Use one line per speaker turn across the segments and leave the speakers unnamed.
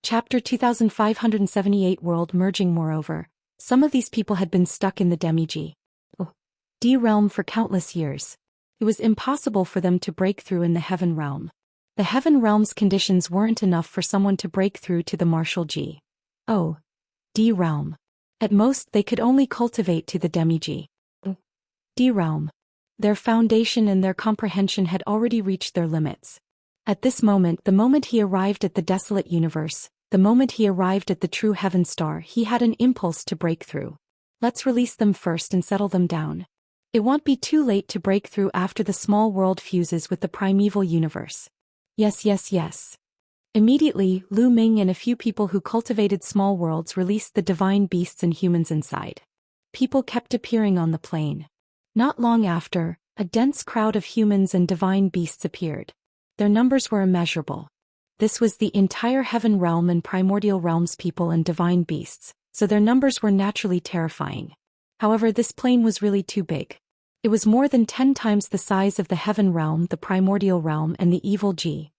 Chapter 2578 World Merging. Moreover, some of these people had been stuck in the demi-G D realm for countless years. It was impossible for them to break through in the heaven realm. The heaven realm's conditions weren't enough for someone to break through to the martial G D realm. At most they could only cultivate to the demi-G D realm. Their foundation and their comprehension had already reached their limits. At this moment, the moment he arrived at the desolate universe, the moment he arrived at the true heaven star, he had an impulse to break through. Let's release them first and settle them down. It won't be too late to break through after the small world fuses with the primeval universe. Yes. Immediately, Lu Ming and a few people who cultivated small worlds released the divine beasts and humans inside. People kept appearing on the plain. Not long after, a dense crowd of humans and divine beasts appeared. Their numbers were immeasurable. This was the entire heaven realm and primordial realm's people and divine beasts, so their numbers were naturally terrifying. However, this plain was really too big. It was more than 10 times the size of the heaven realm, the primordial realm, and the evil G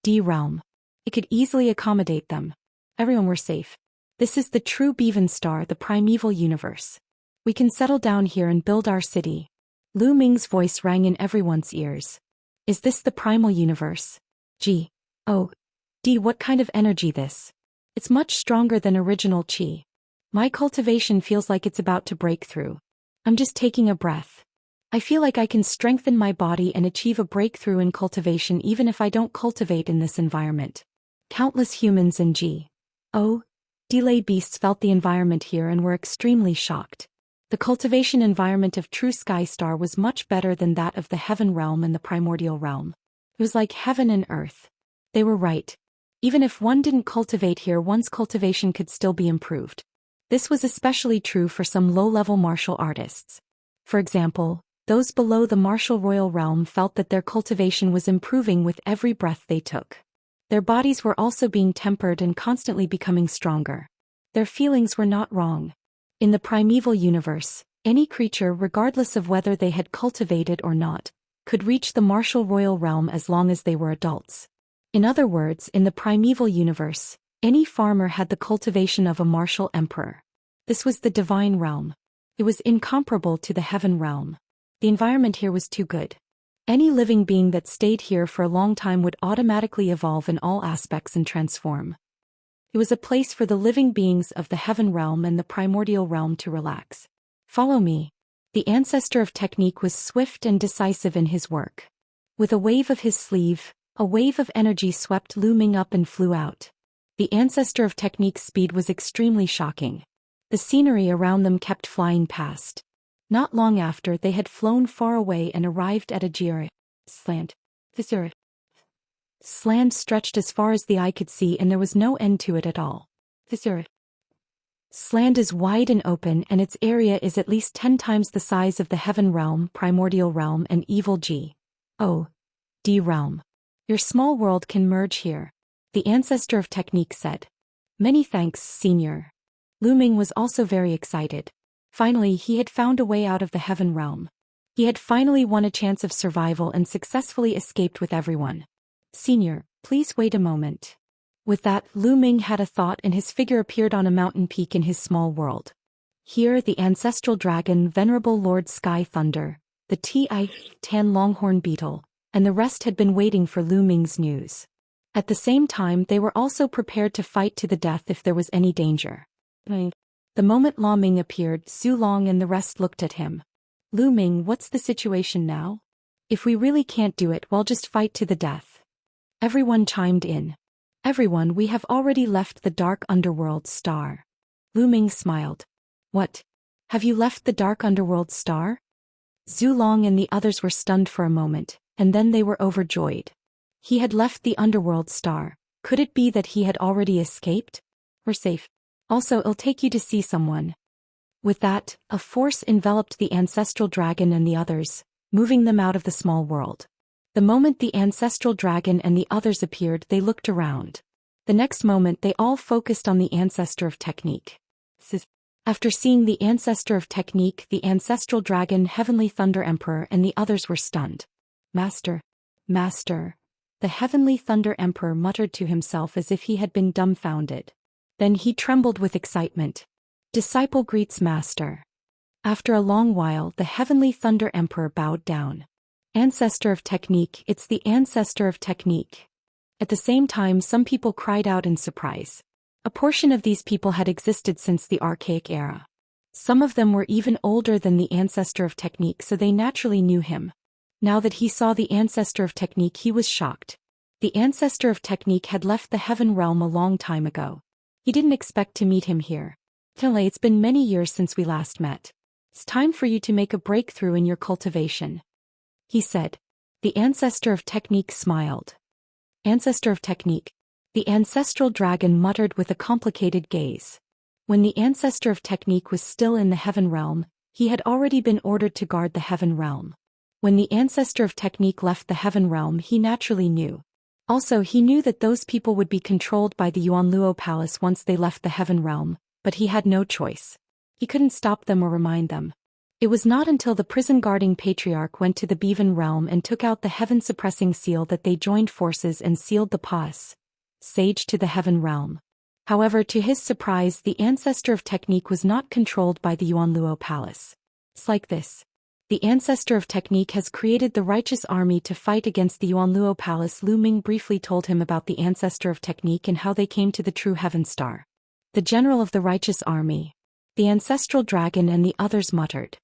D realm. It could easily accommodate them. Everyone were safe. This is the true Bevan star, the primeval universe. We can settle down here and build our city. Lu Ming's voice rang in everyone's ears. Is this the primal universe? G D, what kind of energy this? It's much stronger than original Qi. My cultivation feels like it's about to break through. I'm just taking a breath. I feel like I can strengthen my body and achieve a breakthrough in cultivation even if I don't cultivate in this environment. Countless humans and G D beasts felt the environment here and were extremely shocked. The cultivation environment of True Sky Star was much better than that of the heaven realm and the primordial realm. It was like heaven and earth. They were right. Even if one didn't cultivate here, one's cultivation could still be improved. This was especially true for some low-level martial artists. For example, those below the martial royal realm felt that their cultivation was improving with every breath they took. Their bodies were also being tempered and constantly becoming stronger. Their feelings were not wrong. In the primeval universe, any creature, regardless of whether they had cultivated or not, could reach the martial royal realm as long as they were adults. In other words, in the primeval universe, any farmer had the cultivation of a martial emperor. This was the divine realm. It was incomparable to the heaven realm. The environment here was too good. Any living being that stayed here for a long time would automatically evolve in all aspects and transform. It was a place for the living beings of the heaven realm and the primordial realm to relax. Follow me. The ancestor of technique was swift and decisive in his work. With a wave of his sleeve, a wave of energy swept Lu Ming up and flew out. The ancestor of technique's speed was extremely shocking. The scenery around them kept flying past. Not long after, they had flown far away and arrived at a slant. This slant stretched as far as the eye could see, and there was no end to it at all. This slant is wide and open, and its area is at least 10 times the size of the heaven realm, primordial realm, and evil G D realm. Your small world can merge here, the ancestor of technique said. Many thanks, Senior. Lu Ming was also very excited. Finally, he had found a way out of the heaven realm. He had finally won a chance of survival and successfully escaped with everyone. Senior, please wait a moment. With that, Lu Ming had a thought and his figure appeared on a mountain peak in his small world. Here, the ancestral dragon, venerable Lord Sky Thunder, the Tan Longhorn Beetle, and the rest had been waiting for Lu Ming's news. At the same time, they were also prepared to fight to the death if there was any danger. The moment Lu Ming appeared, Zhu Long and the rest looked at him. Lu Ming, what's the situation now? If we really can't do it, we'll just fight to the death. Everyone chimed in. Everyone, we have already left the dark underworld star. Lu Ming smiled. What? Have you left the dark underworld star? Zhu Long and the others were stunned for a moment, and then they were overjoyed. He had left the underworld star. Could it be that he had already escaped? We're safe. Also, it'll take you to see someone. With that, a force enveloped the ancestral dragon and the others, moving them out of the small world. The moment the ancestral dragon and the others appeared, they looked around. The next moment, they all focused on the ancestor of technique. After seeing the ancestor of technique, the ancestral dragon, Heavenly Thunder Emperor, and the others were stunned. Master. The Heavenly Thunder Emperor muttered to himself as if he had been dumbfounded. Then he trembled with excitement. Disciple greets master. After a long while, the Heavenly Thunder Emperor bowed down. Ancestor of technique, it's the ancestor of technique. At the same time, some people cried out in surprise. A portion of these people had existed since the archaic era. Some of them were even older than the ancestor of technique, so they naturally knew him. Now that he saw the ancestor of technique, he was shocked. The ancestor of technique had left the heaven realm a long time ago. He didn't expect to meet him here. It's been many years since we last met. It's time for you to make a breakthrough in your cultivation, he said. The ancestor of technique smiled. Ancestor of technique. The ancestral dragon muttered with a complicated gaze. When the ancestor of technique was still in the heaven realm, he had already been ordered to guard the heaven realm. When the ancestor of technique left the heaven realm, he naturally knew. Also, he knew that those people would be controlled by the Yuanluo Palace once they left the heaven realm, but he had no choice. He couldn't stop them or remind them. It was not until the prison-guarding patriarch went to the Bevan realm and took out the heaven-suppressing seal that they joined forces and sealed the pass, sage to the heaven realm. However, to his surprise, the ancestor of technique was not controlled by the Yuanluo Palace. It's like this. The ancestor of technique has created the righteous army to fight against the Yuanluo Palace. Lu Ming briefly told him about the ancestor of technique and how they came to the true heaven star. The general of the righteous army, the ancestral dragon, and the others muttered.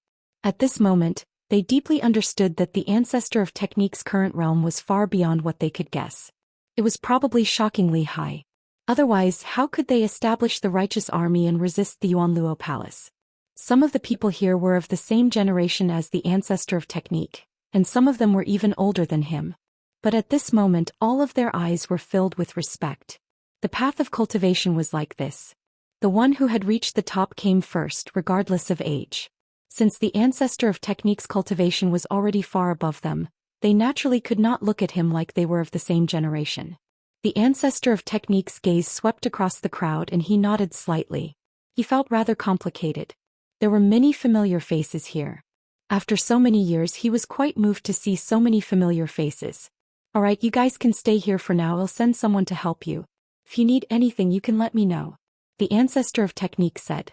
At this moment, they deeply understood that the ancestor of technique's current realm was far beyond what they could guess. It was probably shockingly high. Otherwise, how could they establish the righteous army and resist the Yuanluo Palace? Some of the people here were of the same generation as the ancestor of technique, and some of them were even older than him. But at this moment, all of their eyes were filled with respect. The path of cultivation was like this. The one who had reached the top came first, regardless of age. Since the ancestor of technique's cultivation was already far above them, they naturally could not look at him like they were of the same generation. The ancestor of technique's gaze swept across the crowd and he nodded slightly. He felt rather complicated. There were many familiar faces here. After so many years, he was quite moved to see so many familiar faces. Alright, you guys can stay here for now. I'll send someone to help you. If you need anything, you can let me know, the ancestor of technique said.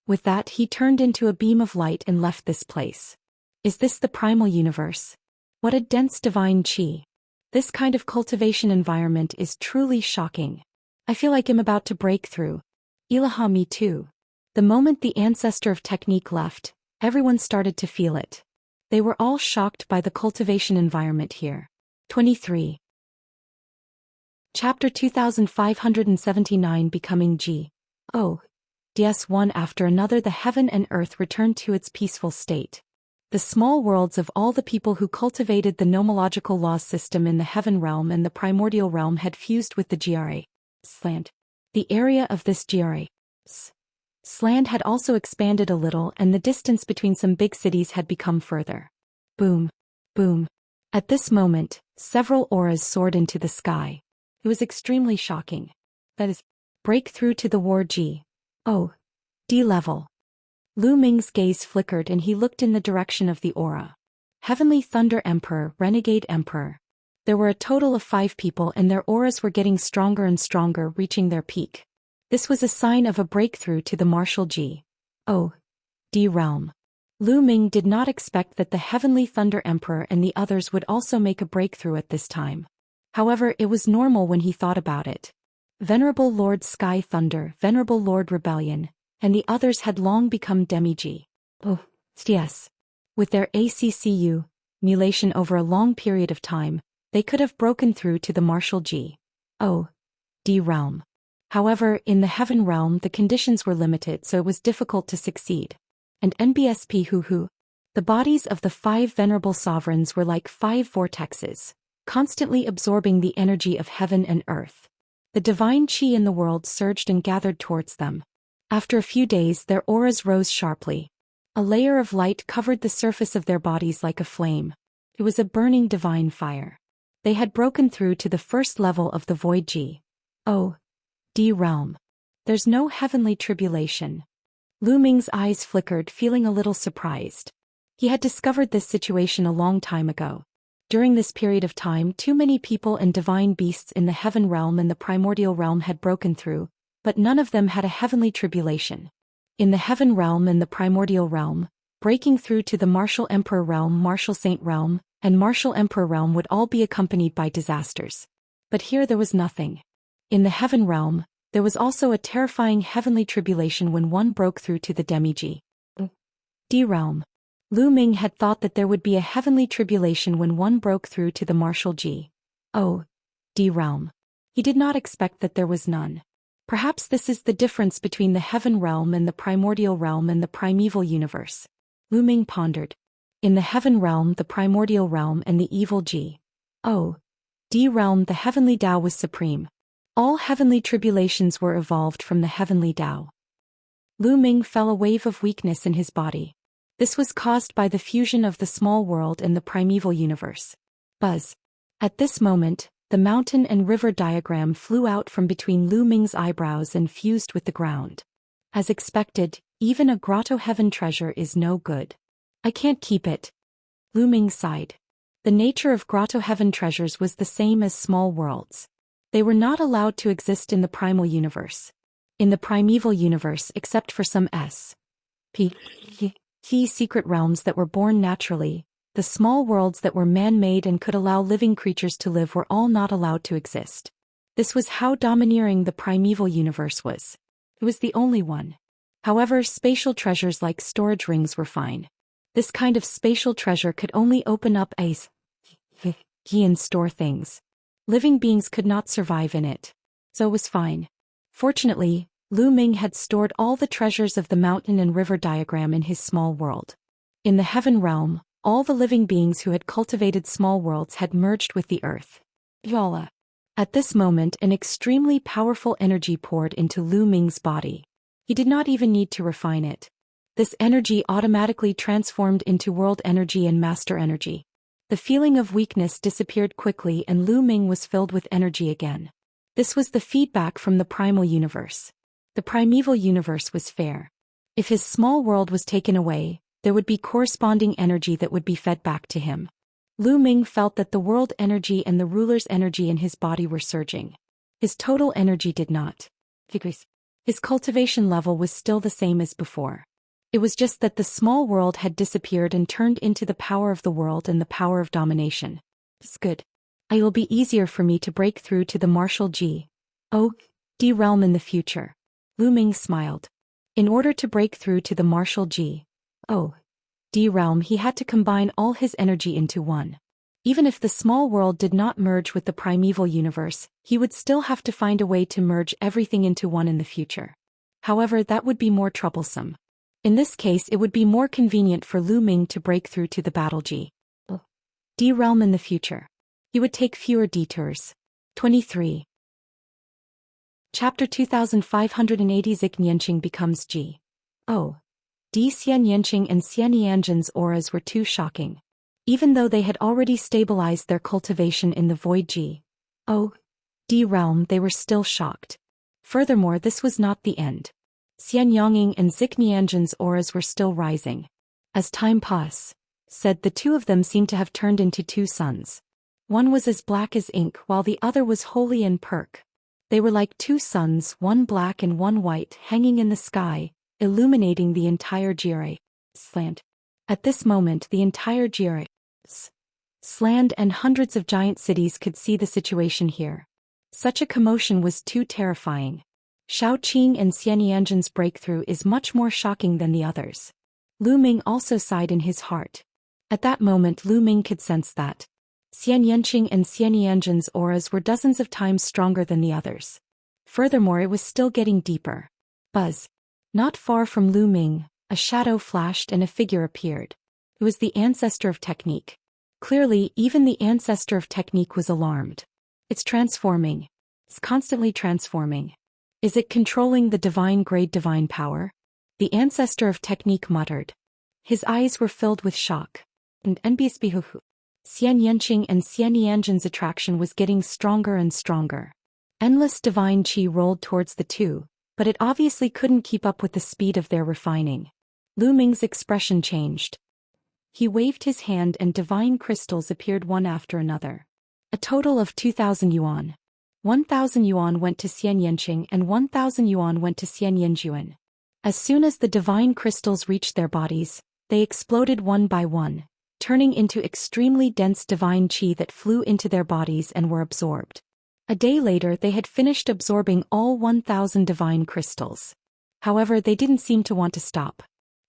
With that, he turned into a beam of light and left this place. Is this the primal universe? What a dense divine chi. This kind of cultivation environment is truly shocking. I feel like I'm about to break through. Ilaha, me too. The moment the ancestor of technique left, everyone started to feel it. They were all shocked by the cultivation environment here. 23. Chapter 2579 Becoming G. Oh. One after another, the heaven and earth returned to its peaceful state. The small worlds of all the people who cultivated the nomological law system in the heaven realm and the primordial realm had fused with the GRA. Slant. The area of this GRA. Slant had also expanded a little, and the distance between some big cities had become further. Boom. Boom. At this moment, several auras soared into the sky. It was extremely shocking. That is, breakthrough to the War G. Oh. D level. Lu Ming's gaze flickered and he looked in the direction of the aura. Heavenly Thunder Emperor, Renegade Emperor. There were a total of 5 people and their auras were getting stronger and stronger, reaching their peak. This was a sign of a breakthrough to the martial G. Oh. D realm. Lu Ming did not expect that the Heavenly Thunder Emperor and the others would also make a breakthrough at this time. However, it was normal when he thought about it. Venerable Lord Sky Thunder, Venerable Lord Rebellion, and the others had long become demi-G. Oh, yes. With their ACCU, mulation over a long period of time, they could have broken through to the martial G. Oh. D realm. However, in the heaven realm the conditions were limited, so it was difficult to succeed. And NBSP hoo-hoo. The bodies of the 5 venerable sovereigns were like 5 vortexes, constantly absorbing the energy of heaven and earth. The divine chi in the world surged and gathered towards them. After a few days their auras rose sharply. A layer of light covered the surface of their bodies like a flame. It was a burning divine fire. They had broken through to the first level of the void G. Oh. D realm. There's no heavenly tribulation. Lu Ming's eyes flickered, feeling a little surprised. He had discovered this situation a long time ago. During this period of time, too many people and divine beasts in the heaven realm and the primordial realm had broken through, but none of them had a heavenly tribulation. In the heaven realm and the primordial realm, breaking through to the martial emperor realm, martial saint realm, and martial emperor realm would all be accompanied by disasters. But here there was nothing. In the heaven realm, there was also a terrifying heavenly tribulation when one broke through to the demi-G. D realm. Lu Ming had thought that there would be a heavenly tribulation when one broke through to the martial G. O. D realm. He did not expect that there was none. Perhaps this is the difference between the heaven realm and the primordial realm and the primeval universe. Lu Ming pondered. In the heaven realm, the primordial realm and the evil G. O. D realm, the heavenly Tao was supreme. All heavenly tribulations were evolved from the heavenly Tao. Lu Ming felt a wave of weakness in his body. This was caused by the fusion of the small world and the primeval universe. Buzz. At this moment, the mountain and river diagram flew out from between Lu Ming's eyebrows and fused with the ground. As expected, even a grotto heaven treasure is no good. I can't keep it. Lu Ming sighed. The nature of grotto heaven treasures was the same as small worlds. They were not allowed to exist in the primal universe. In the primeval universe, except for some secret realms that were born naturally, the small worlds that were man-made and could allow living creatures to live were all not allowed to exist. This was how domineering the primeval universe was. It was the only one. However, spatial treasures like storage rings were fine. This kind of spatial treasure could only open up a key and store things. Living beings could not survive in it. So it was fine. Fortunately, Lu Ming had stored all the treasures of the mountain and river diagram in his small world. In the heaven realm, all the living beings who had cultivated small worlds had merged with the earth. Yala. At this moment, an extremely powerful energy poured into Lu Ming's body. He did not even need to refine it. This energy automatically transformed into world energy and master energy. The feeling of weakness disappeared quickly and Lu Ming was filled with energy again. This was the feedback from the primal universe. The primeval universe was fair. If his small world was taken away, there would be corresponding energy that would be fed back to him. Lu Ming felt that the world energy and the ruler's energy in his body were surging. His total energy did not decrease. His cultivation level was still the same as before. It was just that the small world had disappeared and turned into the power of the world and the power of domination. It's good. It will be easier for me to break through to the martial G. O. D realm in the future. Lu Ming smiled. In order to break through to the martial G. O. D realm, he had to combine all his energy into one. Even if the small world did not merge with the primeval universe, he would still have to find a way to merge everything into one in the future. However, that would be more troublesome. In this case, it would be more convenient for Lu Ming to break through to the battle G. D realm in the future. He would take fewer detours. 23. Chapter 2580 Xianxia becomes G. O. D Xianxia and Xianxia's auras were too shocking. Even though they had already stabilized their cultivation in the void G. O. D realm, they were still shocked. Furthermore, this was not the end. Xianxia and Xianxia's auras were still rising. As time passed, the two of them seemed to have turned into two suns. One was as black as ink while the other was holy and perk. They were like two suns, one black and one white, hanging in the sky, illuminating the entire Jire slant. At this moment, the entire Jire slant and hundreds of giant cities could see the situation here. Such a commotion was too terrifying. Shaoqing and Xianxia's breakthrough is much more shocking than the others. Lu Ming also sighed in his heart. At that moment, Lu Ming could sense that Xianxia and Xianxia's auras were dozens of times stronger than the others. Furthermore, it was still getting deeper. Buzz. Not far from Lu Ming, a shadow flashed and a figure appeared. It was the ancestor of technique. Clearly, even the ancestor of technique was alarmed. It's transforming. It's constantly transforming. Is it controlling the divine grade divine power? The ancestor of technique muttered. His eyes were filled with shock. And Xianxia and Xianxia's attraction was getting stronger and stronger. Endless divine qi rolled towards the two, but it obviously couldn't keep up with the speed of their refining. Lu Ming's expression changed. He waved his hand and divine crystals appeared one after another. A total of 2,000 yuan. 1,000 yuan went to Xianxia and 1,000 yuan went to Xianxia. As soon as the divine crystals reached their bodies, they exploded one by one, turning into extremely dense divine qi that flew into their bodies and were absorbed. A day later they had finished absorbing all 1,000 divine crystals. However, they didn't seem to want to stop.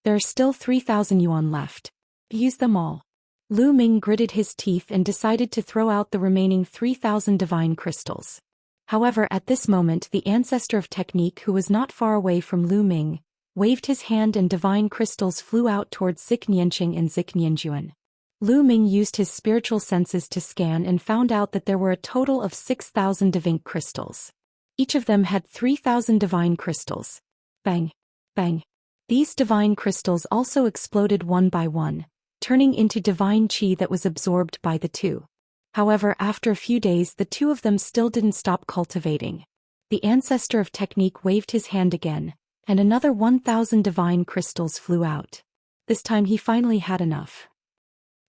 There are still 3,000 yuan left. Use them all. Lu Ming gritted his teeth and decided to throw out the remaining 3,000 divine crystals. However, at this moment the ancestor of technique, who was not far away from Lu Ming, waved his hand and divine crystals flew out towards Xianxia and Xianxia. Lu Ming used his spiritual senses to scan and found out that there were a total of 6,000 divine crystals. Each of them had 3,000 divine crystals. Bang! Bang! These divine crystals also exploded one by one, turning into divine qi that was absorbed by the two. However, after a few days the two of them still didn't stop cultivating. The ancestor of technique waved his hand again, and another 1,000 divine crystals flew out. This time he finally had enough.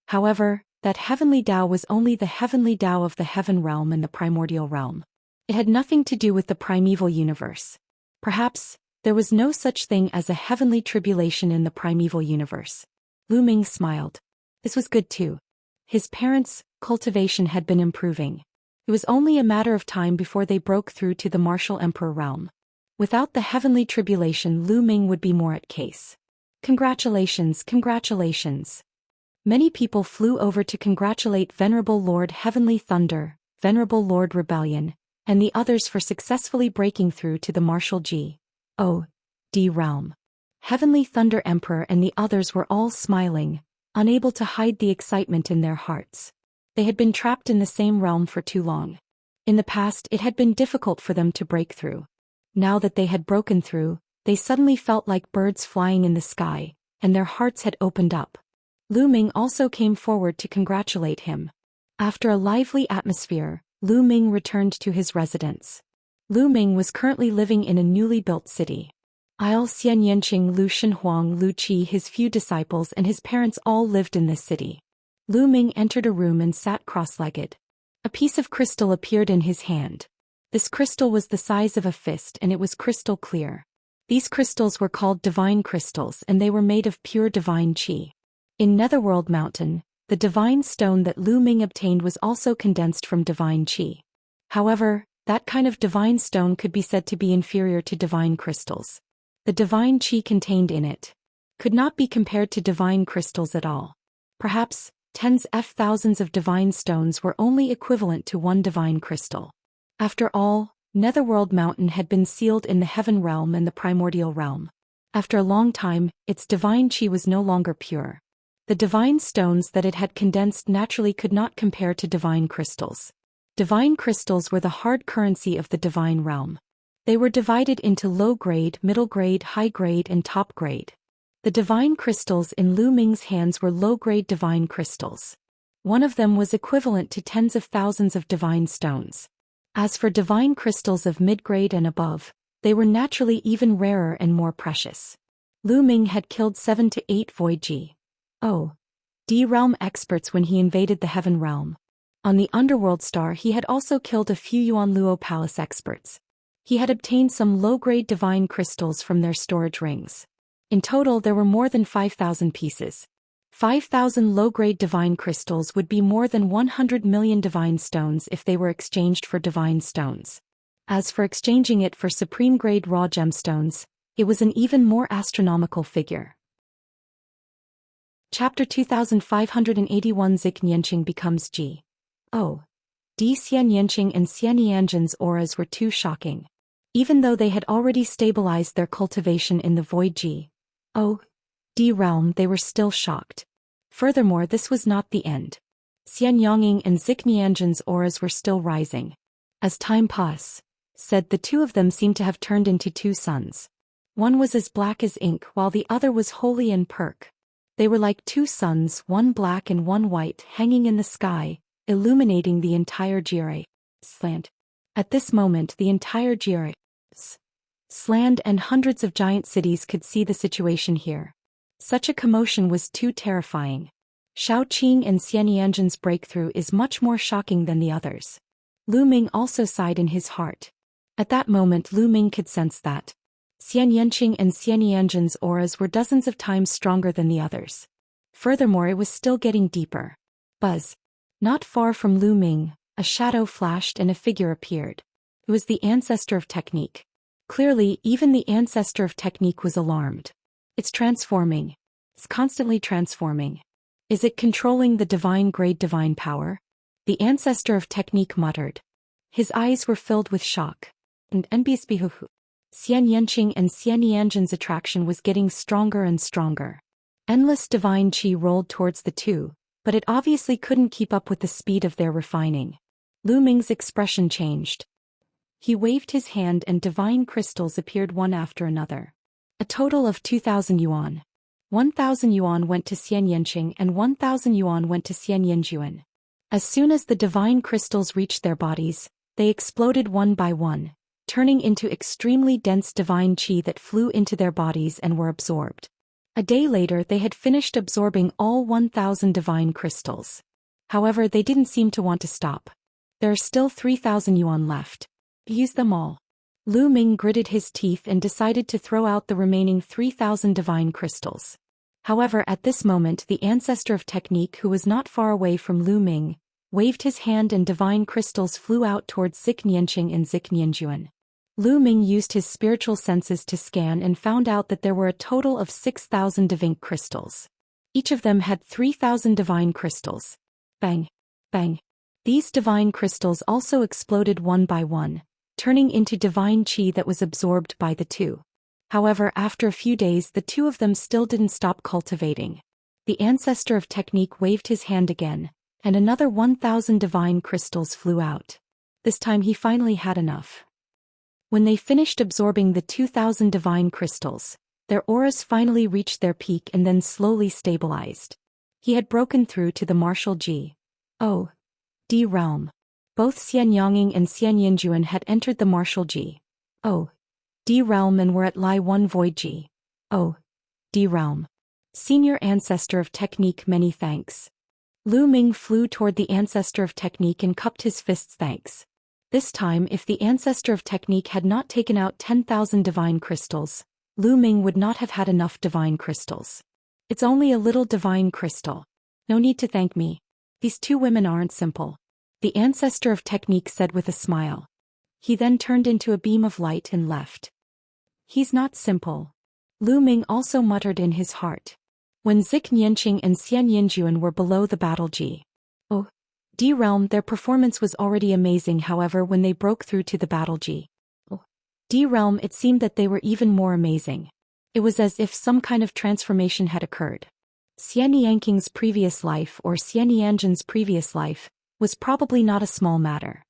However, that heavenly Tao was only the heavenly Tao of the heaven realm and the primordial realm. It had nothing to do with the primeval universe. Perhaps there was no such thing as a heavenly tribulation in the primeval universe. Lu Ming smiled. This was good too. His parents' cultivation had been improving. It was only a matter of time before they broke through to the martial emperor realm. Without the heavenly tribulation, Lu Ming would be more at case. Congratulations, congratulations. Many people flew over to congratulate Venerable Lord Heavenly Thunder, Venerable Lord Rebellion, and the others for successfully breaking through to the martial G.O.D. realm. Heavenly Thunder Emperor and the others were all smiling, unable to hide the excitement in their hearts. They had been trapped in the same realm for too long. In the past it had been difficult for them to break through. Now that they had broken through, they suddenly felt like birds flying in the sky, and their hearts had opened up. Lu Ming also came forward to congratulate him. After a lively atmosphere, Lu Ming returned to his residence. Lu Ming was currently living in a newly built city. Il Xianyanqing, Lu Shenhuang, Lu Qi, his few disciples and his parents all lived in this city. Lu Ming entered a room and sat cross-legged. A piece of crystal appeared in his hand. This crystal was the size of a fist and it was crystal clear. These crystals were called divine crystals and they were made of pure divine qi. In Netherworld Mountain, the divine stone that Lu Ming obtained was also condensed from divine qi. However, that kind of divine stone could be said to be inferior to divine crystals. The divine qi contained in it could not be compared to divine crystals at all. Perhaps tens of thousands of divine stones were only equivalent to one divine crystal. After all, Netherworld Mountain had been sealed in the heaven realm and the primordial realm. After a long time, its divine qi was no longer pure. The divine stones that it had condensed naturally could not compare to divine crystals. Divine crystals were the hard currency of the divine realm. They were divided into low grade, middle grade, high grade, and top grade. The divine crystals in Lu Ming's hands were low grade divine crystals. One of them was equivalent to tens of thousands of divine stones. As for divine crystals of mid-grade and above, they were naturally even rarer and more precious. Lu Ming had killed 7 to 8 Void G.O.D. realm experts when he invaded the heaven realm. On the underworld star he had also killed a few Yuan Luo Palace experts. He had obtained some low-grade divine crystals from their storage rings. In total there were more than 5,000 pieces. 5,000 low-grade divine crystals would be more than 100 million divine stones if they were exchanged for divine stones. As for exchanging it for supreme-grade raw gemstones, it was an even more astronomical figure. Chapter 2581 Xianxia becomes G.O.D. Xianxia and Xianxin's auras were too shocking. Even though they had already stabilized their cultivation in the void G.O.D. realm, they were still shocked. Furthermore, this was not the end. Xianxia and Xianxin's auras were still rising. As time passed, the two of them seemed to have turned into two suns. One was as black as ink while the other was holy and perk. They were like two suns, one black and one white, hanging in the sky, illuminating the entire Jire slant. At this moment the entire Jire slant and hundreds of giant cities could see the situation here. Such a commotion was too terrifying. Shao Qing and Xianyanzhen's breakthrough is much more shocking than the others. Lu Ming also sighed in his heart. At that moment Lu Ming could sense that Xianyanqing and Xianyanzhen's auras were dozens of times stronger than the others. Furthermore, it was still getting deeper. Buzz. Not far from Lu Ming, a shadow flashed and a figure appeared. It was the ancestor of technique. Clearly, even the ancestor of technique was alarmed. It's transforming. It's constantly transforming. Is it controlling the divine grade divine power? The ancestor of technique muttered. His eyes were filled with shock. And Xian Yanqing and Xianyanzhen's attraction was getting stronger and stronger. Endless divine qi rolled towards the two, but it obviously couldn't keep up with the speed of their refining. Lu Ming's expression changed. He waved his hand and divine crystals appeared one after another. A total of 2,000 yuan. 1,000 yuan went to Xianyanqing and 1,000 yuan went to Xianyanzhen. As soon as the divine crystals reached their bodies, they exploded one by one, turning into extremely dense divine qi that flew into their bodies and were absorbed. A day later they had finished absorbing all 1,000 divine crystals. However, they didn't seem to want to stop. There are still 3,000 yuan left. Use them all. Lu Ming gritted his teeth and decided to throw out the remaining 3,000 divine crystals. However, at this moment the ancestor of technique, who was not far away from Lu Ming, waved his hand and divine crystals flew out towards Xianyanqing and Xianyanzhen. Lu Ming used his spiritual senses to scan and found out that there were a total of 6,000 divine crystals. Each of them had 3,000 divine crystals. Bang! Bang! These divine crystals also exploded one by one, turning into divine qi that was absorbed by the two. However, after a few days the two of them still didn't stop cultivating. The ancestor of technique waved his hand again, and another 1,000 divine crystals flew out. This time he finally had enough. When they finished absorbing the 2,000 divine crystals, their auras finally reached their peak and then slowly stabilized. He had broken through to the martial G. O. D realm. Both Xianyanging and Xianyanzhen had entered the martial G. O. D realm and were at Li 1 Void G. O. D realm. Senior ancestor of technique, many thanks. Lu Ming flew toward the ancestor of technique and cupped his fists thanks. This time, if the ancestor of technique had not taken out 10,000 divine crystals, Lu Ming would not have had enough divine crystals. It's only a little divine crystal. No need to thank me. These two women aren't simple. The ancestor of technique said with a smile. He then turned into a beam of light and left. He's not simple. Lu Ming also muttered in his heart. When Xianyanqing and Xianyanzhen were below the battle G. O. D realm, their performance was already amazing. However, when they broke through to the battle G. O. D realm, it seemed that they were even more amazing. It was as if some kind of transformation had occurred. Xianyanking's previous life, or Xianyanzhen's previous life, was probably not a small matter.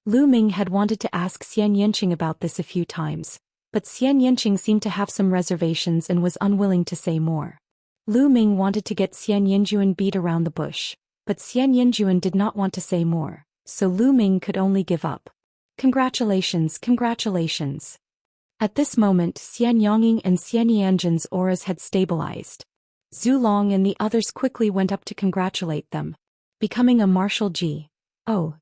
Lu Ming had wanted to ask Xianyanqing about this a few times, but Xianyanqing seemed to have some reservations and was unwilling to say more. Lu Ming wanted to get Xianyanzhen beat around the bush, but Xianyanzhen did not want to say more, so Lu Ming could only give up. Congratulations, congratulations. At this moment Xianyanging and Xianyanzhen's auras had stabilized. Zhu Long and the others quickly went up to congratulate them. Becoming a martial G. O.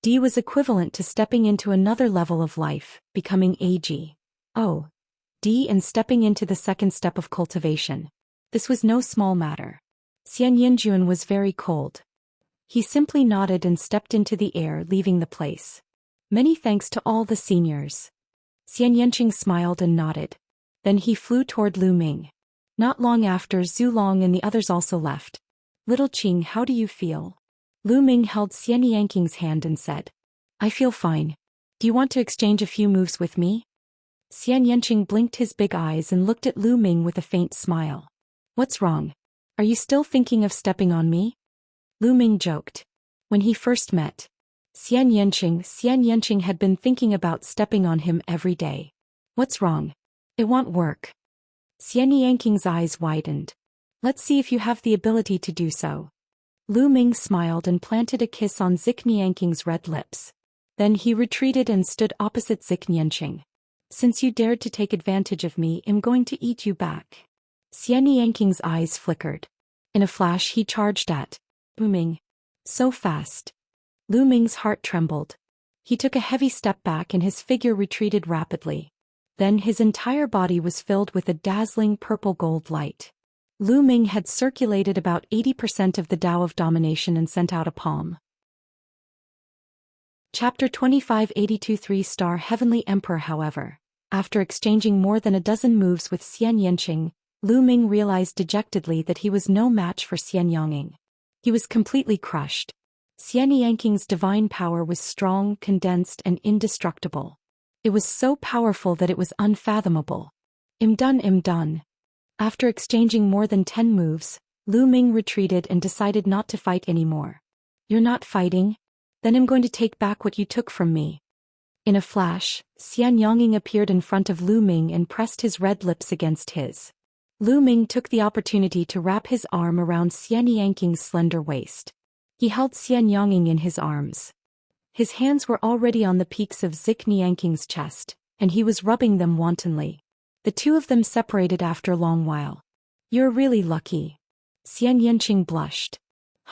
D was equivalent to stepping into another level of life, becoming a G. O. D and stepping into the second step of cultivation. This was no small matter. Xianyanzhen was very cold. He simply nodded and stepped into the air, leaving the place. Many thanks to all the seniors. Xianyanqing smiled and nodded. Then he flew toward Lu Ming. Not long after, Zhu Long and the others also left. Little Qing, how do you feel? Lu Ming held Xianyanking's hand and said, I feel fine. Do you want to exchange a few moves with me? Xianyanqing blinked his big eyes and looked at Lu Ming with a faint smile. What's wrong? Are you still thinking of stepping on me? Lu Ming joked. When he first met Xianyanqing had been thinking about stepping on him every day. What's wrong? It won't work. Xianyanking's eyes widened. Let's see if you have the ability to do so. Lu Ming smiled and planted a kiss on Xianyanking's red lips. Then he retreated and stood opposite Xianyanqing. Since you dared to take advantage of me, I'm going to eat you back. Xianyanking's eyes flickered. In a flash he charged at Lu Ming. So fast. Lu Ming's heart trembled. He took a heavy step back and his figure retreated rapidly. Then his entire body was filled with a dazzling purple-gold light. Lu Ming had circulated about 80% of the Tao of domination and sent out a palm. Chapter 25 82 3-star Heavenly Emperor. However, after exchanging more than a dozen moves with Xianxia, Lu Ming realized dejectedly that he was no match for Xianxia. He was completely crushed. Xianxia's divine power was strong, condensed, and indestructible. It was so powerful that it was unfathomable. I'm done. After exchanging more than 10 moves, Lu Ming retreated and decided not to fight anymore. You're not fighting? Then I'm going to take back what you took from me. In a flash, Xianxia appeared in front of Lu Ming and pressed his red lips against his. Lu Ming took the opportunity to wrap his arm around Xianxia's slender waist. He held Xianxia in his arms. His hands were already on the peaks of Xianxia's chest, and he was rubbing them wantonly. The two of them separated after a long while. You're really lucky. Xianxia blushed.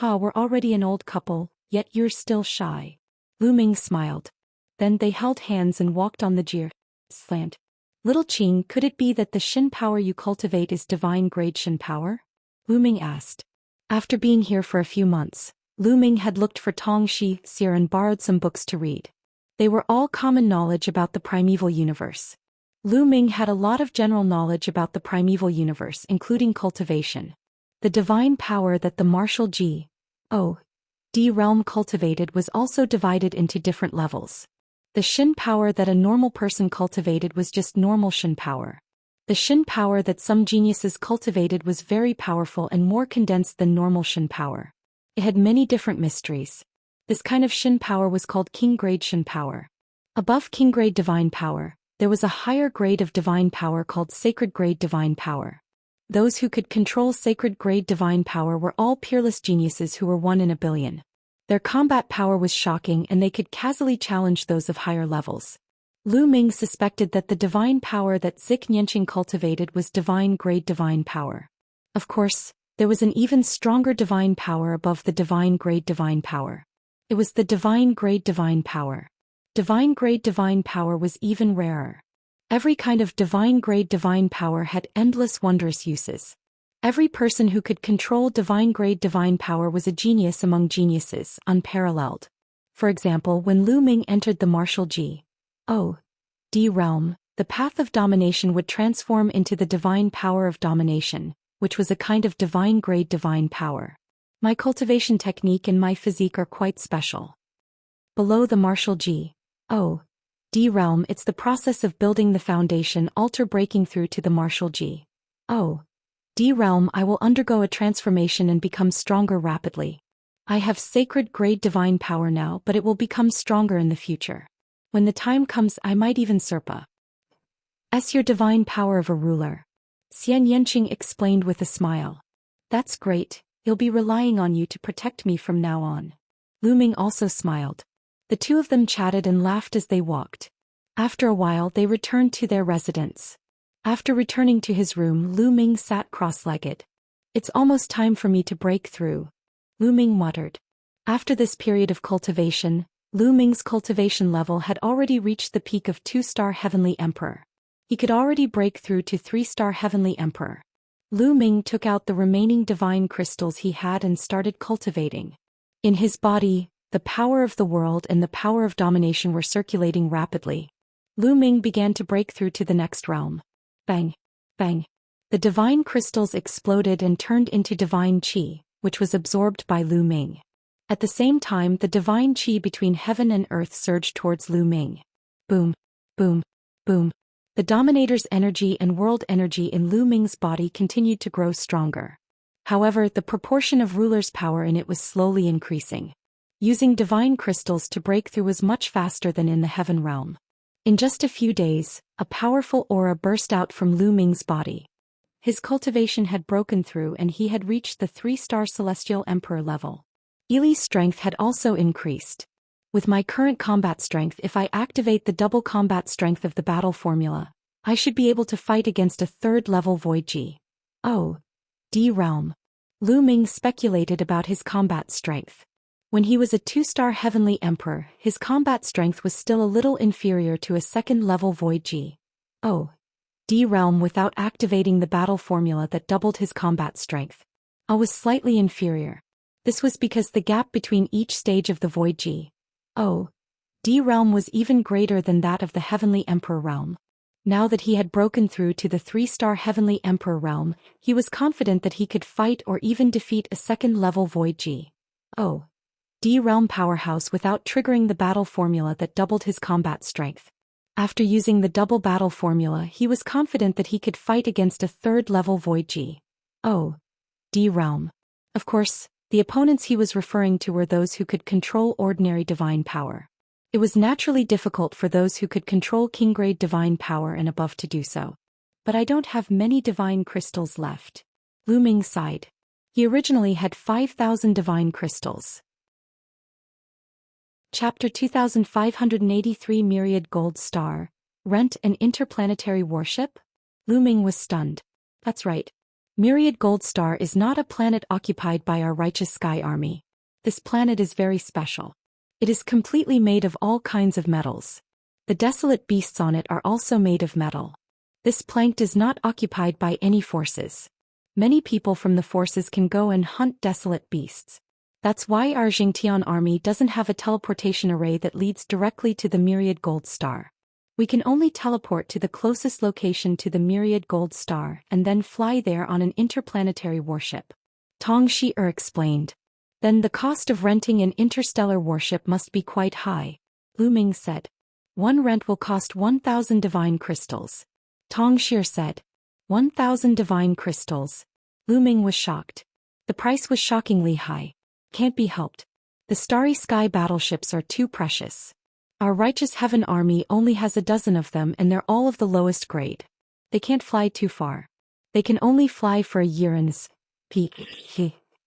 We're already an old couple, yet you're still shy. Lu Ming smiled. Then they held hands and walked on the Jir slant. Little Qing, could it be that the Shin power you cultivate is divine grade Shin power? Lu Ming asked. After being here for a few months, Lu Ming had looked for Tongxi Sir and borrowed some books to read. They were all common knowledge about the primeval universe. Lu Ming had a lot of general knowledge about the primeval universe, including cultivation. The divine power that the martial G.O.D. realm cultivated was also divided into different levels. The Shin power that a normal person cultivated was just normal Shin power. The Shin power that some geniuses cultivated was very powerful and more condensed than normal Shin power. It had many different mysteries. This kind of Shin power was called King grade Shin power. Above King grade divine power, there was a higher grade of divine power called sacred grade divine power. Those who could control sacred grade divine power were all peerless geniuses who were 1 in a billion. Their combat power was shocking and they could casually challenge those of higher levels. Lu Ming suspected that the divine power that Xianxia cultivated was divine grade divine power. Of course, there was an even stronger divine power above the divine grade divine power. It was the divine grade divine power. Divine grade divine power was even rarer. Every kind of divine grade divine power had endless wondrous uses. Every person who could control divine grade divine power was a genius among geniuses, unparalleled. For example, when Lu Ming entered the martial G.O.D. realm, the path of domination would transform into the divine power of domination, which was a kind of divine grade divine power. My cultivation technique and my physique are quite special. Below the martial G.O.D. realm, it's the process of building the foundation altar breaking through to the martial G.O.D. realm. I will undergo a transformation and become stronger rapidly. I have sacred grade divine power now, but it will become stronger in the future. When the time comes, I might even surpass your divine power of a ruler. Xianxia explained with a smile. That's great, he'll be relying on you to protect me from now on. Lu Ming also smiled. The two of them chatted and laughed as they walked. After a while they returned to their residence. After returning to his room, Lu Ming sat cross-legged. It's almost time for me to break through, Lu Ming muttered. After this period of cultivation, Lu Ming's cultivation level had already reached the peak of 2-star Heavenly Emperor. He could already break through to 3-star Heavenly Emperor. Lu Ming took out the remaining divine crystals he had and started cultivating. In his body, the power of the world and the power of domination were circulating rapidly. Lu Ming began to break through to the next realm. Bang! Bang! The divine crystals exploded and turned into divine qi, which was absorbed by Lu Ming. At the same time, the divine qi between heaven and earth surged towards Lu Ming. Boom! Boom! Boom! The Dominator's energy and world energy in Lu Ming's body continued to grow stronger. However, the proportion of ruler's power in it was slowly increasing. Using divine crystals to break through was much faster than in the heaven realm. In just a few days, a powerful aura burst out from Lu Ming's body. His cultivation had broken through and he had reached the 3-star Celestial Emperor level. Ili's strength had also increased. With my current combat strength, if I activate the double combat strength of the battle formula, I should be able to fight against a 3rd level Void G.O.D. realm. Lu Ming speculated about his combat strength. When he was a 2-star Heavenly Emperor, his combat strength was still a little inferior to a second-level Void G. Oh. D realm without activating the battle formula that doubled his combat strength. A was slightly inferior. This was because the gap between each stage of the Void G. Oh. D realm was even greater than that of the Heavenly Emperor realm. Now that he had broken through to the 3-star Heavenly Emperor realm, he was confident that he could fight or even defeat a second-level Void G. Oh. D realm powerhouse without triggering the battle formula that doubled his combat strength. After using the double battle formula, he was confident that he could fight against a 3rd-level Void G. Oh. D realm. Of course, the opponents he was referring to were those who could control ordinary divine power. It was naturally difficult for those who could control king-grade divine power and above to do so. But I don't have many divine crystals left. Lu Ming sighed. He originally had 5,000 divine crystals. Chapter 2583 Myriad Gold Star. Rent an interplanetary warship? Lu Ming was stunned. That's right. Myriad Gold Star is not a planet occupied by our righteous sky army. This planet is very special. It is completely made of all kinds of metals. The desolate beasts on it are also made of metal. This planet is not occupied by any forces. Many people from the forces can go and hunt desolate beasts. That's why our Xianxia army doesn't have a teleportation array that leads directly to the Myriad Gold Star. We can only teleport to the closest location to the Myriad Gold Star and then fly there on an interplanetary warship. Tong Shi explained. Then the cost of renting an interstellar warship must be quite high, Lu Ming said. One rent will cost 1,000 divine crystals. Tong Shi said. 1,000 divine crystals. Lu Ming was shocked. The price was shockingly high. Can't be helped. The Starry Sky battleships are too precious. Our Righteous Heaven army only has a dozen of them and they're all of the lowest grade. They can't fly too far. They can only fly for a year in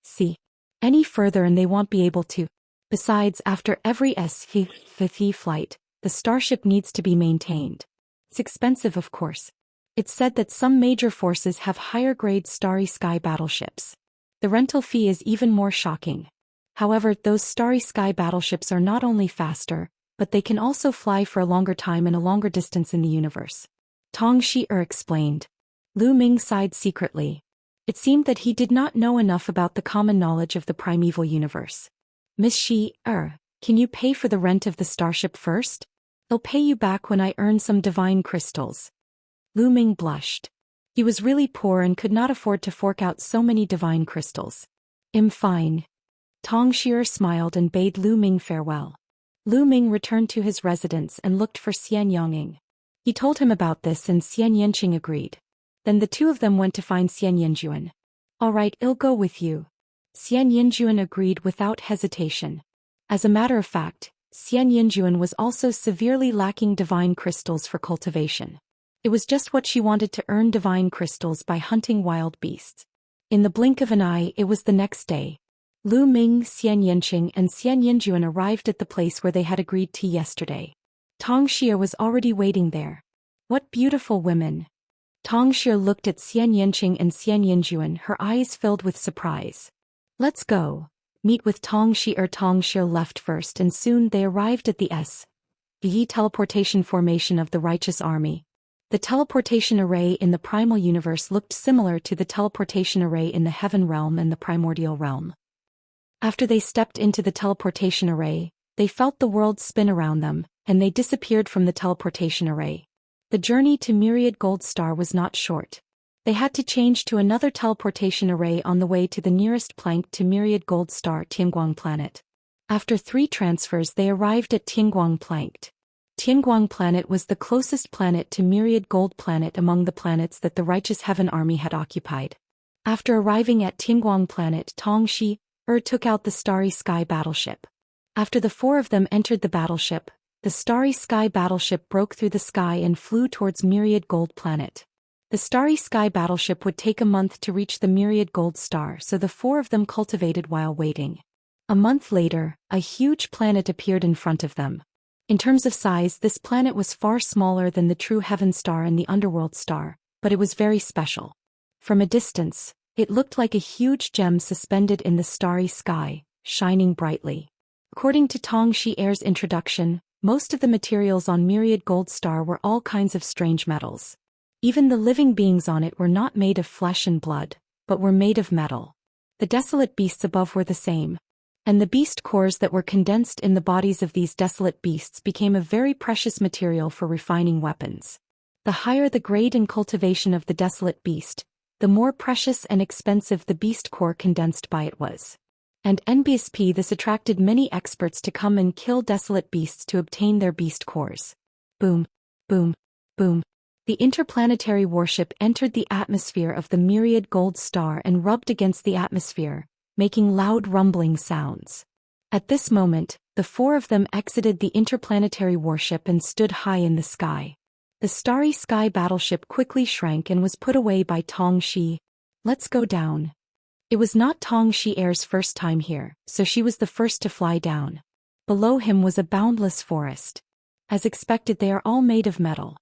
sea. Any further and they won't be able to. Besides, after every flight, the starship needs to be maintained. It's expensive, of course. It's said that some major forces have higher-grade Starry Sky battleships. The rental fee is even more shocking. However, those Starry Sky battleships are not only faster, but they can also fly for a longer time and a longer distance in the universe. Tong Shi explained. Lu Ming sighed secretly. It seemed that he did not know enough about the common knowledge of the primeval universe. Miss Shi, can you pay for the rent of the starship first? I'll pay you back when I earn some divine crystals. Lu Ming blushed. He was really poor and could not afford to fork out so many divine crystals. Fine. Tong Shi smiled and bade Lu Ming farewell. Lu Ming returned to his residence and looked for Xian Yonging. He told him about this and Xian Yanqing agreed. Then the two of them went to find Xian Yanjuan. All right, I'll go with you. Xian Yanjuan agreed without hesitation. As a matter of fact, Xian Yanjuan was also severely lacking divine crystals for cultivation. It was just what she wanted to earn divine crystals by hunting wild beasts. In the blink of an eye, it was the next day. Lu Ming, Xian Yanqing and Xian Yanjuan arrived at the place where they had agreed to yesterday. Tong Shi was already waiting there. What beautiful women! Tong Shi looked at Xian Yanqing and Xian Yanjuan, her eyes filled with surprise. Let's go. Meet with Tong Shi. Tong Shi left first and soon they arrived at the teleportation formation of the Righteous Army. The teleportation array in the primal universe looked similar to the teleportation array in the Heaven realm and the Primordial realm. After they stepped into the teleportation array, they felt the world spin around them, and they disappeared from the teleportation array. The journey to Myriad Gold Star was not short. They had to change to another teleportation array on the way to the nearest plank to Myriad Gold Star Tianguang planet. After 3 transfers they arrived at Tianguang planet. Tianguang planet was the closest planet to Myriad Gold planet among the planets that the Righteous Heaven army had occupied. After arriving at Tianguang planet, Tong Shi took out the Starry Sky battleship. After the 4 of them entered the battleship, the Starry Sky battleship broke through the sky and flew towards Myriad Gold planet. The Starry Sky battleship would take a month to reach the Myriad Gold Star, so the 4 of them cultivated while waiting. A month later, a huge planet appeared in front of them. In terms of size, this planet was far smaller than the true Heaven Star and the Underworld Star, but it was very special. From a distance, It looked like a huge gem suspended in the starry sky, shining brightly. According to Tong Xi'er's introduction, most of the materials on Myriad Gold Star were all kinds of strange metals. Even the living beings on it were not made of flesh and blood, but were made of metal. The desolate beasts above were the same. And the beast cores that were condensed in the bodies of these desolate beasts became a very precious material for refining weapons. The higher the grade and cultivation of the desolate beast, the more precious and expensive the beast core condensed by it was. And NBSP this attracted many experts to come and kill desolate beasts to obtain their beast cores. Boom, boom, boom. The interplanetary warship entered the atmosphere of the Myriad Gold Star and rubbed against the atmosphere, making loud rumbling sounds. At this moment, the four of them exited the interplanetary warship and stood high in the sky. The starry sky battleship quickly shrank and was put away by Tong Xi. Let's go down. It was not Tong Xi'er's first time here, so she was the first to fly down. Below him was a boundless forest. As expected, they are all made of metal.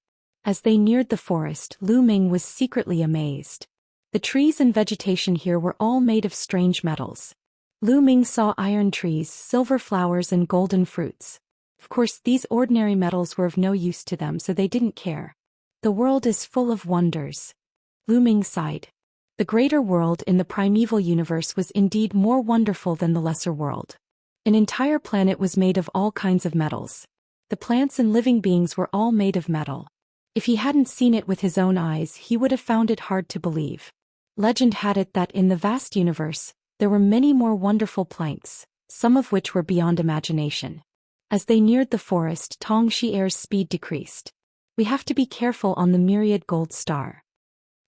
As they neared the forest, Lu Ming was secretly amazed. The trees and vegetation here were all made of strange metals. Lu Ming saw iron trees, silver flowers and golden fruits. Of course, these ordinary metals were of no use to them, so they didn't care. The world is full of wonders. Lu Ming sighed. The greater world in the primeval universe was indeed more wonderful than the lesser world. An entire planet was made of all kinds of metals. The plants and living beings were all made of metal. If he hadn't seen it with his own eyes, he would have found it hard to believe. Legend had it that in the vast universe, there were many more wonderful planks, some of which were beyond imagination. As they neared the forest, Tong Xi'er's speed decreased. We have to be careful on the Myriad Gold Star.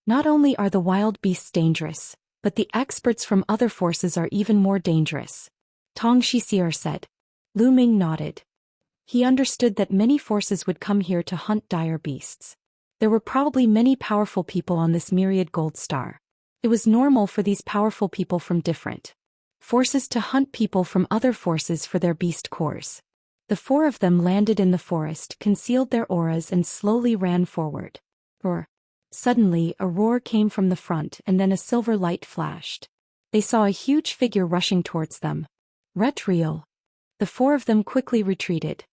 Not only are the wild beasts dangerous, but the experts from other forces are even more dangerous. Tong Xi'er said. Lu Ming nodded. He understood that many forces would come here to hunt dire beasts. There were probably many powerful people on this Myriad Gold Star. It was normal for these powerful people from different forces to hunt people from other forces for their beast cores. The four of them landed in the forest, concealed their auras and slowly ran forward. Suddenly, a roar came from the front and then a silver light flashed. They saw a huge figure rushing towards them. Retriel. The four of them quickly retreated.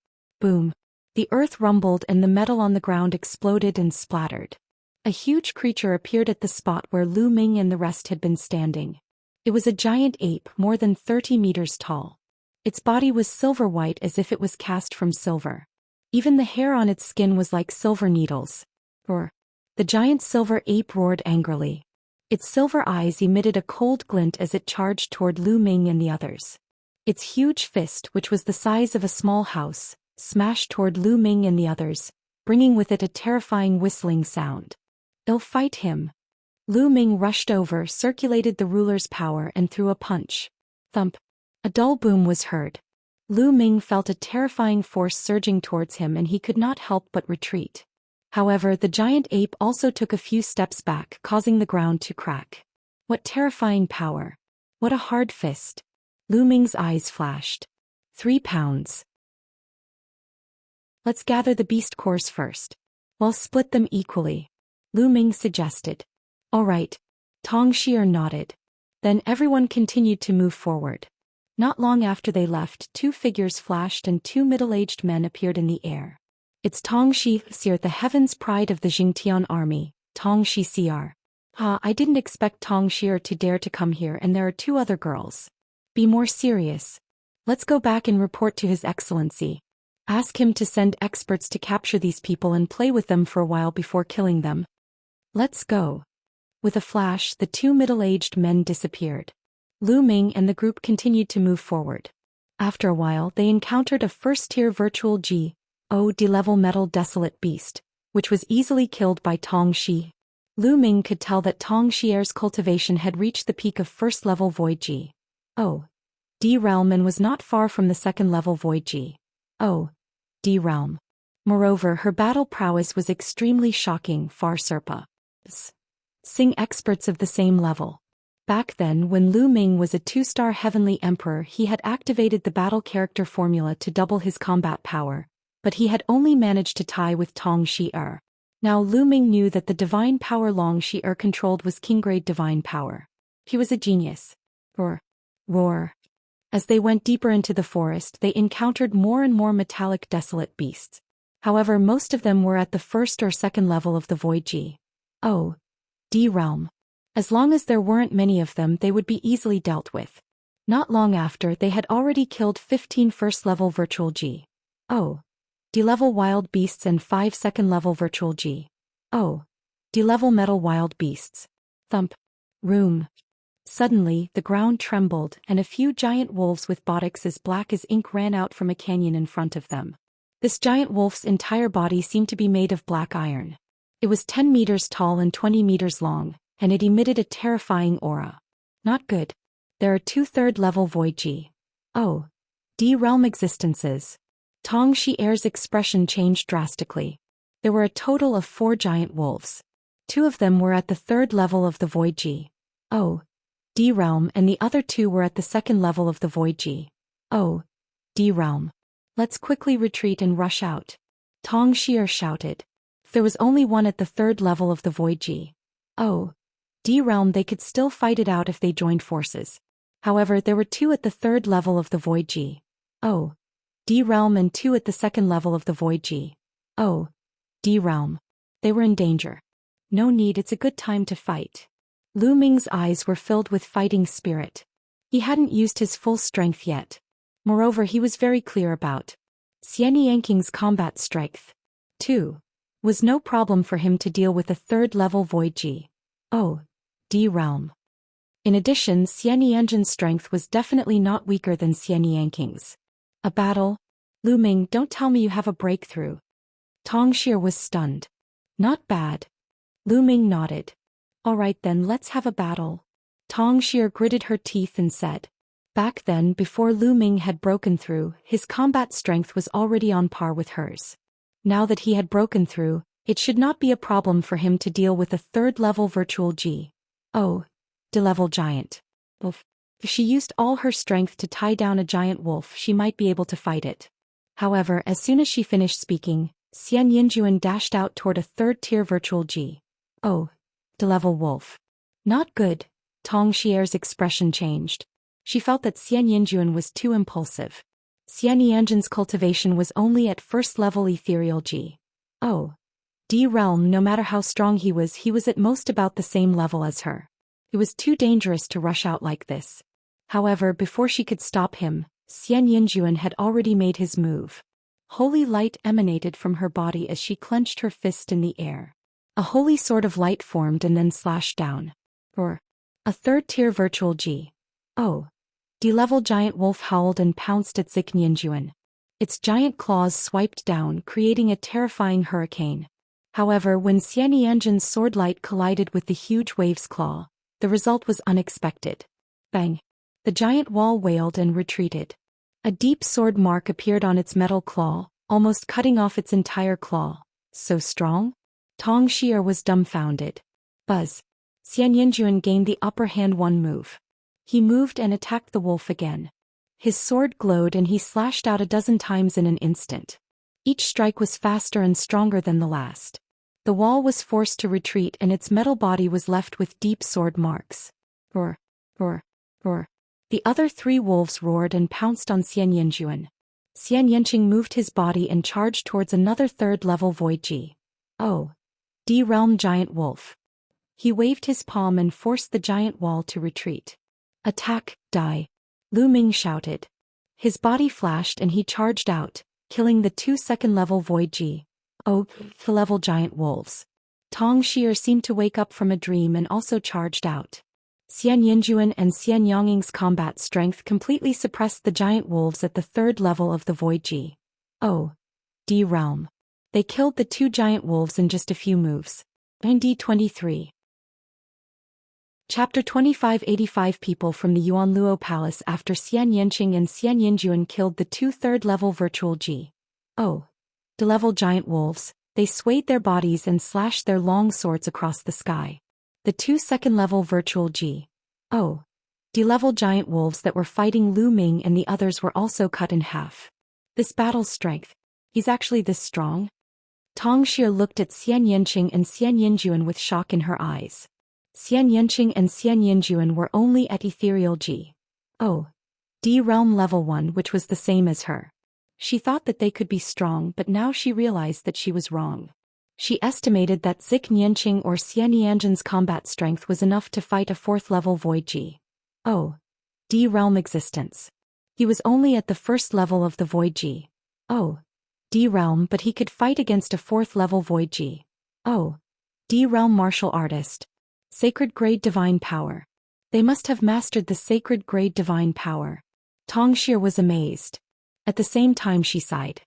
Boom. The earth rumbled and the metal on the ground exploded and splattered. A huge creature appeared at the spot where Lu Ming and the rest had been standing. It was a giant ape more than 30 meters tall. Its body was silver white as if it was cast from silver. Even the hair on its skin was like silver needles. The giant silver ape roared angrily. Its silver eyes emitted a cold glint as it charged toward Lu Ming and the others. Its huge fist, which was the size of a small house, smashed toward Lu Ming and the others, bringing with it a terrifying whistling sound. They'll fight him. Lu Ming rushed over, circulated the ruler's power and threw a punch. Thump. A dull boom was heard. Lu Ming felt a terrifying force surging towards him and he could not help but retreat. However, the giant ape also took a few steps back, causing the ground to crack. What terrifying power! What a hard fist! Lu Ming's eyes flashed. 3 pounds. Let's gather the beast cores first. We'll split them equally. Lu Ming suggested. All right. Tong Xi'er nodded. Then everyone continued to move forward. Not long after they left, 2 figures flashed and 2 middle-aged men appeared in the air. It's Tong Xi'er, the heaven's pride of the Jingtian army, Tong Xi'er. I didn't expect Tong Xi'er to dare to come here, and there are 2 other girls. Be more serious. Let's go back and report to His Excellency. Ask him to send experts to capture these people and play with them for a while before killing them. Let's go. With a flash, the 2 middle-aged men disappeared. Lu Ming and the group continued to move forward. After a while, they encountered a first-tier virtual D-level metal desolate beast, which was easily killed by Tong Xi. Lu Ming could tell that Tong Xi'er's cultivation had reached the peak of first-level void D realm and was not far from the second-level void D realm. Moreover, her battle prowess was extremely shocking, far surpassing experts of the same level. Back then, when Lu Ming was a 2-star heavenly emperor, he had activated the battle character formula to double his combat power, but he had only managed to tie with Tong Xi'er. Now Lu Ming knew that the divine power Long Xi'er controlled was king-grade divine power. He was a genius. Roar. Roar. As they went deeper into the forest, they encountered more and more metallic desolate beasts. However, most of them were at the first or second level of the Void G.O.D. realm. As long as there weren't many of them, they would be easily dealt with. Not long after, they had already killed 15 first-level virtual G.O.D. level wild beasts and 5 second-level virtual G.O.D. level metal wild beasts. Thump. Room. Suddenly, the ground trembled, and a few giant wolves with bodies as black as ink ran out from a canyon in front of them. This giant wolf's entire body seemed to be made of black iron. It was 10 meters tall and 20 meters long, and it emitted a terrifying aura. Not good. There are 2 third-level Void G.O.D. realm existences. Tong Xian's expression changed drastically. There were a total of 4 giant wolves. 2 of them were at the 3rd level of the Void G.O.D. realm, and the other 2 were at the 2nd level of the Void G.O.D. realm. Let's quickly retreat and rush out. Tong Xian shouted. If there was only one at the 3rd level of the Void G.O.D. realm, they could still fight it out if they joined forces. However, there were 2 at the 3rd level of the Void G.O.D. realm and 2 at the 2nd level of the Void G.O.D. realm. They were in danger. No need, it's a good time to fight. Lu Ming's eyes were filled with fighting spirit. He hadn't used his full strength yet. Moreover, he was very clear about Xianxia's combat strength. 2. Was no problem for him to deal with a 3rd-level Void G.O.D. realm. In addition, Xianxia's strength was definitely not weaker than Xianxia's. A battle? Lu Ming, don't tell me you have a breakthrough. Tong Xian was stunned. Not bad. Lu Ming nodded. Alright then, let's have a battle. Tong Xian gritted her teeth and said. Back then, before Lu Ming had broken through, his combat strength was already on par with hers. Now that he had broken through, it should not be a problem for him to deal with a 3rd-level virtual G.O.D. level giant. If she used all her strength to tie down a giant wolf, she might be able to fight it. However, as soon as she finished speaking, Xianxia dashed out toward a 3rd-tier virtual G.O.D. level wolf. Not good. Tong Xian's expression changed. She felt that Xianxia was too impulsive. Xianxia's cultivation was only at 1st-level ethereal G.O.D. realm. No matter how strong he was at most about the same level as her. It was too dangerous to rush out like this. However, before she could stop him, Xianxia had already made his move. Holy light emanated from her body as she clenched her fist in the air. A holy sword of light formed and then slashed down. Or a 3rd-tier virtual G.O.D. level giant wolf howled and pounced at Xianxia. Its giant claws swiped down, creating a terrifying hurricane. However, when Xianxia's sword light collided with the huge wave's claw, the result was unexpected. Bang! The giant wall wailed and retreated. A deep sword mark appeared on its metal claw, almost cutting off its entire claw. So strong? Tong Xian was dumbfounded. Buzz! Xianxia gained the upper hand one move. He moved and attacked the wolf again. His sword glowed and he slashed out 12 times in an instant. Each strike was faster and stronger than the last. The wall was forced to retreat and its metal body was left with deep sword marks. Roar! Roar! Roar! The other 3 wolves roared and pounced on Xianxia. Xianxia moved his body and charged towards another 3rd-level Void G.O.D. realm giant wolf. He waved his palm and forced the giant wall to retreat. Attack, die! Lu Ming shouted. His body flashed and he charged out, killing the 2 second-level Void G.O.D. level giant wolves. Tong Xian seemed to wake up from a dream and also charged out. Xianxia and Xianxia's combat strength completely suppressed the giant wolves at the 3rd level of the Void G.O.D. realm. They killed the 2 giant wolves in just a few moves. ND 23. Chapter 25. 85 people from the Yuanluo Palace. After Xianxia and Xianxia killed the 2 third-level virtual G.O.D. level giant wolves, they swayed their bodies and slashed their long swords across the sky. The 2 second-level virtual G.O.D. level giant wolves that were fighting Lu Ming and the others were also cut in half. This battle's strength. He's actually this strong? Tong Xian looked at Xianxia and Xianxia with shock in her eyes. Xian Yanqing and Xian Yinjuan were only at ethereal G.O.D realm level 1, which was the same as her. She thought that they could be strong, but now she realized that she was wrong. She estimated that Zik Nianqing or Xian Yanjin's combat strength was enough to fight a 4th level void G.O.D realm existence. He was only at the 1st level of the void G.O.D realm, but he could fight against a 4th level void G.O.D realm martial artist. Sacred grade divine power. They must have mastered the sacred grade divine power. Tongxia was amazed. At the same time she sighed.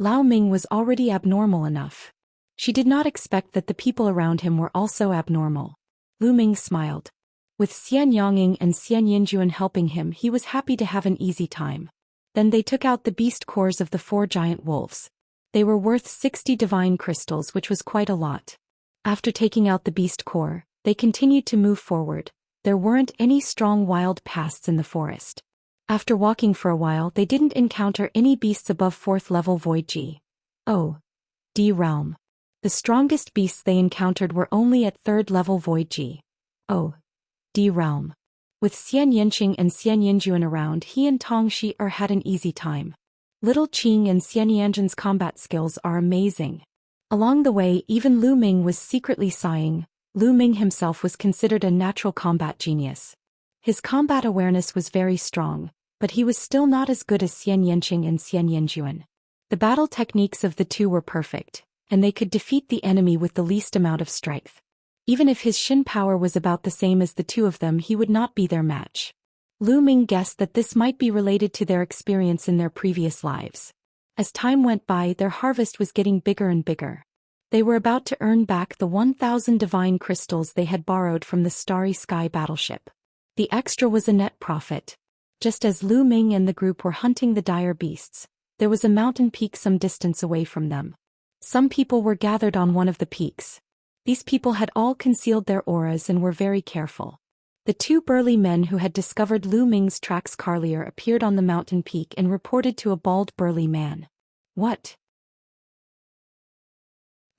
Lao Ming was already abnormal enough. She did not expect that the people around him were also abnormal. Lu Ming smiled. With Xian Yonging and Xian Yinjuan helping him, he was happy to have an easy time. Then they took out the beast cores of the 4 giant wolves. They were worth 60 divine crystals, which was quite a lot. After taking out the beast core, they continued to move forward. There weren't any strong wild pests in the forest. After walking for a while, they didn't encounter any beasts above 4th level void G.O.D realm. The strongest beasts they encountered were only at 3rd level void G.O.D realm. With Xian Yanqing and Xian Yinjuan around, he and Tongxi had an easy time. Little Qing and Xian Yanjin's combat skills are amazing. Along the way, even Lu Ming was secretly sighing. Lu Ming himself was considered a natural combat genius. His combat awareness was very strong, but he was still not as good as Xian Yanqing and Xian Yinjuan. The battle techniques of the two were perfect, and they could defeat the enemy with the least amount of strength. Even if his Shin power was about the same as the two of them, he would not be their match. Lu Ming guessed that this might be related to their experience in their previous lives. As time went by, their harvest was getting bigger and bigger. They were about to earn back the 1,000 divine crystals they had borrowed from the Starry Sky battleship. The extra was a net profit. Just as Lu Ming and the group were hunting the dire beasts, there was a mountain peak some distance away from them. Some people were gathered on one of the peaks. These people had all concealed their auras and were very careful. The 2 burly men who had discovered Lu Ming's tracks earlier appeared on the mountain peak and reported to a bald burly man. What?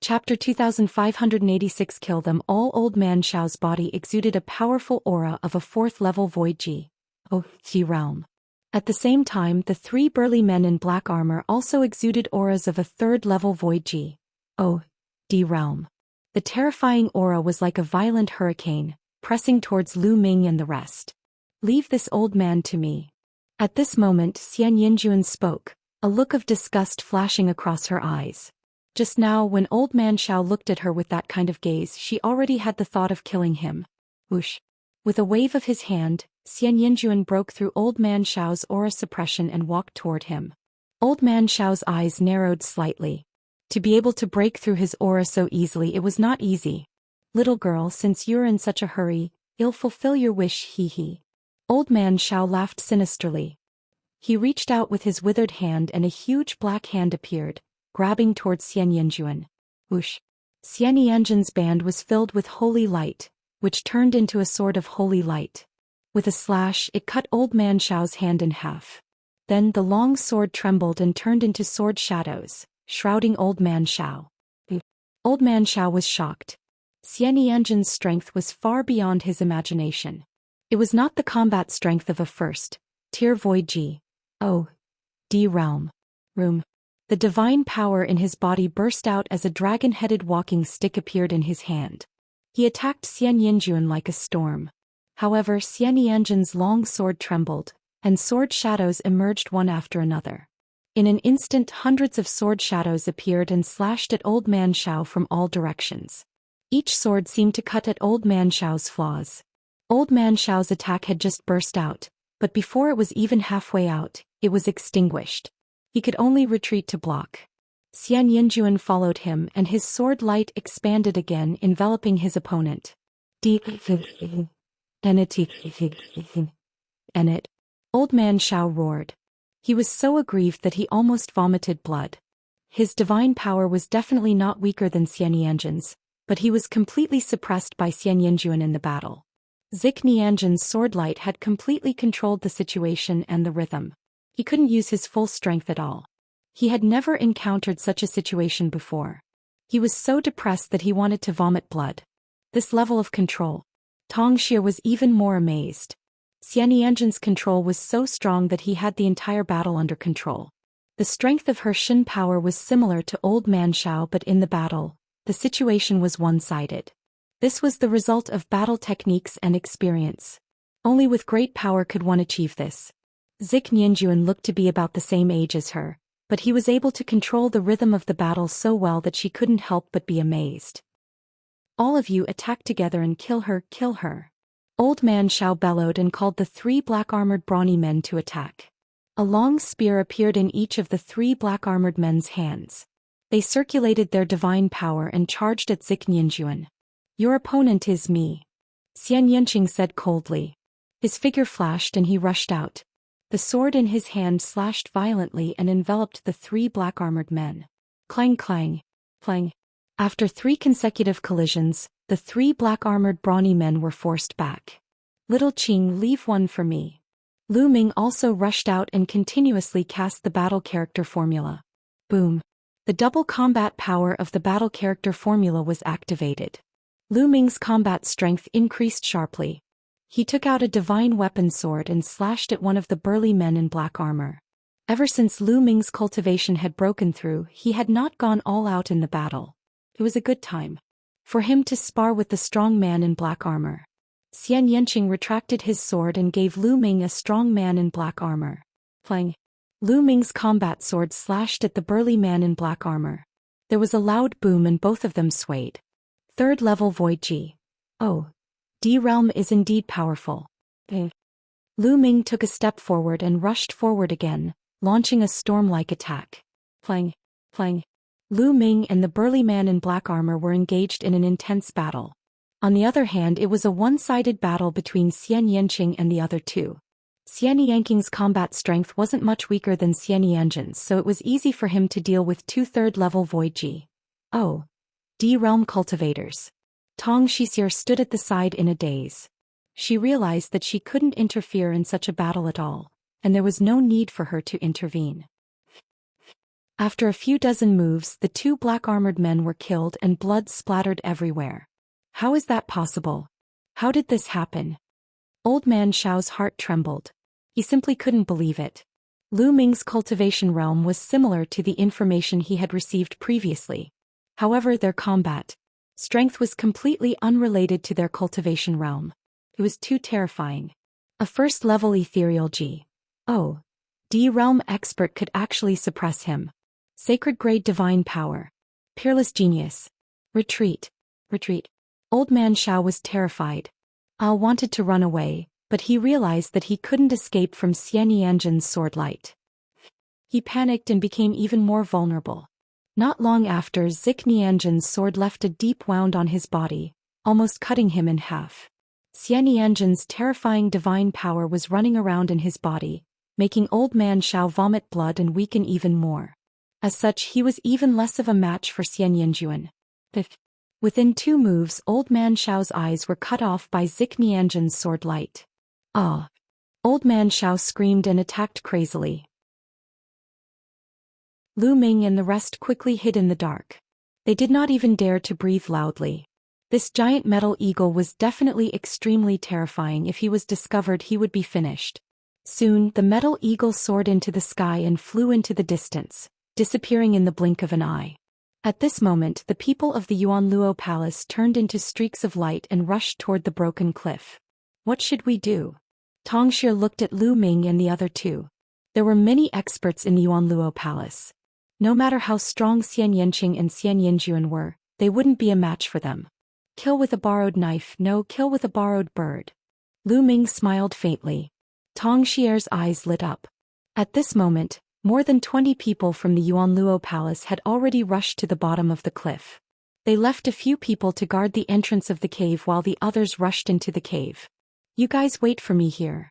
Chapter 2586. Kill them all. Old Man Xiao's body exuded a powerful aura of a 4th level void G.O.D realm. At the same time, the 3 burly men in black armor also exuded auras of a 3rd level void G.O.D realm. The terrifying aura was like a violent hurricane, pressing towards Lu Ming and the rest. Leave this old man to me. At this moment, Xian Yinjuan spoke, a look of disgust flashing across her eyes. Just now, when Old Man Xiao looked at her with that kind of gaze, she already had the thought of killing him. Whoosh! With a wave of his hand, Xian Yinjuan broke through Old Man Xiao's aura suppression and walked toward him. Old Man Xiao's eyes narrowed slightly. To be able to break through his aura so easily, it was not easy. Little girl, since you're in such a hurry, I'll fulfill your wish, he. Old Man Xiao laughed sinisterly. He reached out with his withered hand and a huge black hand appeared, grabbing towards Xian Yinjuan. Whoosh! Xian Yanjin's band was filled with holy light, which turned into a sword of holy light. With a slash, it cut Old Man Xiao's hand in half. Then the long sword trembled and turned into sword shadows, shrouding Old Man Xiao. Old Man Xiao was shocked. Xian Yanjin's strength was far beyond his imagination. It was not the combat strength of a 1st-tier void G.O.D realm. The divine power in his body burst out as a dragon-headed walking stick appeared in his hand. He attacked Xian Yinjuan like a storm. However, Xian Yanjin's long sword trembled, and sword shadows emerged one after another. In an instant, hundreds of sword shadows appeared and slashed at Old Man Xiao from all directions. Each sword seemed to cut at Old Man Xiao's flaws. Old Man Xiao's attack had just burst out, but before it was even halfway out, it was extinguished. He could only retreat to block. Xian Yinjuan followed him and his sword light expanded again, enveloping his opponent. And it. Old Man Xiao roared. He was so aggrieved that he almost vomited blood. His divine power was definitely not weaker than Xian Yanjin's, but he was completely suppressed by Xian Yinjuan in the battle. Zik Nianjin's sword light had completely controlled the situation and the rhythm. He couldn't use his full strength at all. He had never encountered such a situation before. He was so depressed that he wanted to vomit blood. This level of control. Xianxia was even more amazed. Xianxia's control was so strong that he had the entire battle under control. The strength of her Shin power was similar to Old Man Xiao, but in the battle, the situation was one-sided. This was the result of battle techniques and experience. Only with great power could one achieve this. Zhou looked to be about the same age as her, but he was able to control the rhythm of the battle so well that she couldn't help but be amazed. All of you attack together and kill her, kill her. Old Man Xiao bellowed and called the 3 black-armored brawny men to attack. A long spear appeared in each of the 3 black-armored men's hands. They circulated their divine power and charged at Zhou. Your opponent is me, Xianxia said coldly. His figure flashed and he rushed out. The sword in his hand slashed violently and enveloped the 3 black-armored men. Clang clang, clang. After 3 consecutive collisions, the 3 black-armored brawny men were forced back. Little Qing, leave one for me. Lu Ming also rushed out and continuously cast the battle character formula. Boom. The double combat power of the battle character formula was activated. Lu Ming's combat strength increased sharply. He took out a divine weapon sword and slashed at one of the burly men in black armor. Ever since Lu Ming's cultivation had broken through, he had not gone all out in the battle. It was a good time for him to spar with the strong man in black armor. Xianxia retracted his sword and gave Lu Ming a strong man in black armor. Clang. Lu Ming's combat sword slashed at the burly man in black armor. There was a loud boom and both of them swayed. 3rd level Void G. Oh. D realm is indeed powerful. Lu Ming took a step forward and rushed forward again, launching a storm-like attack. Clang. Clang. Lu Ming and the burly man in black armor were engaged in an intense battle. On the other hand, it was a one-sided battle between Xianxia and the other 2. Xianxia's combat strength wasn't much weaker than Xianxia's, so it was easy for him to deal with 2 3rd-level Void G. Oh. D realm cultivators. Xianxia stood at the side in a daze. She realized that she couldn't interfere in such a battle at all, and there was no need for her to intervene. After a few dozen moves, the 2 black-armored men were killed and blood splattered everywhere. How is that possible? How did this happen? Old Man Xiao's heart trembled. He simply couldn't believe it. Lu Ming's cultivation realm was similar to the information he had received previously. However, their combat strength was completely unrelated to their cultivation realm. It was too terrifying. A 1st-level ethereal G. Oh. D realm expert could actually suppress him. Sacred grade divine power. Peerless genius. Retreat. Retreat. Old Man Xiao was terrified. Al wanted to run away, but he realized that he couldn't escape from Xianxia's sword light. He panicked and became even more vulnerable. Not long after, Xianxia's sword left a deep wound on his body, almost cutting him in half. Xianxia's terrifying divine power was running around in his body, making Old Man Xiao vomit blood and weaken even more. As such, he was even less of a match for Xianxia. Within 2 moves, Old Man Xiao's eyes were cut off by Xianxia's sword light. Ah! Old Man Xiao screamed and attacked crazily. Lu Ming and the rest quickly hid in the dark. They did not even dare to breathe loudly. This giant metal eagle was definitely extremely terrifying. If he was discovered, he would be finished. Soon, the metal eagle soared into the sky and flew into the distance, disappearing in the blink of an eye. At this moment, the people of the Yuanluo Palace turned into streaks of light and rushed toward the broken cliff. What should we do? Xianxia looked at Lu Ming and the other 2. There were many experts in the Yuanluo Palace. No matter how strong Xianxia and Xianxia were, they wouldn't be a match for them. Kill with a borrowed knife, no, kill with a borrowed bird. Lu Ming smiled faintly. Xia's eyes lit up. At this moment, more than 20 people from the Yuanluo Palace had already rushed to the bottom of the cliff. They left a few people to guard the entrance of the cave while the others rushed into the cave. You guys wait for me here.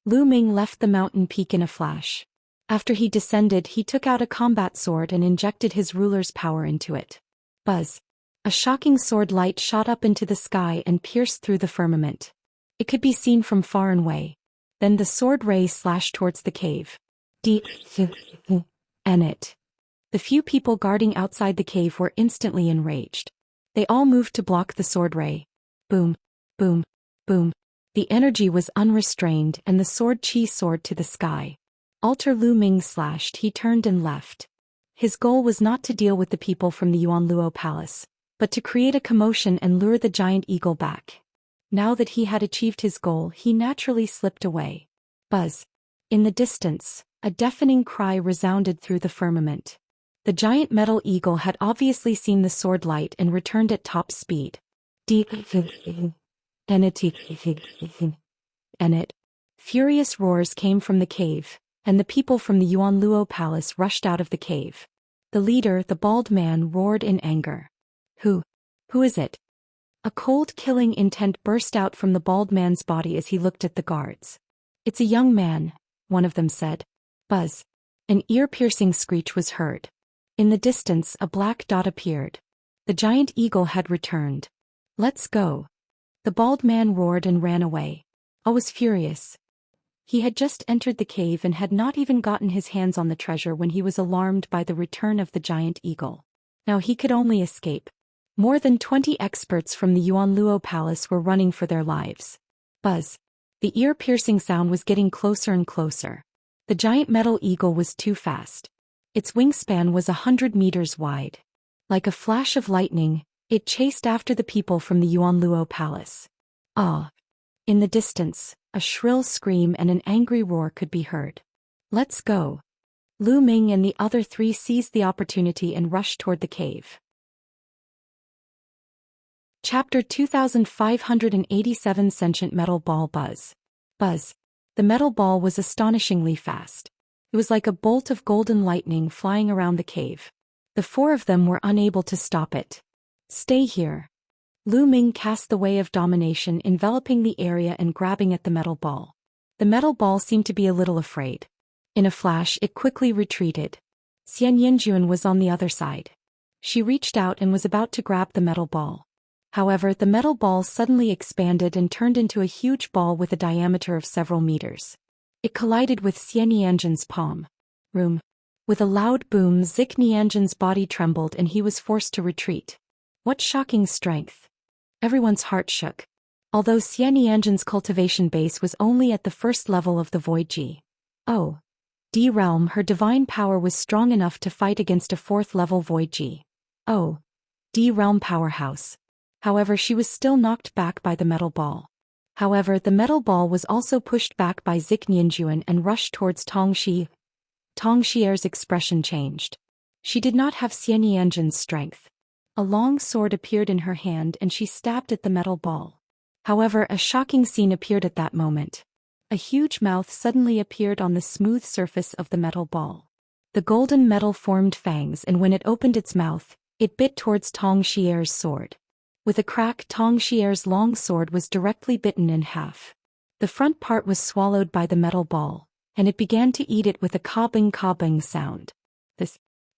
Lu Ming left the mountain peak in a flash. After he descended, he took out a combat sword and injected his ruler's power into it. Buzz! A shocking sword light shot up into the sky and pierced through the firmament. It could be seen from far and away. Then the sword ray slashed towards the cave. And it. The few people guarding outside the cave were instantly enraged. They all moved to block the sword ray. Boom. Boom. Boom. The energy was unrestrained and the sword chi soared to the sky. Alter Lu Ming slashed. He turned and left. His goal was not to deal with the people from the Yuanluo Palace, but to create a commotion and lure the giant eagle back. Now that he had achieved his goal, he naturally slipped away. Buzz. In the distance, a deafening cry resounded through the firmament. The giant metal eagle had obviously seen the sword light and returned at top speed. Furious roars came from the cave, and the people from the Yuanluo Palace rushed out of the cave. The leader, the bald man, roared in anger. Who is it? A cold killing intent burst out from the bald man's body as he looked at the guards. It's a young man, one of them said. Buzz. An ear-piercing screech was heard. In the distance, a black dot appeared. The giant eagle had returned. Let's go. The bald man roared and ran away. I was furious. He had just entered the cave and had not even gotten his hands on the treasure when he was alarmed by the return of the giant eagle. Now he could only escape. More than 20 experts from the Yuanluo Palace were running for their lives. Buzz. The ear-piercing sound was getting closer and closer. The giant metal eagle was too fast. Its wingspan was 100 meters wide. Like a flash of lightning, it chased after the people from the Yuanluo Palace. Ah! In the distance, a shrill scream and an angry roar could be heard. Let's go. Lu Ming and the other three seized the opportunity and rushed toward the cave. Chapter 2587 Sentient Metal Ball Buzz. Buzz. The metal ball was astonishingly fast. It was like a bolt of golden lightning flying around the cave. The four of them were unable to stop it. Stay here. Lu Ming cast the Way of Domination, enveloping the area and grabbing at the metal ball. The metal ball seemed to be a little afraid. In a flash, it quickly retreated. Xianxia was on the other side. She reached out and was about to grab the metal ball. However, the metal ball suddenly expanded and turned into a huge ball with a diameter of several meters. It collided with Xianxia's palm. With a loud boom, Xianxia's body trembled and he was forced to retreat. What shocking strength! Everyone's heart shook. Although Xianxia's cultivation base was only at the first level of the Void G. D realm, her divine power was strong enough to fight against a fourth-level Void G. D realm powerhouse. However, she was still knocked back by the metal ball. However, the metal ball was also pushed back by Xianxia and rushed towards Tongxi. Tongxia's expression changed. She did not have Xianxia's strength. A long sword appeared in her hand and she stabbed at the metal ball. However, a shocking scene appeared at that moment. A huge mouth suddenly appeared on the smooth surface of the metal ball. The golden metal formed fangs, and when it opened its mouth, it bit towards Tongxia's sword. With a crack, Tongxia's long sword was directly bitten in half. The front part was swallowed by the metal ball, and it began to eat it with a ka-bing sound.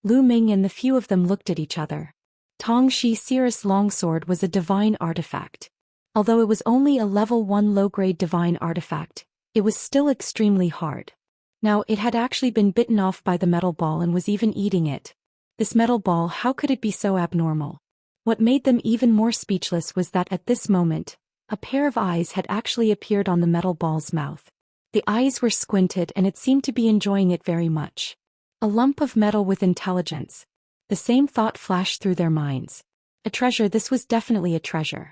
Lu Ming and the few of them looked at each other. Tongxia's longsword was a divine artifact. Although it was only a level 1 low-grade divine artifact, it was still extremely hard. Now it had actually been bitten off by the metal ball and was even eating it. This metal ball, how could it be so abnormal? What made them even more speechless was that at this moment, a pair of eyes had actually appeared on the metal ball's mouth. The eyes were squinted and it seemed to be enjoying it very much. A lump of metal with intelligence. The same thought flashed through their minds. A treasure, this was definitely a treasure.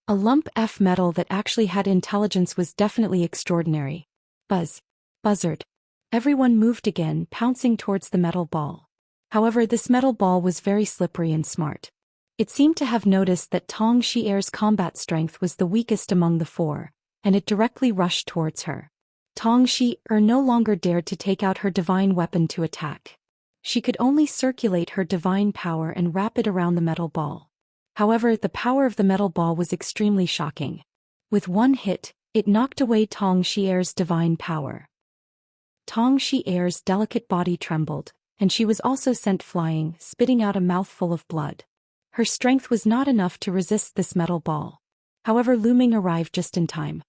A lump of metal that actually had intelligence was definitely extraordinary. Buzzard. Everyone moved again, pouncing towards the metal ball. However, this metal ball was very slippery and smart. It seemed to have noticed that Tongxia's combat strength was the weakest among the four, and it directly rushed towards her. Tongxia no longer dared to take out her divine weapon to attack. She could only circulate her divine power and wrap it around the metal ball. However, the power of the metal ball was extremely shocking. With one hit, it knocked away Tongxia's divine power. Tongxia's delicate body trembled, and she was also sent flying, spitting out a mouthful of blood. Her strength was not enough to resist this metal ball. However, Lu Ming arrived just in time.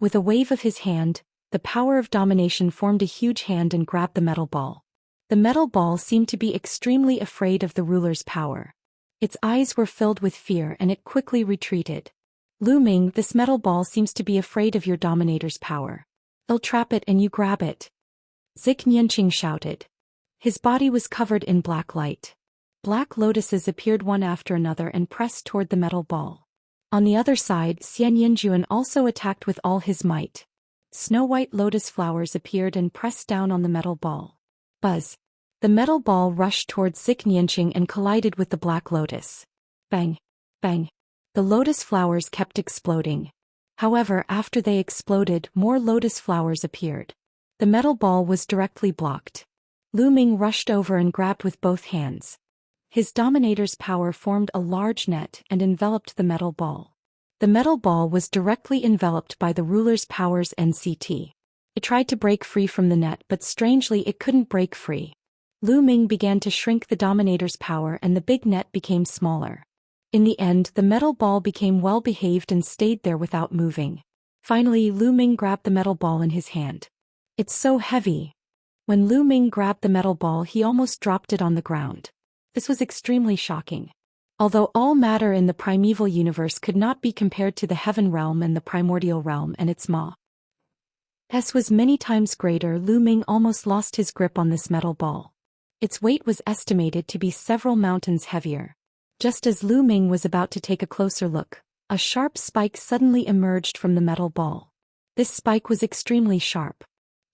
With a wave of his hand, the power of domination formed a huge hand and grabbed the metal ball. The metal ball seemed to be extremely afraid of the ruler's power. Its eyes were filled with fear and it quickly retreated. Lu Ming, this metal ball seems to be afraid of your dominator's power. I'll trap it and you grab it. Xianxia shouted. His body was covered in black light. Black lotuses appeared one after another and pressed toward the metal ball. On the other side, Xianxia also attacked with all his might. Snow-white lotus flowers appeared and pressed down on the metal ball. Buzz! The metal ball rushed towards Xianxia and collided with the black lotus. Bang! Bang! The lotus flowers kept exploding. However, after they exploded, more lotus flowers appeared. The metal ball was directly blocked. Lu Ming rushed over and grabbed with both hands. His dominator's power formed a large net and enveloped the metal ball. The metal ball was directly enveloped by the ruler's powers NCT. It tried to break free from the net, but strangely it couldn't break free. Lu Ming began to shrink the dominator's power and the big net became smaller. In the end, the metal ball became well-behaved and stayed there without moving. Finally, Lu Ming grabbed the metal ball in his hand. It's so heavy. When Lu Ming grabbed the metal ball, he almost dropped it on the ground. This was extremely shocking. Although all matter in the primeval universe could not be compared to the heaven realm and the primordial realm and its mass was many times greater, Lu Ming almost lost his grip on this metal ball. Its weight was estimated to be several mountains heavier. Just as Lu Ming was about to take a closer look, a sharp spike suddenly emerged from the metal ball. This spike was extremely sharp.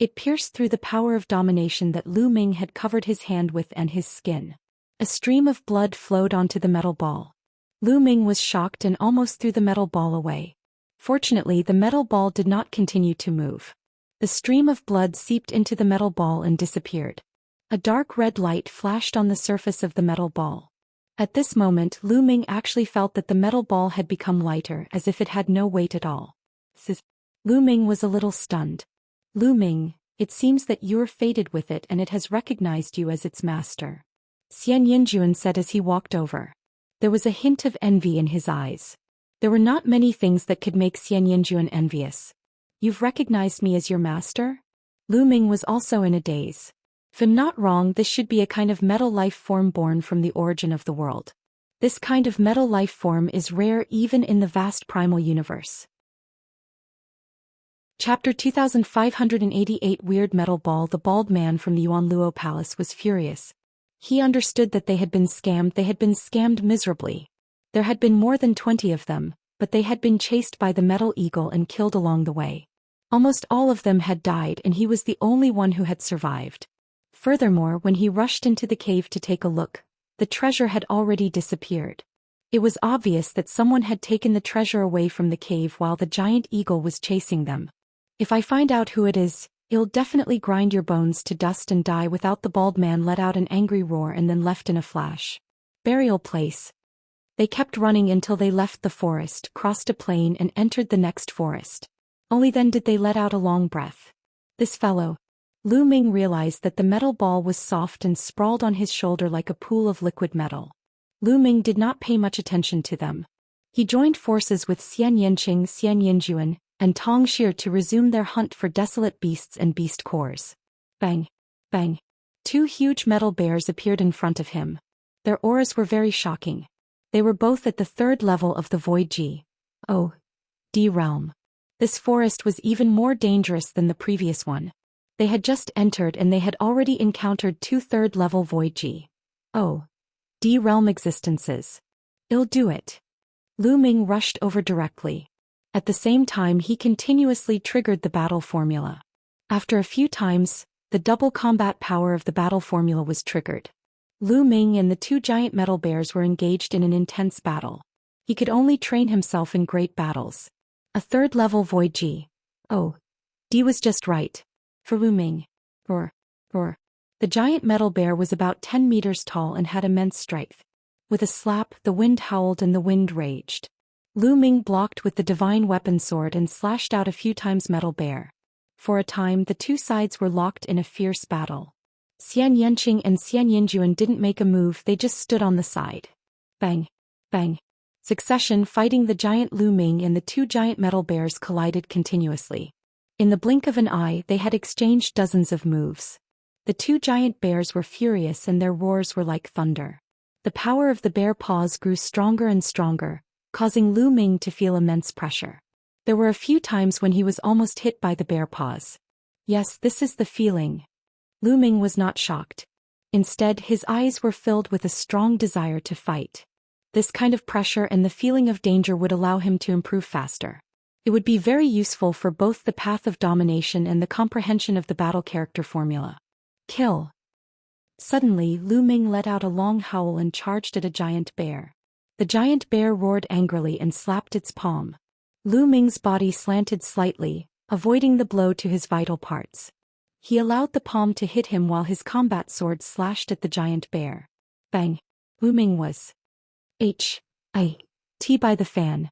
It pierced through the power of domination that Lu Ming had covered his hand with and his skin. A stream of blood flowed onto the metal ball. Lu Ming was shocked and almost threw the metal ball away. Fortunately, the metal ball did not continue to move. The stream of blood seeped into the metal ball and disappeared. A dark red light flashed on the surface of the metal ball. At this moment, Lu Ming actually felt that the metal ball had become lighter, as if it had no weight at all. Lu Ming was a little stunned. Lu Ming, it seems that you're fated with it and it has recognized you as its master. Xianxia said as he walked over. There was a hint of envy in his eyes. There were not many things that could make Xianxia envious. You've recognized me as your master? Lu Ming was also in a daze. If I'm not wrong, this should be a kind of metal life form born from the origin of the world. This kind of metal life form is rare even in the vast primal universe. Chapter 2588 Weird Metal Ball. The bald man from the Yuanluo Palace was furious. He understood that they had been scammed miserably. There had been more than 20 of them, but they had been chased by the metal eagle and killed along the way. Almost all of them had died and he was the only one who had survived. Furthermore, when he rushed into the cave to take a look, the treasure had already disappeared. It was obvious that someone had taken the treasure away from the cave while the giant eagle was chasing them. If I find out who it is, it'll definitely grind your bones to dust and die. Without the bald man let out an angry roar and then left in a flash. Burial place. They kept running until they left the forest, crossed a plain and entered the next forest. Only then did they let out a long breath. This fellow. Lu Ming realized that the metal ball was soft and sprawled on his shoulder like a pool of liquid metal. Lu Ming did not pay much attention to them. He joined forces with Xianxia, and Tong Xir to resume their hunt for desolate beasts and beast cores. Bang! Bang! 2 huge metal bears appeared in front of him. Their auras were very shocking. They were both at the 3rd level of the Void G.O.D. realm. This forest was even more dangerous than the previous one. They had just entered and they had already encountered 2 3rd-level Void G.O.D. realm existences. I'll do it. Lu Ming rushed over directly. At the same time he continuously triggered the battle formula. After a few times, the double combat power of the battle formula was triggered. Lu Ming and the 2 giant metal bears were engaged in an intense battle. He could only train himself in great battles. A 3rd-level Void G.O.D. was just right. For Lu Ming. Roar. The giant metal bear was about 10 meters tall and had immense strength. With a slap, the wind howled and the wind raged. Lu Ming blocked with the divine weapon sword and slashed out a few times metal bear. For a time the 2 sides were locked in a fierce battle. Xianxia and Xianxia didn't make a move, they just stood on the side. Bang! Bang! Succession fighting. The giant Lu Ming and the 2 giant metal bears collided continuously. In the blink of an eye they had exchanged dozens of moves. The 2 giant bears were furious and their roars were like thunder. The power of the bear paws grew stronger and stronger, causing Lu Ming to feel immense pressure. There were a few times when he was almost hit by the bear paws. Yes, this is the feeling. Lu Ming was not shocked. Instead, his eyes were filled with a strong desire to fight. This kind of pressure and the feeling of danger would allow him to improve faster. It would be very useful for both the path of domination and the comprehension of the battle character formula. Kill. Suddenly, Lu Ming let out a long howl and charged at a giant bear. The giant bear roared angrily and slapped its palm. Lu Ming's body slanted slightly, avoiding the blow to his vital parts. He allowed the palm to hit him while his combat sword slashed at the giant bear. Bang! Lu Ming was hit by the fan.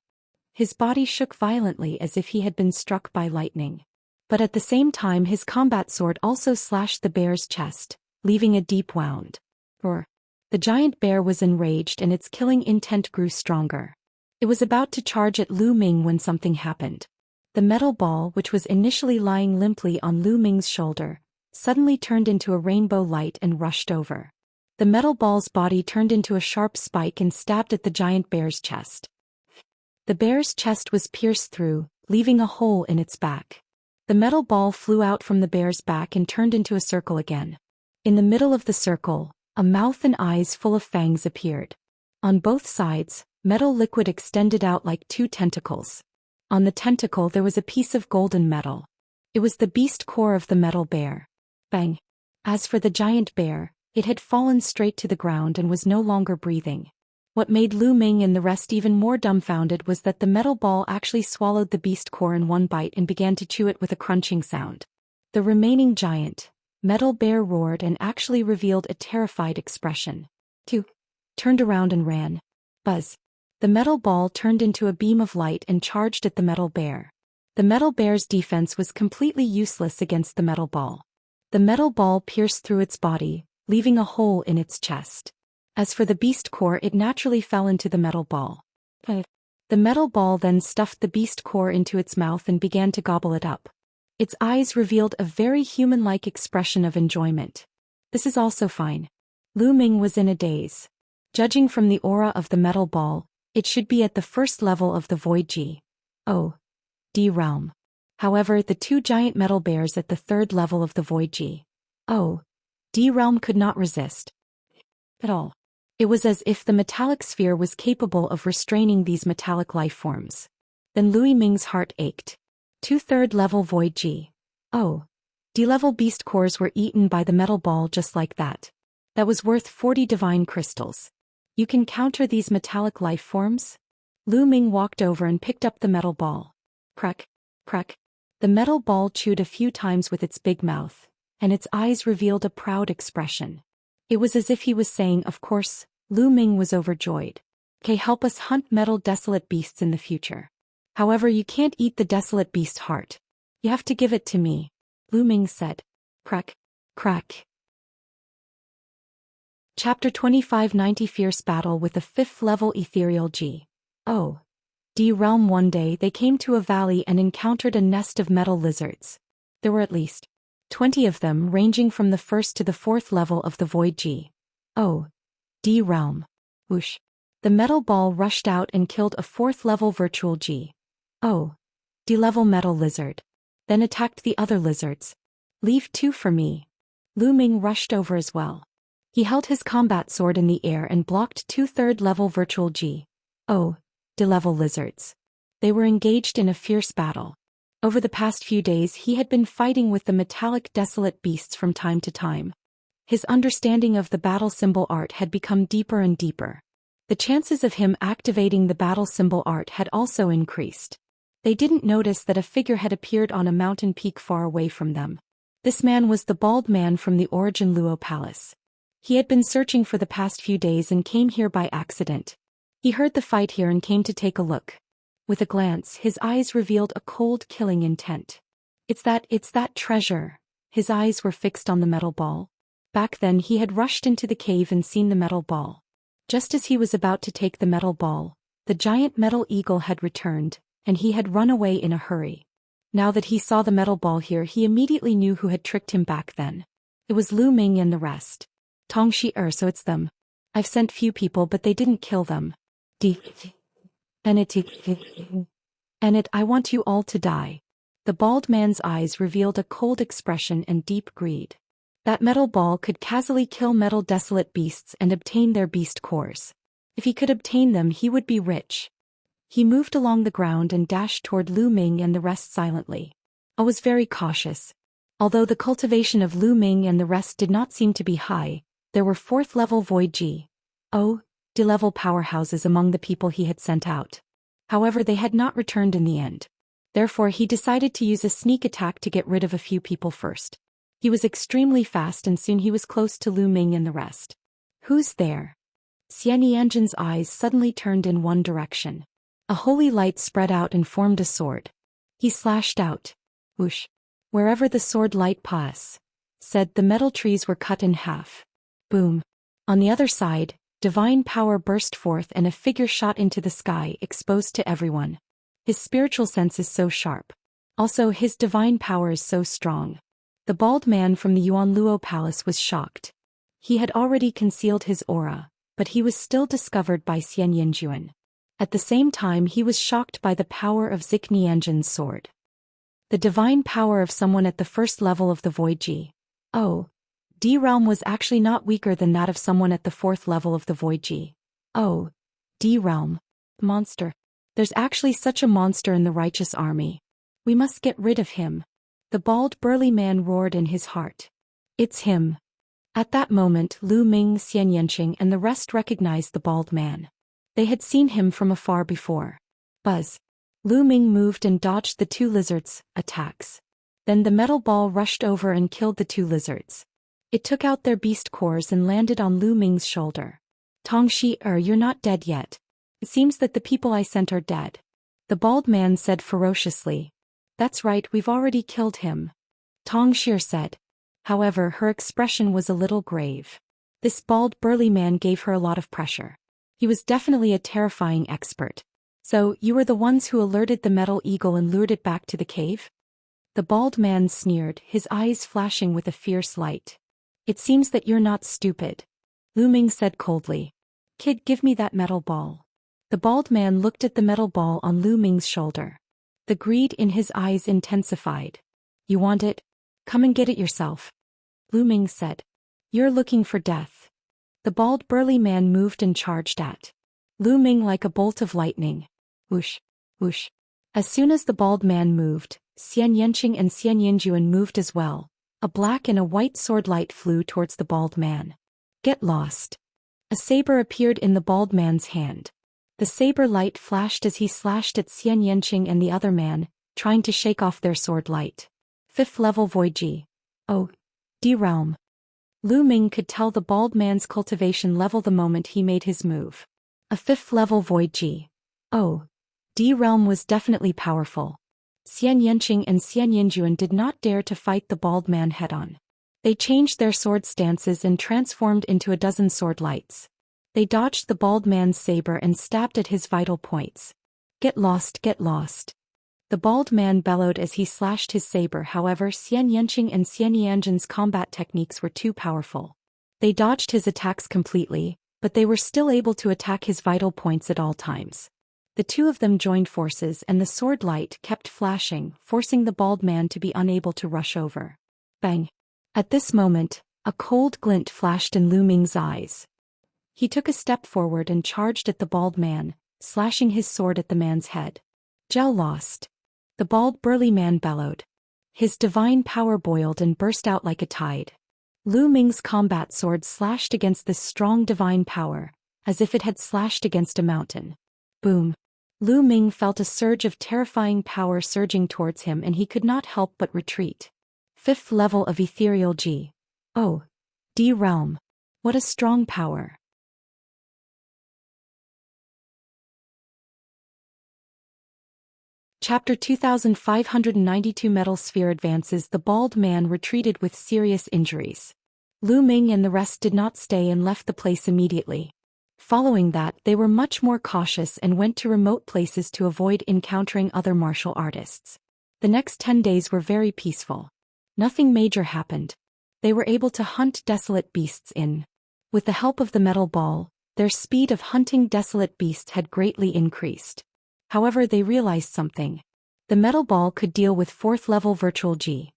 His body shook violently as if he had been struck by lightning. But at the same time his combat sword also slashed the bear's chest, leaving a deep wound. The giant bear was enraged and its killing intent grew stronger. It was about to charge at Lu Ming when something happened. The metal ball, which was initially lying limply on Lu Ming's shoulder, suddenly turned into a rainbow light and rushed over. The metal ball's body turned into a sharp spike and stabbed at the giant bear's chest. The bear's chest was pierced through, leaving a hole in its back. The metal ball flew out from the bear's back and turned into a circle again. In the middle of the circle, a mouth and eyes full of fangs appeared. On both sides, metal liquid extended out like two tentacles. On the tentacle there was a piece of golden metal. It was the beast core of the metal bear. Bang! As for the giant bear, it had fallen straight to the ground and was no longer breathing. What made Lu Ming and the rest even more dumbfounded was that the metal ball actually swallowed the beast core in one bite and began to chew it with a crunching sound. The remaining giant, metal bear roared and actually revealed a terrified expression. Turned around and ran. Buzz! The metal ball turned into a beam of light and charged at the metal bear. The metal bear's defense was completely useless against the metal ball. The metal ball pierced through its body, leaving a hole in its chest. As for the beast core, it naturally fell into the metal ball. The metal ball then stuffed the beast core into its mouth and began to gobble it up. Its eyes revealed a very human-like expression of enjoyment. This is also fine. Lu Ming was in a daze. Judging from the aura of the metal ball, it should be at the first level of the Void G. D realm. However, the two giant metal bears at the third level of the Void G. D realm could not resist at all. It was as if the metallic sphere was capable of restraining these metallic life forms. Then Lu Ming's heart ached. Two third-level Void G. D-level beast cores were eaten by the metal ball just like that. That was worth 40 divine crystals. You can counter these metallic life forms? Lu Ming walked over and picked up the metal ball. Crack, crack. The metal ball chewed a few times with its big mouth, and its eyes revealed a proud expression. It was as if he was saying, of course. Lu Ming was overjoyed. Okay, help us hunt metal desolate beasts in the future. However, you can't eat the desolate beast heart. You have to give it to me, Lu Ming said. Crack, crack. Chapter 2590 Fierce Battle with the 5th level Ethereal G. D realm. One day they came to a valley and encountered a nest of metal lizards. There were at least 20 of them, ranging from the 1st to the 4th level of the Void G. D realm. Whoosh. The metal ball rushed out and killed a 4th level virtual G. D level metal lizard. Then attacked the other lizards. Leave 2 for me. Lu Ming rushed over as well. He held his combat sword in the air and blocked 2 third-level virtual G. D-level lizards. They were engaged in a fierce battle. Over the past few days he had been fighting with the metallic desolate beasts from time to time. His understanding of the battle symbol art had become deeper and deeper. The chances of him activating the battle symbol art had also increased. They didn't notice that a figure had appeared on a mountain peak far away from them. This man was the bald man from the Origin Luo Palace. He had been searching for the past few days and came here by accident. He heard the fight here and came to take a look. With a glance, his eyes revealed a cold, killing intent. It's that treasure. His eyes were fixed on the metal ball. Back then he had rushed into the cave and seen the metal ball. Just as he was about to take the metal ball, the giant metal eagle had returned, and he had run away in a hurry. Now that he saw the metal ball here, he immediately knew who had tricked him back then. It was Lu Ming and the rest. Tongxi so it's them. I've sent few people but they didn't kill them. I want you all to die. The bald man's eyes revealed a cold expression and deep greed. That metal ball could casually kill metal desolate beasts and obtain their beast cores. If he could obtain them, he would be rich. He moved along the ground and dashed toward Lu Ming and the rest silently. I was very cautious. Although the cultivation of Lu Ming and the rest did not seem to be high, there were 4th-level Void D-level powerhouses among the people he had sent out. However, they had not returned in the end. Therefore, he decided to use a sneak attack to get rid of a few people first. He was extremely fast and soon he was close to Lu Ming and the rest. Who's there? Xianxia's eyes suddenly turned in one direction. A holy light spread out and formed a sword. He slashed out. Whoosh. Wherever the sword light said, the metal trees were cut in half. Boom. On the other side, divine power burst forth and a figure shot into the sky, exposed to everyone. His spiritual sense is so sharp. Also, his divine power is so strong. The bald man from the Yuanluo Palace was shocked. He had already concealed his aura, but he was still discovered by Xianxia. At the same time, he was shocked by the power of Zhou sword. The divine power of someone at the 1st level of the Void D realm was actually not weaker than that of someone at the 4th level of the Void D realm. Monster. There's actually such a monster in the righteous army. We must get rid of him. The bald burly man roared in his heart. It's him. At that moment, Lu Ming, Xianxia and the rest recognized the bald man. They had seen him from afar before. Buzz. Lu Ming moved and dodged the 2 lizards' attacks. Then the metal ball rushed over and killed the 2 lizards. It took out their beast cores and landed on Lu Ming's shoulder. Tongxi, you're not dead yet. It seems that the people I sent are dead. The bald man said ferociously. That's right, we've already killed him. Tongxi said. However, her expression was a little grave. This bald burly man gave her a lot of pressure. He was definitely a terrifying expert. So, you were the ones who alerted the metal eagle and lured it back to the cave? The bald man sneered, his eyes flashing with a fierce light. It seems that you're not stupid. Lu Ming said coldly. Kid, give me that metal ball. The bald man looked at the metal ball on Lu Ming's shoulder. The greed in his eyes intensified. You want it? Come and get it yourself. Lu Ming said. You're looking for death. The bald burly man moved and charged at Lu Ming like a bolt of lightning. Whoosh, whoosh. As soon as the bald man moved, Xianxia and Xianxia moved as well. A black and a white sword light flew towards the bald man. Get lost. A saber appeared in the bald man's hand. The saber light flashed as he slashed at Xianxia and the other man, trying to shake off their sword light. 5th level Void D realm. Lu Ming could tell the bald man's cultivation level the moment he made his move. A 5th level Void D realm was definitely powerful. Xianxia and Xianxia did not dare to fight the bald man head-on. They changed their sword stances and transformed into a dozen sword lights. They dodged the bald man's saber and stabbed at his vital points. Get lost, get lost. The bald man bellowed as he slashed his saber. However, Xianxia and Xianxia's combat techniques were too powerful. They dodged his attacks completely, but they were still able to attack his vital points at all times. The 2 of them joined forces and the sword light kept flashing, forcing the bald man to be unable to rush over. Bang! At this moment, a cold glint flashed in Lu Ming's eyes. He took a step forward and charged at the bald man, slashing his sword at the man's head. Gel lost. The bald burly man bellowed. His divine power boiled and burst out like a tide. Lu Ming's combat sword slashed against this strong divine power, as if it had slashed against a mountain. Boom. Lu Ming felt a surge of terrifying power surging towards him and he could not help but retreat. 5th level of ethereal D realm. What a strong power. Chapter 2592 Metal Sphere advances. The bald man retreated with serious injuries. Lu Ming and the rest did not stay and left the place immediately. Following that, they were much more cautious and went to remote places to avoid encountering other martial artists. The next 10 days were very peaceful. Nothing major happened. They were able to hunt desolate beasts in. With the help of the metal ball, their speed of hunting desolate beasts had greatly increased. However, they realized something. The metal ball could deal with 4th level virtual D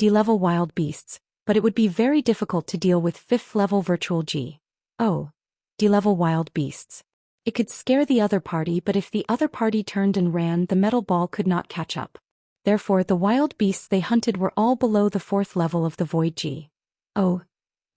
level wild beasts, but it would be very difficult to deal with 5th level virtual D level wild beasts. It could scare the other party, but if the other party turned and ran, the metal ball could not catch up. Therefore, the wild beasts they hunted were all below the 4th level of the void D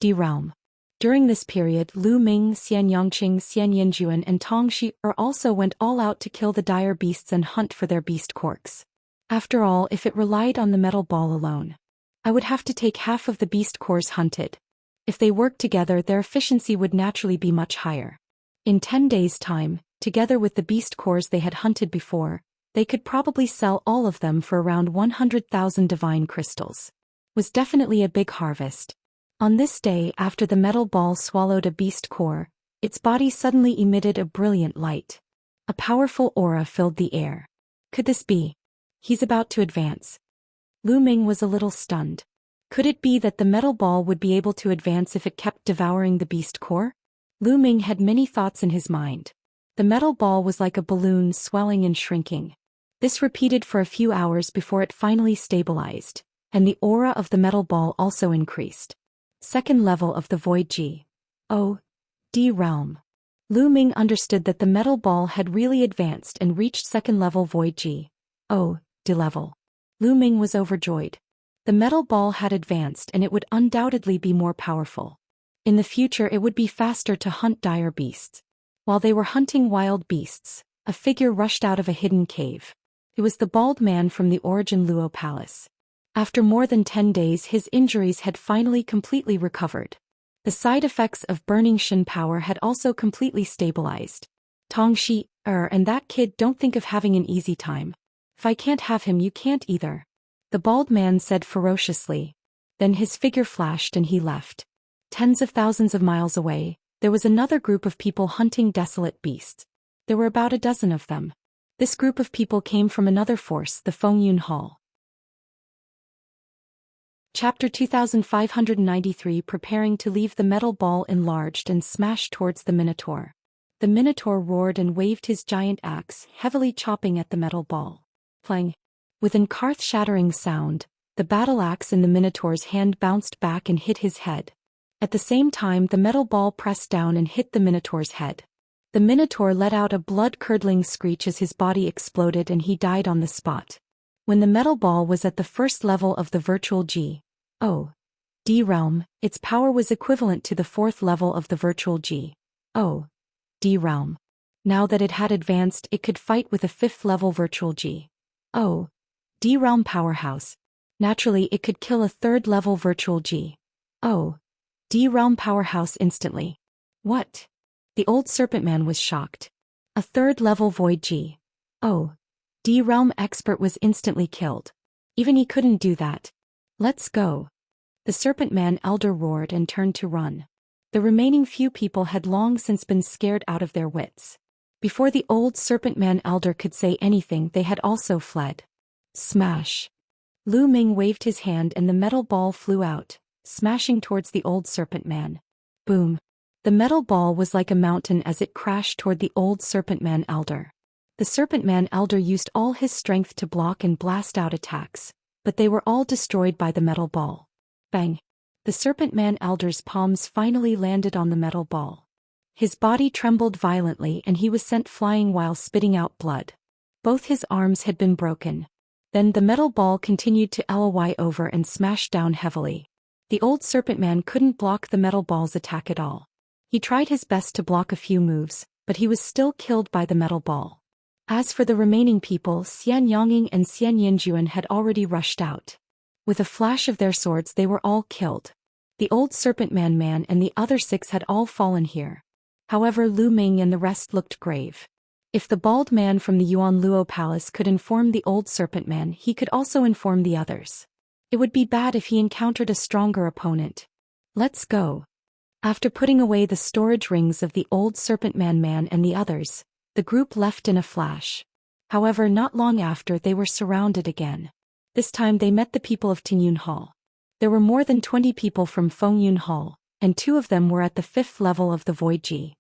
realm. During this period, Lu Ming, Xianxia, Xianxia, and Tongxi also went all out to kill the dire beasts and hunt for their beast corks. After all, if it relied on the metal ball alone, I would have to take half of the beast cores hunted. If they worked together, their efficiency would naturally be much higher. In 10 days' time, together with the beast cores they had hunted before, they could probably sell all of them for around 100,000 divine crystals. Was definitely a big harvest. On this day, after the metal ball swallowed a beast core, its body suddenly emitted a brilliant light. A powerful aura filled the air. Could this be? He's about to advance. Lu Ming was a little stunned. Could it be that the metal ball would be able to advance if it kept devouring the beast core? Lu Ming had many thoughts in his mind. The metal ball was like a balloon swelling and shrinking. This repeated for a few hours before it finally stabilized, and the aura of the metal ball also increased. 2nd level of the void D realm. Lu Ming understood that the metal ball had really advanced and reached 2nd level void D level. Lu Ming was overjoyed. The metal ball had advanced and it would undoubtedly be more powerful. In the future it would be faster to hunt dire beasts. While they were hunting wild beasts, a figure rushed out of a hidden cave. It was the bald man from the Origin Luo Palace. After more than 10 days, his injuries had finally completely recovered. The side effects of burning Shen power had also completely stabilized. Tongxi, and that kid don't think of having an easy time. If I can't have him, you can't either. The bald man said ferociously. Then his figure flashed and he left. Tens of thousands of miles away, there was another group of people hunting desolate beasts. There were about a dozen of them. This group of people came from another force, the Fengyun Hall. Chapter 2593. Preparing to leave. The metal ball enlarged and smashed towards the Minotaur. The Minotaur roared and waved his giant axe, heavily chopping at the metal ball. Clang. With an earth-shattering sound, the battle axe in the Minotaur's hand bounced back and hit his head. At the same time, the metal ball pressed down and hit the Minotaur's head. The Minotaur let out a blood-curdling screech as his body exploded and he died on the spot. When the metal ball was at the 1st level of the virtual D realm, its power was equivalent to the 4th level of the virtual D realm. Now that it had advanced, it could fight with a 5th level virtual D realm powerhouse. Naturally, it could kill a 3rd level virtual D realm powerhouse instantly. What? The old serpent man was shocked. A 3rd level void D realm expert was instantly killed. Even he couldn't do that. Let's go. The serpent man elder roared and turned to run. The remaining few people had long since been scared out of their wits. Before the old serpent man elder could say anything, they had also fled. Smash. Lu Ming waved his hand and the metal ball flew out, smashing towards the old serpent man. Boom. The metal ball was like a mountain as it crashed toward the old serpent man elder. The serpent man elder used all his strength to block and blast out attacks, but they were all destroyed by the metal ball. Bang. The serpent man elder's palms finally landed on the metal ball. His body trembled violently and he was sent flying while spitting out blood. Both his arms had been broken. Then the metal ball continued to ly over and smashed down heavily. The old serpent man couldn't block the metal ball's attack at all. He tried his best to block a few moves, but he was still killed by the metal ball. As for the remaining people, Xianxia and Xianxia had already rushed out. With a flash of their swords they were all killed. The old serpent man and the other 6 had all fallen here. However, Lu Ming and the rest looked grave. If the bald man from the Yuan Luo Palace could inform the old serpent man, he could also inform the others. It would be bad if he encountered a stronger opponent. Let's go. After putting away the storage rings of the old serpent man and the others, the group left in a flash. However, not long after they were surrounded again. This time they met the people of Tingyun Hall. There were more than 20 people from Fengyun Hall, and 2 of them were at the 5th level of the void D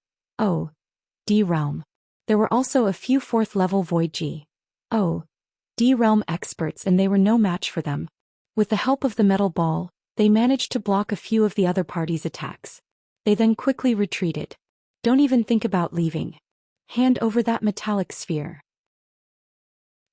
realm. There were also a few 4th-level Void G.O.D. realm experts, and they were no match for them. With the help of the metal ball, they managed to block a few of the other party's attacks. They then quickly retreated. Don't even think about leaving. Hand over that metallic sphere.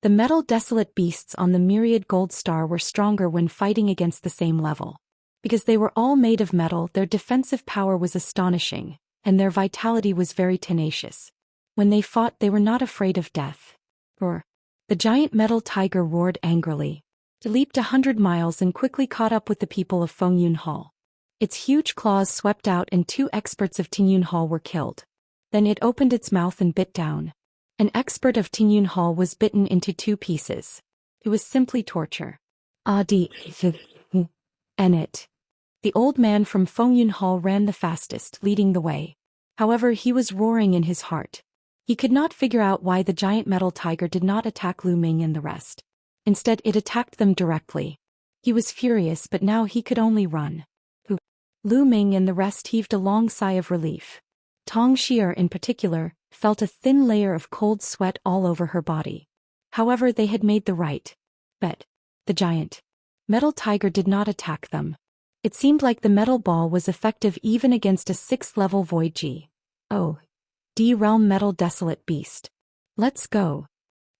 The metal desolate beasts on the myriad gold star were stronger when fighting against the same level. Because they were all made of metal, their defensive power was astonishing, and their vitality was very tenacious. When they fought, they were not afraid of death. Roar. The giant metal tiger roared angrily. It leaped 100 miles and quickly caught up with the people of Fengyun Hall. Its huge claws swept out and 2 experts of Tingyun Hall were killed. Then it opened its mouth and bit down. An expert of Tingyun Hall was bitten into 2 pieces. It was simply torture. Adi. Enit. The old man from Fengyun Hall ran the fastest, leading the way. However, he was roaring in his heart. He could not figure out why the giant metal tiger did not attack Lu Ming and the rest. Instead, it attacked them directly. He was furious, but now he could only run. Lu Ming and the rest heaved a long sigh of relief. Tong Xier in particular felt a thin layer of cold sweat all over her body. However, they had made the right bet. The giant metal tiger did not attack them. It seemed like the metal ball was effective even against a 6th-level Void G.O.D. realm metal desolate beast. Let's go.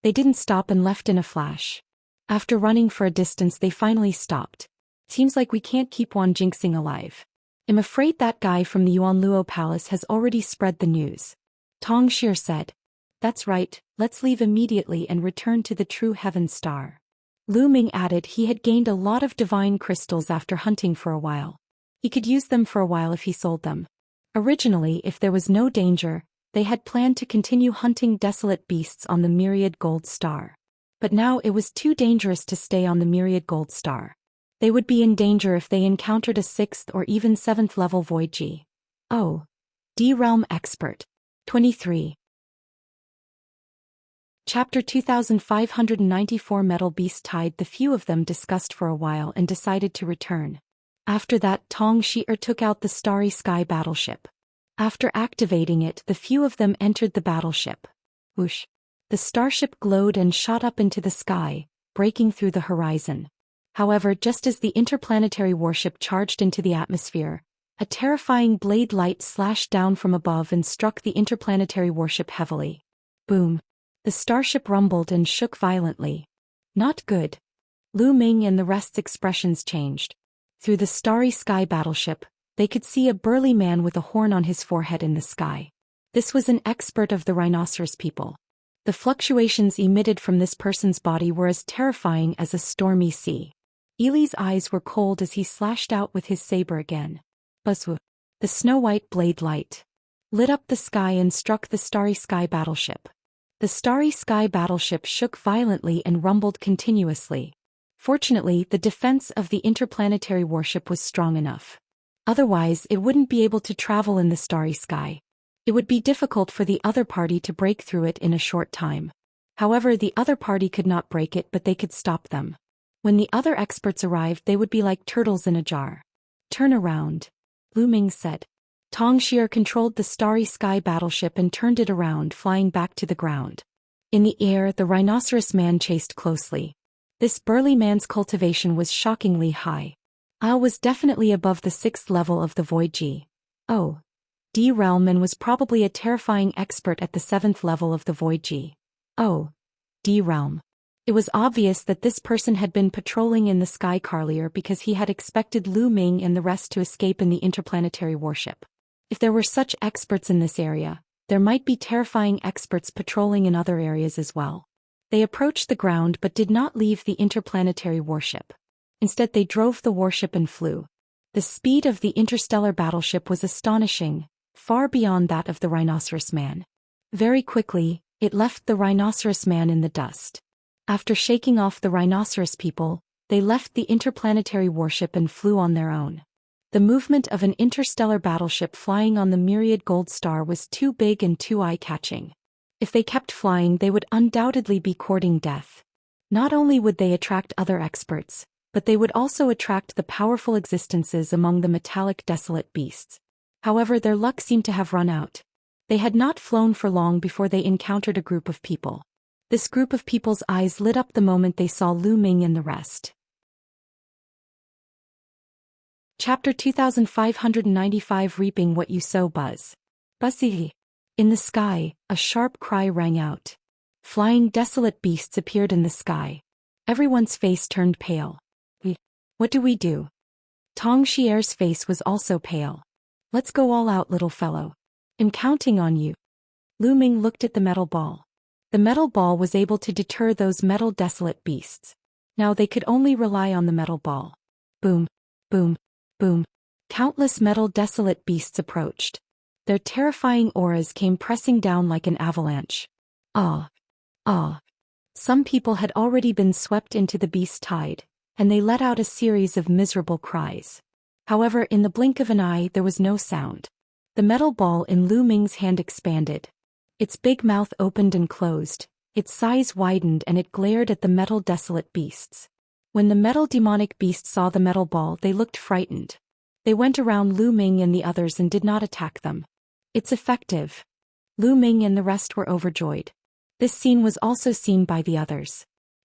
They didn't stop and left in a flash. After running for a distance, they finally stopped. Seems like we can't keep Wan Jinxing alive. I'm afraid that guy from the Yuanluo Palace has already spread the news. Tong Xier said. That's right, let's leave immediately and return to the true heaven star. Lu Ming added he had gained a lot of divine crystals after hunting for a while. He could use them for a while if he sold them. Originally, if there was no danger, they had planned to continue hunting desolate beasts on the myriad gold star. But now it was too dangerous to stay on the myriad gold star. They would be in danger if they encountered a 6th or even 7th-level Void G.O.D. realm expert. 23. Chapter 2594. Metal Beast tied the few of them discussed for a while and decided to return. After that, Tong Xier took out the Starry Sky battleship. After activating it, the few of them entered the battleship. Whoosh! The starship glowed and shot up into the sky, breaking through the horizon. However, just as the interplanetary warship charged into the atmosphere, a terrifying blade light slashed down from above and struck the interplanetary warship heavily. Boom! The starship rumbled and shook violently. Not good. Lu Ming and the rest's expressions changed. Through the Starry Sky battleship, they could see a burly man with a horn on his forehead in the sky. This was an expert of the rhinoceros people. The fluctuations emitted from this person's body were as terrifying as a stormy sea. Ili's eyes were cold as he slashed out with his saber again. Buzzwoo! The snow-white blade light lit up the sky and struck the Starry Sky battleship. The Starry Sky battleship shook violently and rumbled continuously. Fortunately, the defense of the interplanetary warship was strong enough. Otherwise, it wouldn't be able to travel in the Starry Sky. It would be difficult for the other party to break through it in a short time. However, the other party could not break it, but they could stop them. When the other experts arrived, they would be like turtles in a jar. Turn around, Lu Ming said. Tong Xier controlled the Starry Sky battleship and turned it around, flying back to the ground. In the air, the rhinoceros man chased closely. This burly man's cultivation was shockingly high. I was definitely above the 6th level of the Void G.O.D. realm and was probably a terrifying expert at the 7th level of the Void G.O.D. realm. It was obvious that this person had been patrolling in the sky earlier because he had expected Lu Ming and the rest to escape in the interplanetary warship. If there were such experts in this area, there might be terrifying experts patrolling in other areas as well. They approached the ground but did not leave the interplanetary warship. Instead, they drove the warship and flew. The speed of the interstellar battleship was astonishing, far beyond that of the rhinoceros man. Very quickly, it left the rhinoceros man in the dust. After shaking off the rhinoceros people, they left the interplanetary warship and flew on their own. The movement of an interstellar battleship flying on the myriad gold star was too big and too eye-catching. If they kept flying, they would undoubtedly be courting death. Not only would they attract other experts, but they would also attract the powerful existences among the metallic desolate beasts. However, their luck seemed to have run out. They had not flown for long before they encountered a group of people. This group of people's eyes lit up the moment they saw Lu Ming and the rest. Chapter 2595 Reaping What You Sow. Buzzy. In the sky, a sharp cry rang out. Flying desolate beasts appeared in the sky. Everyone's face turned pale. What do we do? Tong Xier's face was also pale. Let's go all out, little fellow. I'm counting on you. Lu Ming looked at the metal ball. The metal ball was able to deter those metal desolate beasts. Now they could only rely on the metal ball. Boom, boom, boom. Countless metal desolate beasts approached. Their terrifying auras came pressing down like an avalanche. Ah. Some people had already been swept into the beast tide, and they let out a series of miserable cries. However, in the blink of an eye there was no sound. The metal ball in Lu Ming's hand expanded. Its big mouth opened and closed, its size widened, and it glared at the metal desolate beasts. When the metal demonic beasts saw the metal ball, they looked frightened. They went around Lu Ming and the others and did not attack them. It's effective. Lu Ming and the rest were overjoyed. This scene was also seen by the others.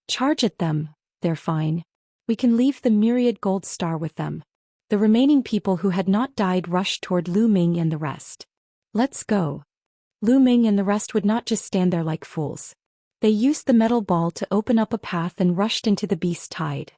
Charge at them, they're fine. We can leave the myriad gold star with them. The remaining people who had not died rushed toward Lu Ming and the rest. Let's go. Lu Ming and the rest would not just stand there like fools. They used the metal ball to open up a path and rushed into the beast tide.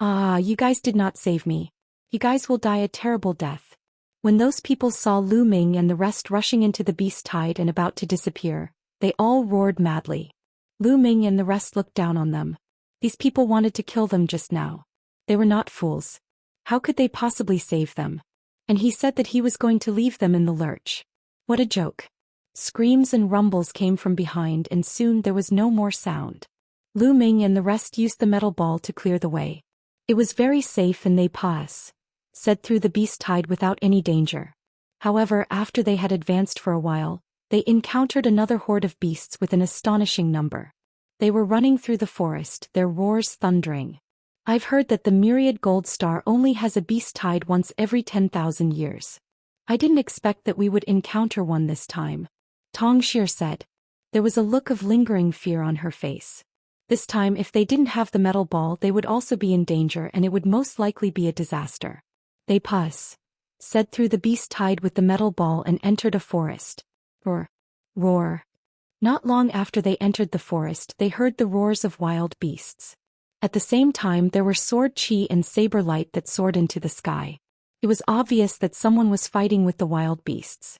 You guys did not save me. You guys will die a terrible death. When those people saw Lu Ming and the rest rushing into the beast tide and about to disappear, they all roared madly. Lu Ming and the rest looked down on them. These people wanted to kill them just now. They were not fools. How could they possibly save them? And he said that he was going to leave them in the lurch. What a joke. Screams and rumbles came from behind, and soon there was no more sound. Lu Ming and the rest used the metal ball to clear the way. It was very safe and they said through the beast tide without any danger. However, after they had advanced for a while, they encountered another horde of beasts with an astonishing number. They were running through the forest, their roars thundering. I've heard that the myriad gold star only has a beast tide once every 10,000 years. I didn't expect that we would encounter one this time. Tong Xia said. There was a look of lingering fear on her face. This time, if they didn't have the metal ball, they would also be in danger and it would most likely be a disaster. They said through the beast tide with the metal ball and entered a forest. Roar. Not long after they entered the forest, they heard the roars of wild beasts. At the same time, there were sword chi and saber light that soared into the sky. It was obvious that someone was fighting with the wild beasts.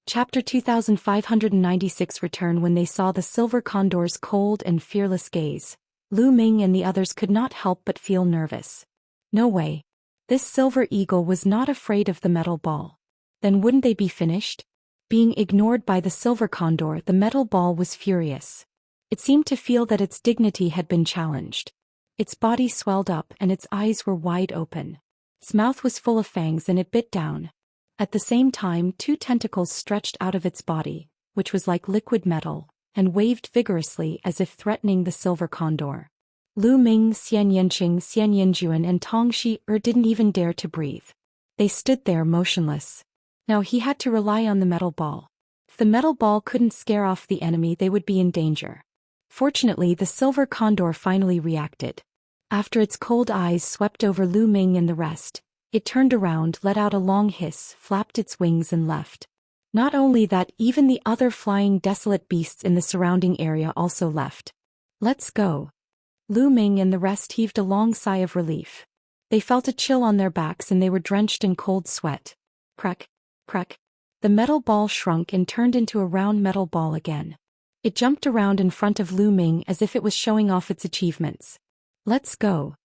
Chapter 2596 Return. When they saw the silver condor's cold and fearless gaze, Lu Ming and the others could not help but feel nervous. No way. This silver eagle was not afraid of the metal ball. Then wouldn't they be finished? Being ignored by the silver condor, the metal ball was furious. It seemed to feel that its dignity had been challenged. Its body swelled up and its eyes were wide open. Its mouth was full of fangs and it bit down. At the same time, two tentacles stretched out of its body, which was like liquid metal, and waved vigorously as if threatening the silver condor. Lu Ming, Xianxia, and Tong Xia didn't even dare to breathe. They stood there motionless. Now he had to rely on the metal ball. If the metal ball couldn't scare off the enemy, they would be in danger. Fortunately, the silver condor finally reacted. After its cold eyes swept over Lu Ming and the rest, it turned around, let out a long hiss, flapped its wings and left. Not only that, even the other flying desolate beasts in the surrounding area also left. Let's go. Lu Ming and the rest heaved a long sigh of relief. They felt a chill on their backs and they were drenched in cold sweat. Crack. The metal ball shrunk and turned into a round metal ball again. It jumped around in front of Lu Ming as if it was showing off its achievements. Let's go.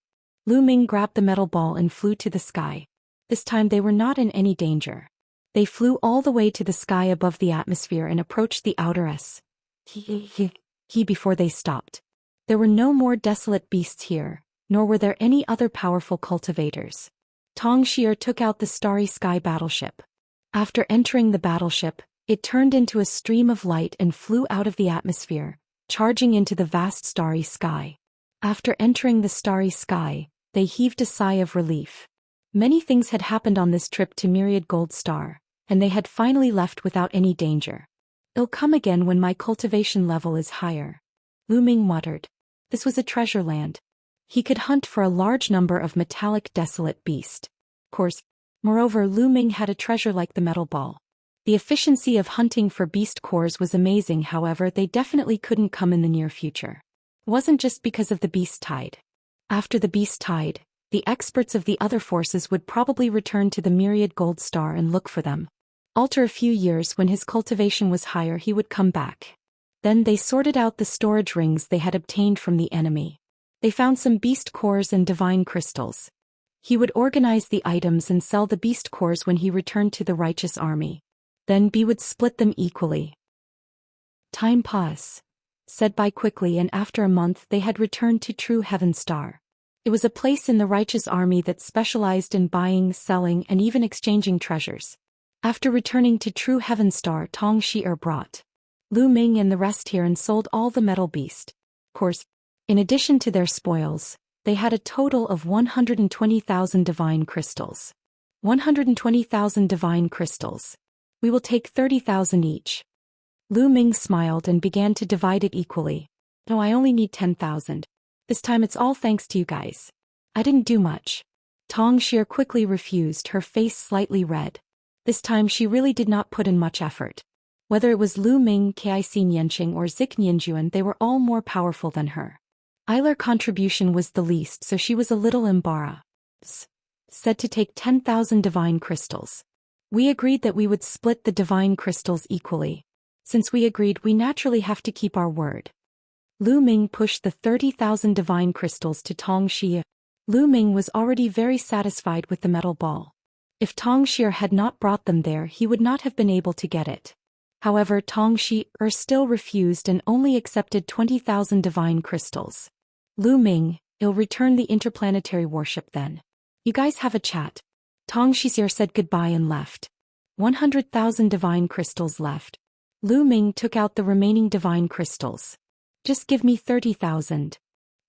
Lu Ming grabbed the metal ball and flew to the sky. This time they were not in any danger. They flew all the way to the sky above the atmosphere and approached the outer before they stopped. There were no more desolate beasts here, nor were there any other powerful cultivators. Tong Xia took out the Starry Sky battleship. After entering the battleship, it turned into a stream of light and flew out of the atmosphere, charging into the vast starry sky. After entering the starry sky, they heaved a sigh of relief. Many things had happened on this trip to Myriad Gold Star, and they had finally left without any danger. It'll come again when my cultivation level is higher. Lu Ming muttered. This was a treasure land. He could hunt for a large number of metallic desolate beasts. Of course, moreover, Lu Ming had a treasure like the metal ball. The efficiency of hunting for beast cores was amazing, however they definitely couldn't come in the near future. It wasn't just because of the beast tide. After the beast tide, the experts of the other forces would probably return to the Myriad Gold Star and look for them. After a few years, when his cultivation was higher, he would come back. Then they sorted out the storage rings they had obtained from the enemy. They found some beast cores and divine crystals. He would organize the items and sell the beast cores when he returned to the righteous army. Then B would split them equally. Time passed. Said by quickly, and after a month they had returned to True Heaven Star. It was a place in the righteous army that specialized in buying, selling, and even exchanging treasures. After returning to True Heaven Star, Tong Xi'er brought Lu Ming and the rest here and sold all the metal beast. Of course, in addition to their spoils, they had a total of 120,000 divine crystals. 120,000 divine crystals. We will take 30,000 each. Lu Ming smiled and began to divide it equally. No, I only need 10,000. This time it's all thanks to you guys. I didn't do much. Tong Xi'er quickly refused, her face slightly red. This time she really did not put in much effort. Whether it was Lu Ming, Xianxia, or Zik Nianjuan, they were all more powerful than her. Eiler's contribution was the least, so she was a little embarrassed. Said to take 10,000 divine crystals. We agreed that we would split the divine crystals equally. Since we agreed, we naturally have to keep our word. Lu Ming pushed the 30,000 divine crystals to Tong Xi'er. Lu Ming was already very satisfied with the metal ball. If Tong Xi'er had not brought them there, he would not have been able to get it. However, Tong Xi'er still refused and only accepted 20,000 divine crystals. Lu Ming, I'll return the interplanetary warship then. You guys have a chat. Tong Xi'er said goodbye and left. 100,000 divine crystals left. Lu Ming took out the remaining divine crystals. Just give me 30,000.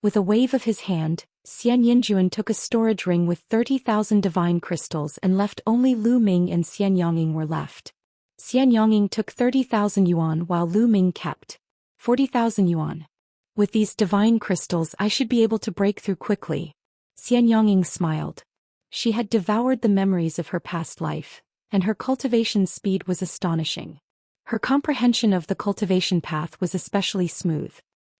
With a wave of his hand, Xian Yinjuan took a storage ring with 30,000 divine crystals and left. Only Lu Ming and Xian Yongying were left. Xian Yongying took 30,000 yuan while Lu Ming kept 40,000 yuan. With these divine crystals I should be able to break through quickly. Xian Yongying smiled. She had devoured the memories of her past life, and her cultivation speed was astonishing. Her comprehension of the cultivation path was especially smooth.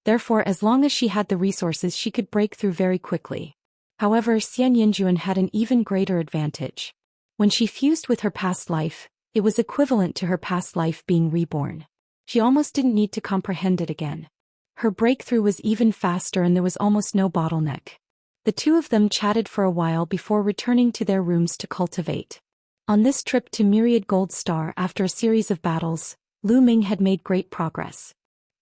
Therefore, as long as she had the resources, she could break through very quickly. However, Xian Yinjuan had an even greater advantage. When she fused with her past life, it was equivalent to her past life being reborn. She almost didn't need to comprehend it again. Her breakthrough was even faster and there was almost no bottleneck. The two of them chatted for a while before returning to their rooms to cultivate. On this trip to Myriad Gold Star, after a series of battles, Lu Ming had made great progress.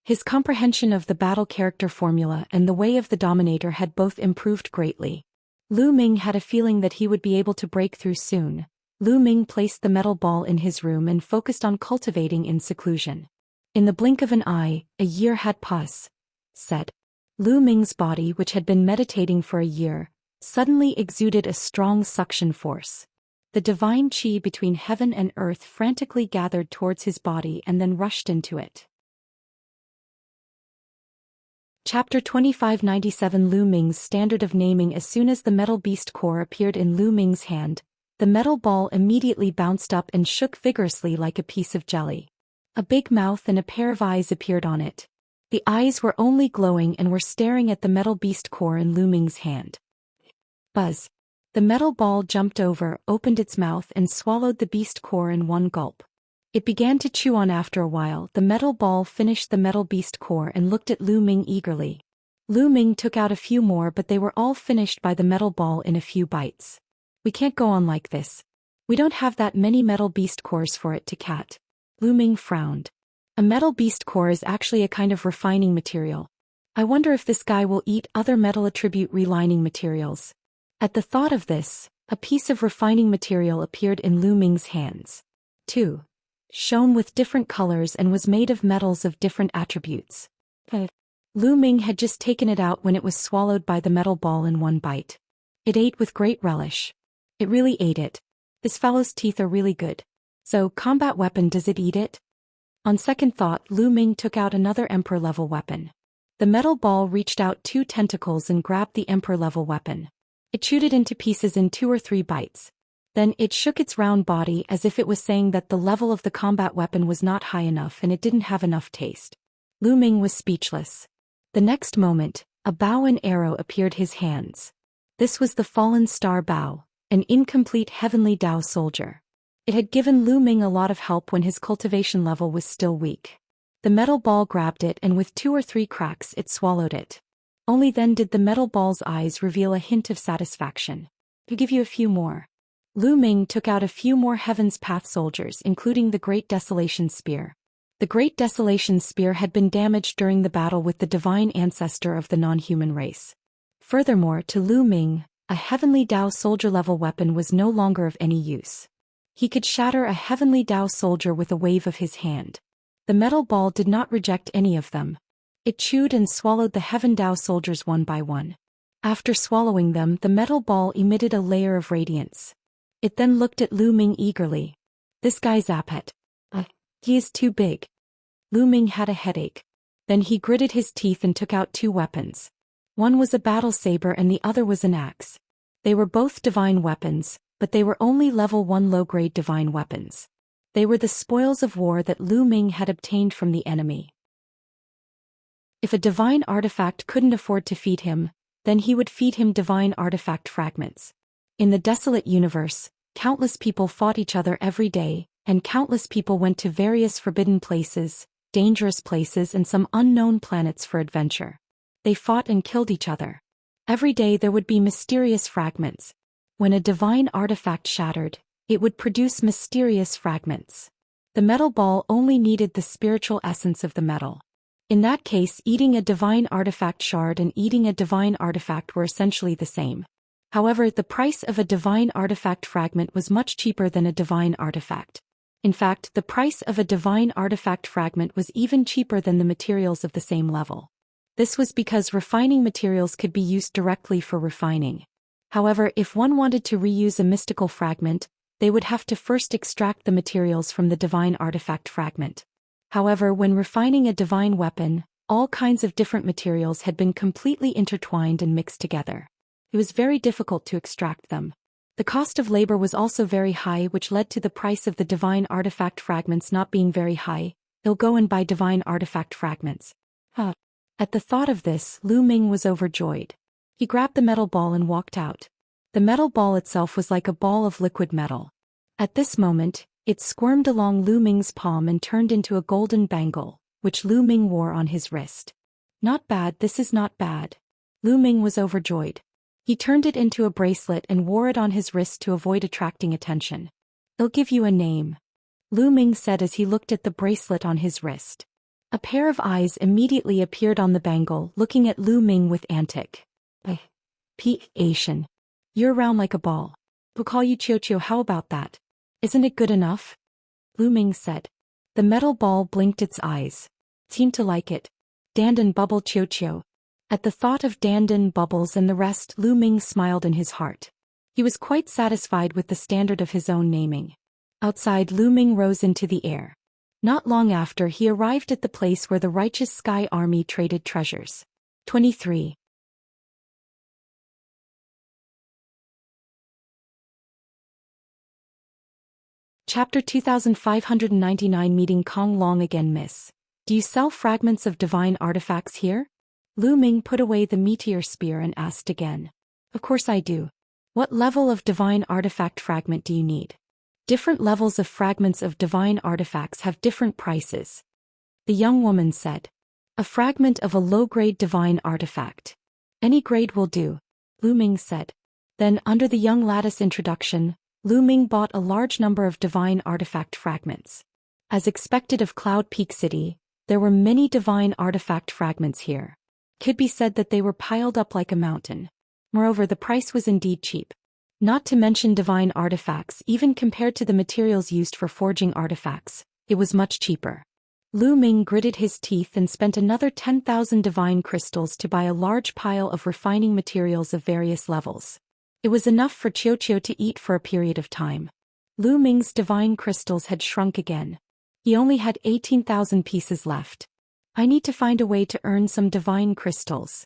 His comprehension of the battle character formula and the way of the Dominator had both improved greatly. Lu Ming had a feeling that he would be able to break through soon. Lu Ming placed the metal ball in his room and focused on cultivating in seclusion. In the blink of an eye, a year had passed. Said. Lu Ming's body, which had been meditating for a year, suddenly exuded a strong suction force. The divine qi between heaven and earth frantically gathered towards his body and then rushed into it. Chapter 2597 Lu Ming's standard of naming. As soon as the metal beast core appeared in Lu Ming's hand, the metal ball immediately bounced up and shook vigorously like a piece of jelly. A big mouth and a pair of eyes appeared on it. The eyes were only glowing and were staring at the metal beast core in Lu Ming's hand. Buzz. The metal ball jumped over, opened its mouth and swallowed the beast core in one gulp. It began to chew on. After a while, the metal ball finished the metal beast core and looked at Lu Ming eagerly. Lu Ming took out a few more, but they were all finished by the metal ball in a few bites. We can't go on like this. We don't have that many metal beast cores for it to cat. Lu Ming frowned. A metal beast core is actually a kind of refining material. I wonder if this guy will eat other metal attribute relining materials. At the thought of this, a piece of refining material appeared in Lu Ming's hands. 2. Shone with different colors and was made of metals of different attributes. Lu Ming had just taken it out when it was swallowed by the metal ball in one bite. It ate with great relish. It really ate it. This fellow's teeth are really good. So, combat weapon, does it eat it? On second thought, Lu Ming took out another Emperor-level weapon. The metal ball reached out 2 tentacles and grabbed the Emperor-level weapon. It chewed it into pieces in 2 or 3 bites. Then it shook its round body as if it was saying that the level of the combat weapon was not high enough and it didn't have enough taste. Lu Ming was speechless. The next moment, a bow and arrow appeared his hands. This was the fallen star bow, an incomplete heavenly Dao soldier. It had given Lu Ming a lot of help when his cultivation level was still weak. The metal ball grabbed it and with 2 or 3 cracks it swallowed it. Only then did the metal ball's eyes reveal a hint of satisfaction. "I'll give you a few more." Lu Ming took out a few more Heaven's Path soldiers, including the Great Desolation Spear. The Great Desolation Spear had been damaged during the battle with the divine ancestor of the non-human race. Furthermore, to Lu Ming, a heavenly Dao soldier-level weapon was no longer of any use. He could shatter a heavenly Dao soldier with a wave of his hand. The metal ball did not reject any of them. It chewed and swallowed the heaven Dao soldiers one by one. After swallowing them, the metal ball emitted a layer of radiance. It then looked at Lu Ming eagerly. "This guy's Zapet. He is too big." Lu Ming had a headache. Then he gritted his teeth and took out 2 weapons. One was a battle saber and the other was an axe. They were both divine weapons, but they were only level 1 low-grade divine weapons. They were the spoils of war that Lu Ming had obtained from the enemy. If a divine artifact couldn't afford to feed him, then he would feed him divine artifact fragments. In the desolate universe, countless people fought each other every day, and countless people went to various forbidden places, dangerous places and some unknown planets for adventure. They fought and killed each other. Every day there would be mysterious fragments. When a divine artifact shattered, it would produce mysterious fragments. The metal ball only needed the spiritual essence of the metal. In that case, eating a divine artifact shard and eating a divine artifact were essentially the same. However, the price of a divine artifact fragment was much cheaper than a divine artifact. In fact, the price of a divine artifact fragment was even cheaper than the materials of the same level. This was because refining materials could be used directly for refining. However, if one wanted to reuse a mystical fragment, they would have to first extract the materials from the divine artifact fragment. However, when refining a divine weapon, all kinds of different materials had been completely intertwined and mixed together. It was very difficult to extract them. The cost of labor was also very high, which led to the price of the divine artifact fragments not being very high. "I'll go and buy divine artifact fragments." At the thought of this, Lu Ming was overjoyed. He grabbed the metal ball and walked out. The metal ball itself was like a ball of liquid metal. At this moment, it squirmed along Lu Ming's palm and turned into a golden bangle, which Lu Ming wore on his wrist. "Not bad, this is not bad." Lu Ming was overjoyed. He turned it into a bracelet and wore it on his wrist to avoid attracting attention. "I'll give you a name," Lu Ming said as he looked at the bracelet on his wrist. A pair of eyes immediately appeared on the bangle, looking at Lu Ming with antic Asian. "You're round like a ball. We'll call you Chio-Chio, how about that? Isn't it good enough?" Lu Ming said. The metal ball blinked its eyes. Seemed to like it. Dandan Bubble Chio-Chio. At the thought of Dandan, Bubbles and the rest, Lu Ming smiled in his heart. He was quite satisfied with the standard of his own naming. Outside, Lu Ming rose into the air. Not long after, he arrived at the place where the righteous Sky Army traded treasures. 23. Chapter 2599. Meeting Kong Long again. "Miss, do you sell fragments of divine artifacts here?" Lu Ming put away the meteor spear and asked again. "Of course I do. What level of divine artifact fragment do you need?" "Different levels of fragments of divine artifacts have different prices," the young woman said. "A fragment of a low-grade divine artifact. Any grade will do," Lu Ming said. Then, under the young lattice introduction, Lu Ming bought a large number of divine artifact fragments. As expected of Cloud Peak City, there were many divine artifact fragments here. Could be said that they were piled up like a mountain. Moreover, the price was indeed cheap. Not to mention divine artifacts, even compared to the materials used for forging artifacts, it was much cheaper. Lu Ming gritted his teeth and spent another 10,000 divine crystals to buy a large pile of refining materials of various levels. It was enough for Qiu to eat for a period of time. Lu Ming's divine crystals had shrunk again. He only had 18,000 pieces left. I need to find a way to earn some divine crystals.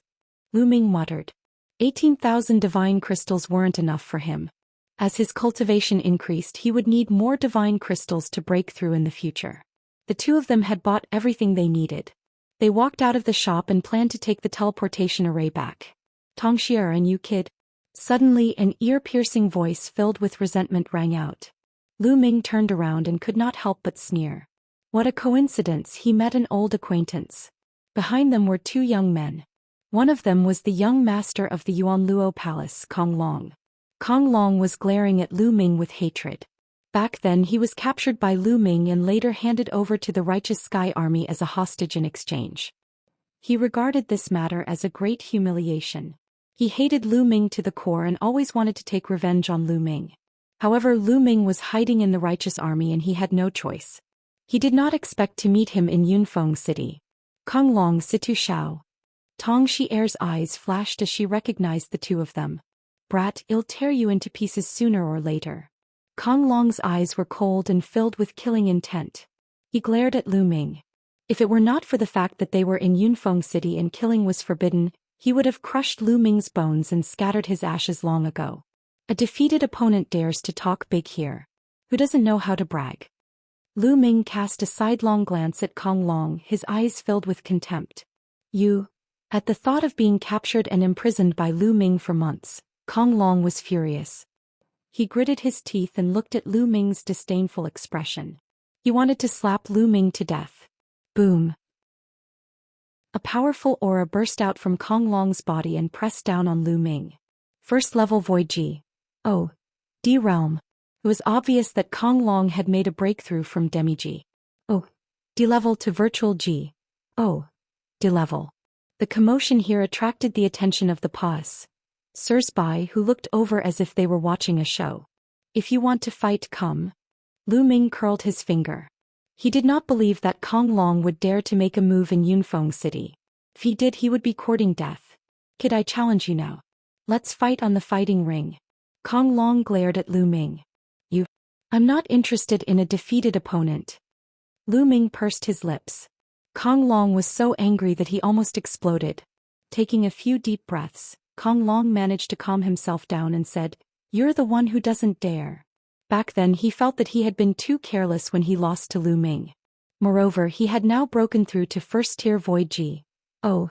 Lu Ming muttered. 18,000 divine crystals weren't enough for him. As his cultivation increased, he would need more divine crystals to break through in the future. The two of them had bought everything they needed. They walked out of the shop and planned to take the teleportation array back. Tongxia, and you kid? Suddenly an ear-piercing voice filled with resentment rang out. Lu Ming turned around and could not help but sneer. What a coincidence, he met an old acquaintance. Behind them were two young men. One of them was the young master of the Yuanluo Palace, Kong Long. Kong Long was glaring at Lu Ming with hatred. Back then he was captured by Lu Ming and later handed over to the Righteous Sky Army as a hostage in exchange. He regarded this matter as a great humiliation. He hated Lu Ming to the core and always wanted to take revenge on Lu Ming. However, Lu Ming was hiding in the Righteous Army and he had no choice. He did not expect to meet him in Yunfeng City. Kong Long, Situ Xiao. Tong Xi'er's eyes flashed as she recognized the two of them. Brat, I'll tear you into pieces sooner or later. Kong Long's eyes were cold and filled with killing intent. He glared at Lu Ming. If it were not for the fact that they were in Yunfeng City and killing was forbidden, he would have crushed Lu Ming's bones and scattered his ashes long ago. A defeated opponent dares to talk big here. Who doesn't know how to brag? Lu Ming cast a sidelong glance at Kong Long, his eyes filled with contempt. You? At the thought of being captured and imprisoned by Lu Ming for months, Kong Long was furious. He gritted his teeth and looked at Lu Ming's disdainful expression. He wanted to slap Lu Ming to death. Boom. A powerful aura burst out from Kong Long's body and pressed down on Lu Ming. First level Void G. Oh. D Realm. It was obvious that Kong Long had made a breakthrough from Demi G. Oh. D level to Virtual G. Oh. D level. The commotion here attracted the attention of the Pas. Sirs Bai, who looked over as if they were watching a show. If you want to fight, come. Lu Ming curled his finger. He did not believe that Kong Long would dare to make a move in Yunfeng City. If he did, he would be courting death. Kid, I challenge you now. Let's fight on the fighting ring. Kong Long glared at Lu Ming. You? I'm not interested in a defeated opponent. Lu Ming pursed his lips. Kong Long was so angry that he almost exploded. Taking a few deep breaths, Kong Long managed to calm himself down and said, "You're the one who doesn't dare." Back then he felt that he had been too careless when he lost to Lu Ming. Moreover, he had now broken through to first-tier Void G. Oh.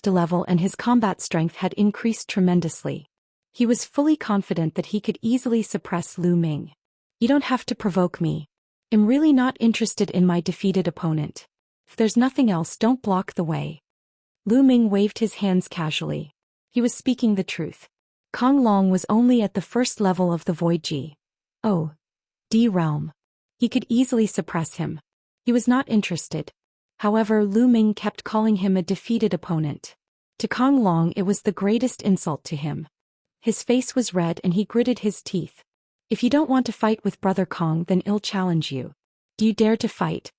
Level and his combat strength had increased tremendously. He was fully confident that he could easily suppress Lu Ming. You don't have to provoke me. I'm really not interested in my defeated opponent. If there's nothing else, don't block the way. Lu Ming waved his hands casually. He was speaking the truth. Kong Long was only at the first level of the Void G. Oh. D Realm. He could easily suppress him. He was not interested. However, Lu Ming kept calling him a defeated opponent. To Kong Long it was the greatest insult to him. His face was red and he gritted his teeth. If you don't want to fight with Brother Kong, then I'll challenge you. Do you dare to fight?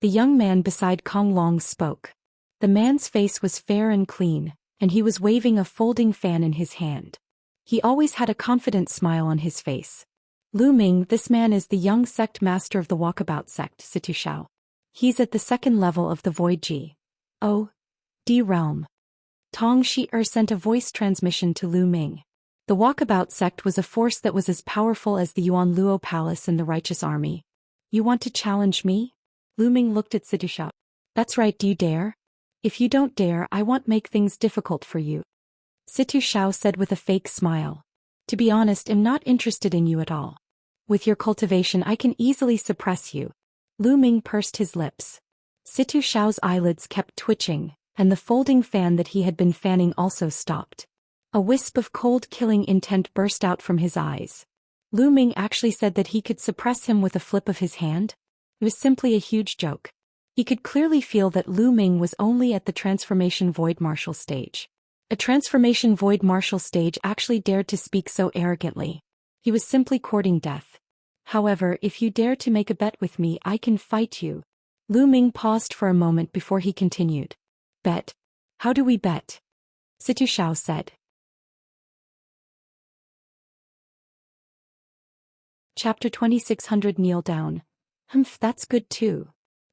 The young man beside Kong Long spoke. The man's face was fair and clean, and he was waving a folding fan in his hand. He always had a confident smile on his face. Lu Ming, this man is the young sect master of the Walkabout sect, Situ Xiao. He's at the second level of the Void G. Oh. D Realm. Tong Xi'er sent a voice transmission to Lu Ming. The Walkabout sect was a force that was as powerful as the Yuanluo Palace and the Righteous Army. You want to challenge me? Lu Ming looked at Situ Xiao. That's right, do you dare? If you don't dare, I won't make things difficult for you. Situ Xiao said with a fake smile. To be honest, I'm not interested in you at all. With your cultivation I can easily suppress you. Lu Ming pursed his lips. Situ Xiao's eyelids kept twitching, and the folding fan that he had been fanning also stopped. A wisp of cold killing intent burst out from his eyes. Lu Ming actually said that he could suppress him with a flip of his hand? It was simply a huge joke. He could clearly feel that Lu Ming was only at the Transformation Void Martial stage. A Transformation Void Martial stage actually dared to speak so arrogantly. He was simply courting death. However, if you dare to make a bet with me, I can fight you. Lu Ming paused for a moment before he continued. Bet? How do we bet? Situ Xiao said. Chapter 2600 Kneel down. Humph, that's good too.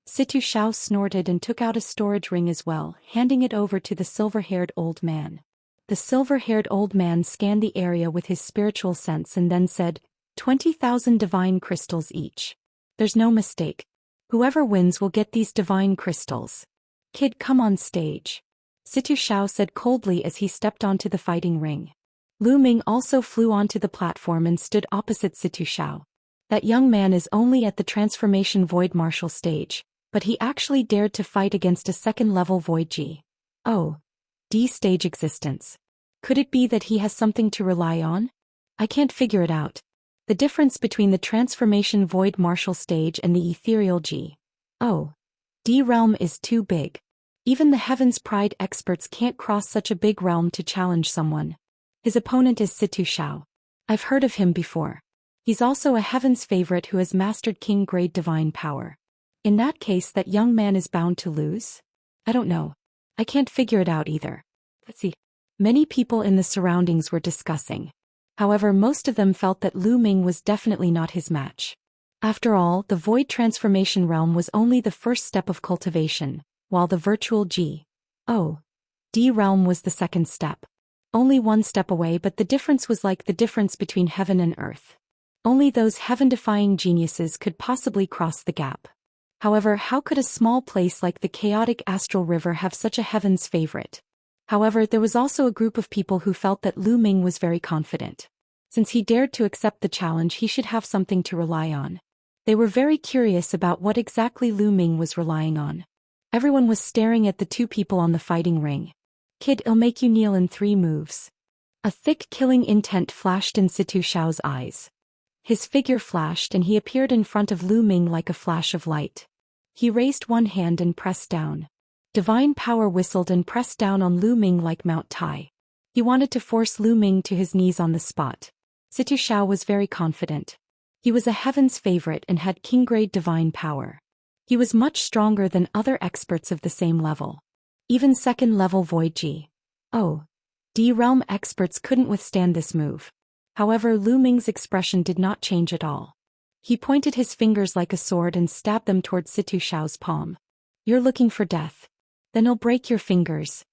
Situ Xiao snorted and took out a storage ring as well, handing it over to the silver-haired old man. The silver-haired old man scanned the area with his spiritual sense and then said, 20,000 divine crystals each. There's no mistake. Whoever wins will get these divine crystals. Kid, come on stage. Situ Xiao said coldly as he stepped onto the fighting ring. Lu Ming also flew onto the platform and stood opposite Situ Xiao. That young man is only at the transformation void martial stage, but he actually dared to fight against a second-level void G. Oh. D stage existence. Could it be that he has something to rely on? I can't figure it out. The difference between the transformation void martial stage and the ethereal G. Oh. D realm is too big. Even the Heaven's Pride experts can't cross such a big realm to challenge someone. His opponent is Situ Xiao. I've heard of him before. He's also a Heaven's favorite who has mastered king-grade divine power. In that case, that young man is bound to lose? I don't know. I can't figure it out either. Let's see. Many people in the surroundings were discussing. However, most of them felt that Lu Ming was definitely not his match. After all, the void transformation realm was only the first step of cultivation, while the virtual G. O. D realm was the second step. Only one step away, but the difference was like the difference between heaven and earth. Only those heaven-defying geniuses could possibly cross the gap. However, how could a small place like the chaotic astral river have such a heaven's favorite? However, there was also a group of people who felt that Lu Ming was very confident. Since he dared to accept the challenge, he should have something to rely on. They were very curious about what exactly Lu Ming was relying on. Everyone was staring at the two people on the fighting ring. Kid, I'll make you kneel in 3 moves. A thick killing intent flashed in Situ Xiao's eyes. His figure flashed and he appeared in front of Lu Ming like a flash of light. He raised one hand and pressed down. Divine power whistled and pressed down on Lu Ming like Mount Tai. He wanted to force Lu Ming to his knees on the spot. Situ Xiao was very confident. He was a heaven's favorite and had king-grade divine power. He was much stronger than other experts of the same level. Even second-level void G. O. D realm experts couldn't withstand this move. However, Lu Ming's expression did not change at all. He pointed his fingers like a sword and stabbed them toward Situ Xiao's palm. You're looking for death. Then I'll break your fingers.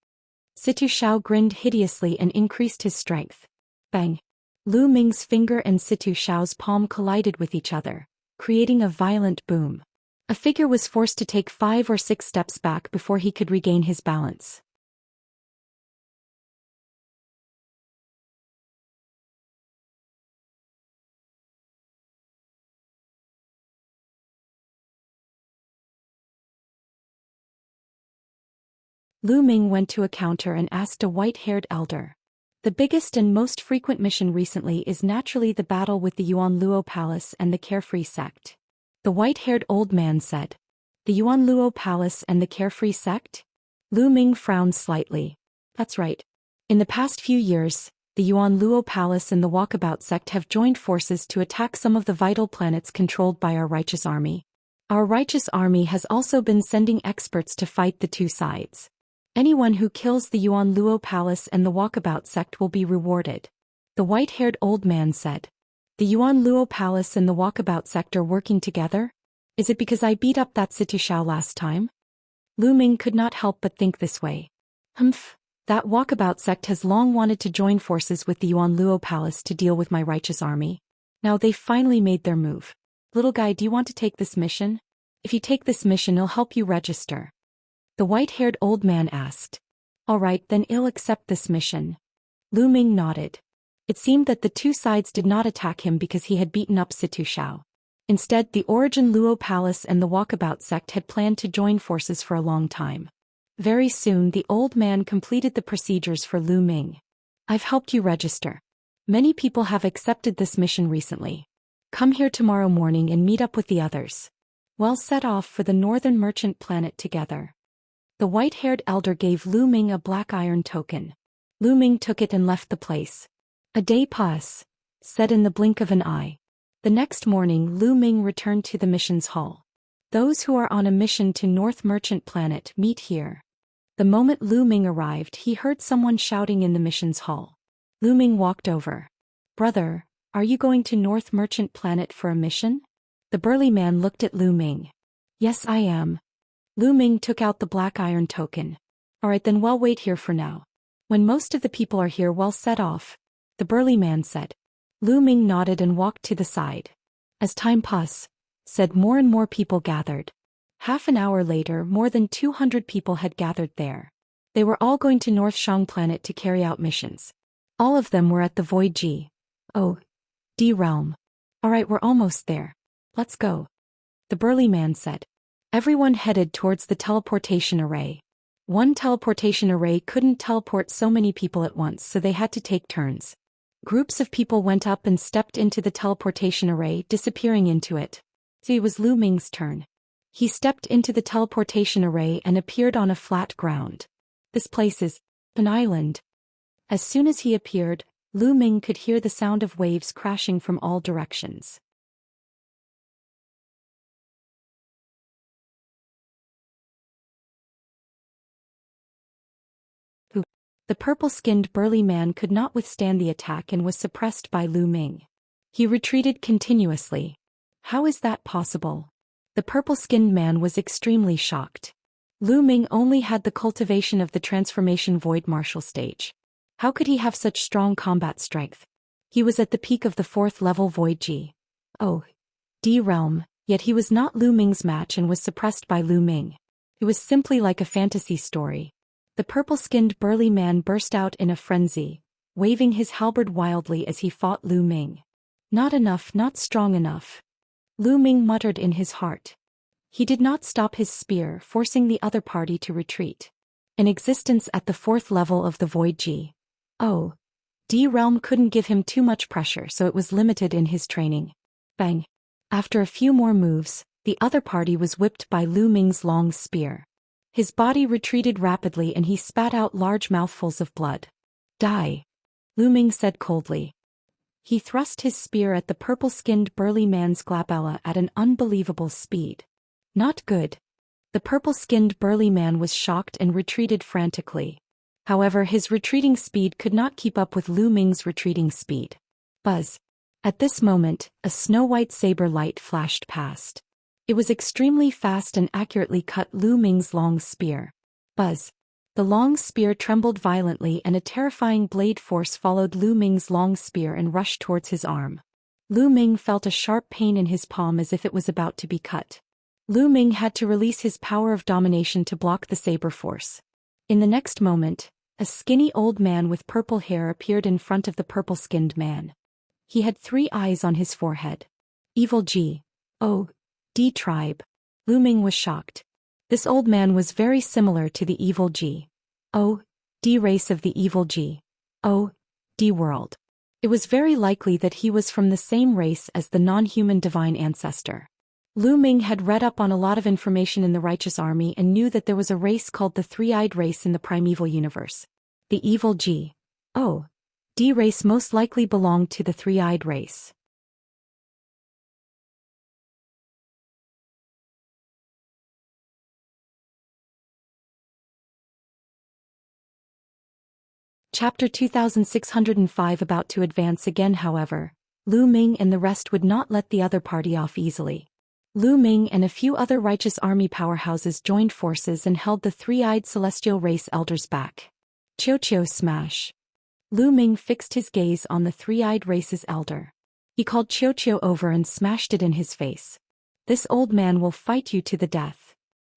Situ Xiao grinned hideously and increased his strength. Bang! Lu Ming's finger and Situ Xiao's palm collided with each other, creating a violent boom. A figure was forced to take 5 or 6 steps back before he could regain his balance. Lu Ming went to a counter and asked a white-haired elder. The biggest and most frequent mission recently is naturally the battle with the Yuan Luo Palace and the Carefree sect. The white-haired old man said. The Yuan Luo Palace and the Carefree sect? Lu Ming frowned slightly. That's right. In the past few years, the Yuan Luo Palace and the Walkabout sect have joined forces to attack some of the vital planets controlled by our righteous army. Our righteous army has also been sending experts to fight the two sides. Anyone who kills the Yuan Luo Palace and the Walkabout sect will be rewarded. The white-haired old man said. The Yuan Luo Palace and the Walkabout sect are working together? Is it because I beat up that Situ Xiao last time? Lu Ming could not help but think this way. Humph, that Walkabout sect has long wanted to join forces with the Yuan Luo Palace to deal with my righteous army. Now they've finally made their move. Little guy, do you want to take this mission? If you take this mission, it'll help you register. The white-haired old man asked. All right, then I'll accept this mission. Lu Ming nodded. It seemed that the two sides did not attack him because he had beaten up Situ Xiao. Instead, the Origin Luo Palace and the Walkabout sect had planned to join forces for a long time. Very soon, the old man completed the procedures for Lu Ming. I've helped you register. Many people have accepted this mission recently. Come here tomorrow morning and meet up with the others. We'll set off for the northern merchant planet together. The white-haired elder gave Lu Ming a black iron token. Lu Ming took it and left the place. A day passed, said in the blink of an eye. The next morning, Lu Ming returned to the mission's hall. Those who are on a mission to North Merchant Planet meet here. The moment Lu Ming arrived, he heard someone shouting in the mission's hall. Lu Ming walked over. Brother, Are you going to North Merchant Planet for a mission? The burly man looked at Lu Ming. Yes, I am. Lu Ming took out the black iron token. Alright then, we'll wait here for now. When most of the people are here, we'll set off, the burly man said. Lu Ming nodded and walked to the side. As time passed, more and more people gathered. Half an hour later, more than 200 people had gathered there. They were all going to North Shang Planet to carry out missions. All of them were at the Void G.O.D. realm. Alright, we're almost there. Let's go, the burly man said. Everyone headed towards the teleportation array. One teleportation array couldn't teleport so many people at once, so they had to take turns. Groups of people went up and stepped into the teleportation array, disappearing into it. So it was Lu Ming's turn. He stepped into the teleportation array and appeared on a flat ground. This place is an island. As soon as he appeared, Lu Ming could hear the sound of waves crashing from all directions. The purple-skinned burly man could not withstand the attack and was suppressed by Lu Ming. He retreated continuously. How is that possible? The purple-skinned man was extremely shocked. Lu Ming only had the cultivation of the transformation void martial stage. How could he have such strong combat strength? He was at the peak of the 4th level void G.O.D. realm, yet he was not Lu Ming's match and was suppressed by Lu Ming. It was simply like a fantasy story. The purple-skinned burly man burst out in a frenzy, waving his halberd wildly as he fought Lu Ming. Not enough, not strong enough. Lu Ming muttered in his heart. He did not stop his spear, forcing the other party to retreat. An existence at the 4th level of the Void G.O.D. realm couldn't give him too much pressure, so it was limited in his training. Bang! After a few more moves, the other party was whipped by Lu Ming's long spear. His body retreated rapidly and he spat out large mouthfuls of blood. Die, Lu Ming said coldly. He thrust his spear at the purple-skinned burly man's glabella at an unbelievable speed. Not good. The purple-skinned burly man was shocked and retreated frantically. However, his retreating speed could not keep up with Lu Ming's retreating speed. Buzz. At this moment, a snow-white saber light flashed past. It was extremely fast and accurately cut Lu Ming's long spear. Buzz. The long spear trembled violently and a terrifying blade force followed Lu Ming's long spear and rushed towards his arm. Lu Ming felt a sharp pain in his palm as if it was about to be cut. Lu Ming had to release his power of domination to block the saber force. In the next moment, a skinny old man with purple hair appeared in front of the purple-skinned man. He had 3 eyes on his forehead. Evil G.O.D. tribe. Lu Ming was shocked. This old man was very similar to the evil G.O.D. race of the evil G.O.D. world. It was very likely that he was from the same race as the non-human divine ancestor. Lu Ming had read up on a lot of information in the Righteous Army and knew that there was a race called the Three-Eyed Race in the primeval universe. The evil G.O.D. race most likely belonged to the Three-Eyed Race. Chapter 2605 about to advance again. However, Lu Ming and the rest would not let the other party off easily. Lu Ming and a few other Righteous Army powerhouses joined forces and held the Three-Eyed Celestial Race elders back. Qiu smash. Lu Ming fixed his gaze on the Three-Eyed Race's elder. He called Qiu over and smashed it in his face. This old man will fight you to the death.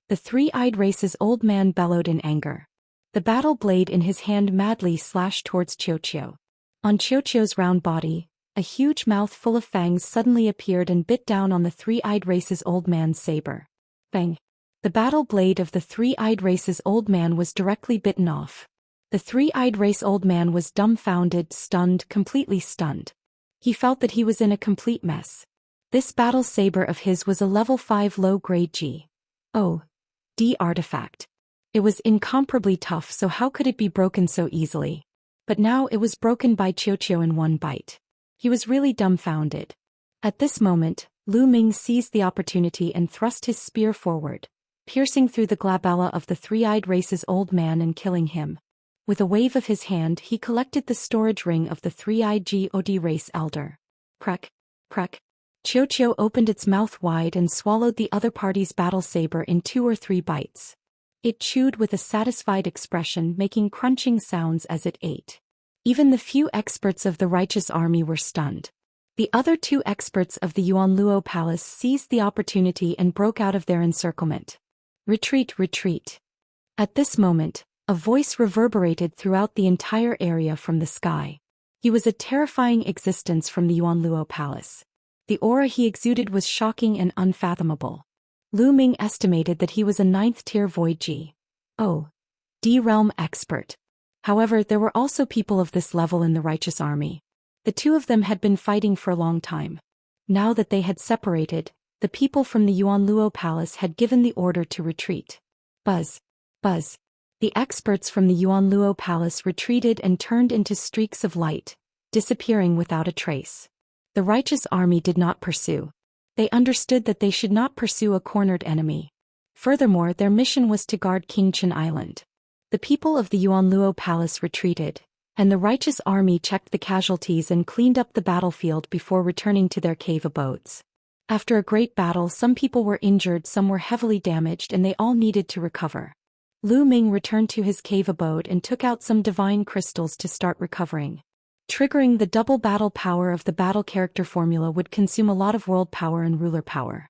The Three-Eyed Race's old man bellowed in anger. The battle blade in his hand madly slashed towards Qiu. On Qiu's round body, a huge mouth full of fangs suddenly appeared and bit down on the Three-Eyed Race's old man's saber. Bang! The battle blade of the Three-Eyed Race's old man was directly bitten off. The Three-Eyed Race old man was dumbfounded, stunned, completely stunned. He felt that he was in a complete mess. This battle saber of his was a level 5 low-grade G.O.D. artifact. It was incomparably tough, so how could it be broken so easily? But now it was broken by Qiu in one bite. He was really dumbfounded. At this moment, Lu Ming seized the opportunity and thrust his spear forward, piercing through the glabella of the Three-Eyed Race's old man and killing him. With a wave of his hand, he collected the storage ring of the Three-Eyed G.O.D. Race elder. Prek, prek. Xiao opened its mouth wide and swallowed the other party's battle saber in 2 or 3 bites. It chewed with a satisfied expression, making crunching sounds as it ate. Even the few experts of the righteous army were stunned. The other 2 experts of the Yuanluo palace seized the opportunity and broke out of their encirclement. Retreat, retreat. At this moment, a voice reverberated throughout the entire area from the sky. He was a terrifying existence from the Yuanluo palace. The aura he exuded was shocking and unfathomable. Lu Ming estimated that he was a 9th-tier Void G.O.D. realm expert. However, there were also people of this level in the righteous army. The 2 of them had been fighting for a long time. Now that they had separated, the people from the Yuanluo palace had given the order to retreat. Buzz, buzz. The experts from the Yuanluo palace retreated and turned into streaks of light, disappearing without a trace. The righteous army did not pursue. They understood that they should not pursue a cornered enemy. Furthermore, their mission was to guard Qingchen Island. The people of the Yuanluo palace retreated, and the righteous army checked the casualties and cleaned up the battlefield before returning to their cave abodes. After a great battle, some people were injured, some were heavily damaged, and they all needed to recover. Lu Ming returned to his cave abode and took out some divine crystals to start recovering. Triggering the double battle power of the battle character formula would consume a lot of world power and ruler power.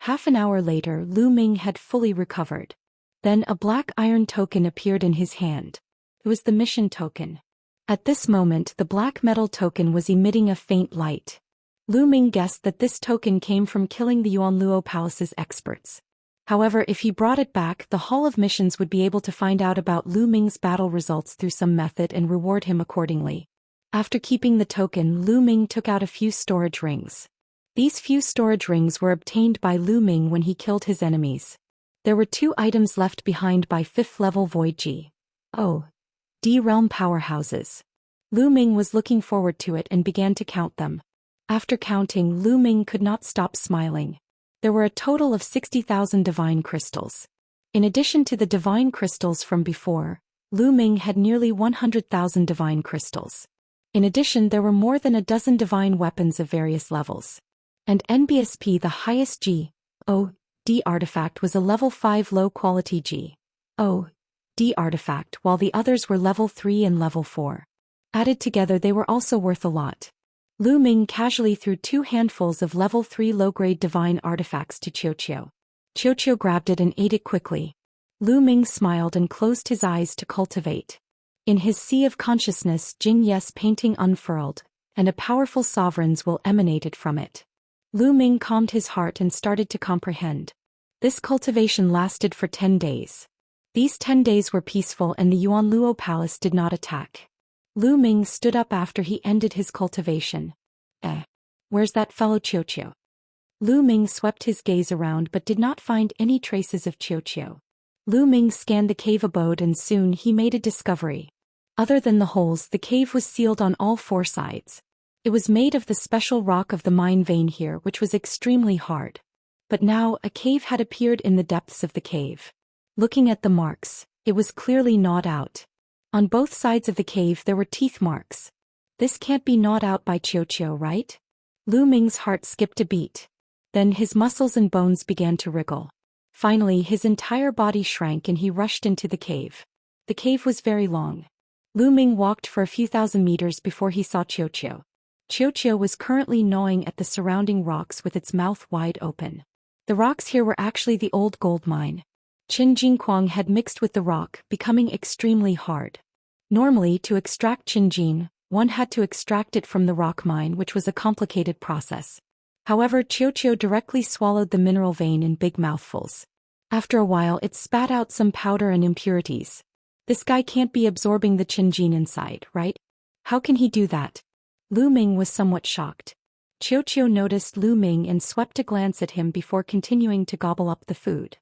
Half an hour later, Lu Ming had fully recovered. Then a black iron token appeared in his hand. It was the mission token. At this moment, the black metal token was emitting a faint light. Lu Ming guessed that this token came from killing the Yuanluo Palace's experts. However, if he brought it back, the Hall of Missions would be able to find out about Lu Ming's battle results through some method and reward him accordingly. After keeping the token, Lu Ming took out a few storage rings. These few storage rings were obtained by Lu Ming when he killed his enemies. There were 2 items left behind by 5th-level Void G.O.D. realm powerhouses. Lu Ming was looking forward to it and began to count them. After counting, Lu Ming could not stop smiling. There were a total of 60,000 divine crystals. In addition to the divine crystals from before, Lu Ming had nearly 100,000 divine crystals. In addition, there were more than a dozen divine weapons of various levels. And NBSP, the highest G.O.D. artifact, was a level 5 low-quality G.O.D. artifact, while the others were level 3 and level 4. Added together, they were also worth a lot. Lu Ming casually threw 2 handfuls of level 3 low-grade divine artifacts to Xiao. Xiao grabbed it and ate it quickly. Lu Ming smiled and closed his eyes to cultivate. In his sea of consciousness, Jing Yes painting unfurled, and a powerful sovereign's will emanated from it. Lu Ming calmed his heart and started to comprehend. This cultivation lasted for 10 days. These 10 days were peaceful and the Yuanluo Palace did not attack. Lu Ming stood up after he ended his cultivation. Where's that fellow Xiao? Lu Ming swept his gaze around but did not find any traces of Xiao. Lu Ming scanned the cave abode and soon he made a discovery. Other than the holes, the cave was sealed on all 4 sides. It was made of the special rock of the mine vein here, which was extremely hard. But now, a cave had appeared in the depths of the cave. Looking at the marks, it was clearly gnawed out. On both sides of the cave there were teeth marks. This can't be gnawed out by Xiao, right? Lu Ming's heart skipped a beat. Then his muscles and bones began to wriggle. Finally, his entire body shrank and he rushed into the cave. The cave was very long. Lu Ming walked for a few thousand meters before he saw Xiao. Xiao was currently gnawing at the surrounding rocks with its mouth wide open. The rocks here were actually the old gold mine. Qin Jingquang had mixed with the rock, becoming extremely hard. Normally, to extract Qinjin, one had to extract it from the rock mine, which was a complicated process. However, Xiao directly swallowed the mineral vein in big mouthfuls. After a while, it spat out some powder and impurities. This guy can't be absorbing the Qinjin inside, right? How can he do that? Lu Ming was somewhat shocked. Xiao noticed Lu Ming and swept a glance at him before continuing to gobble up the food.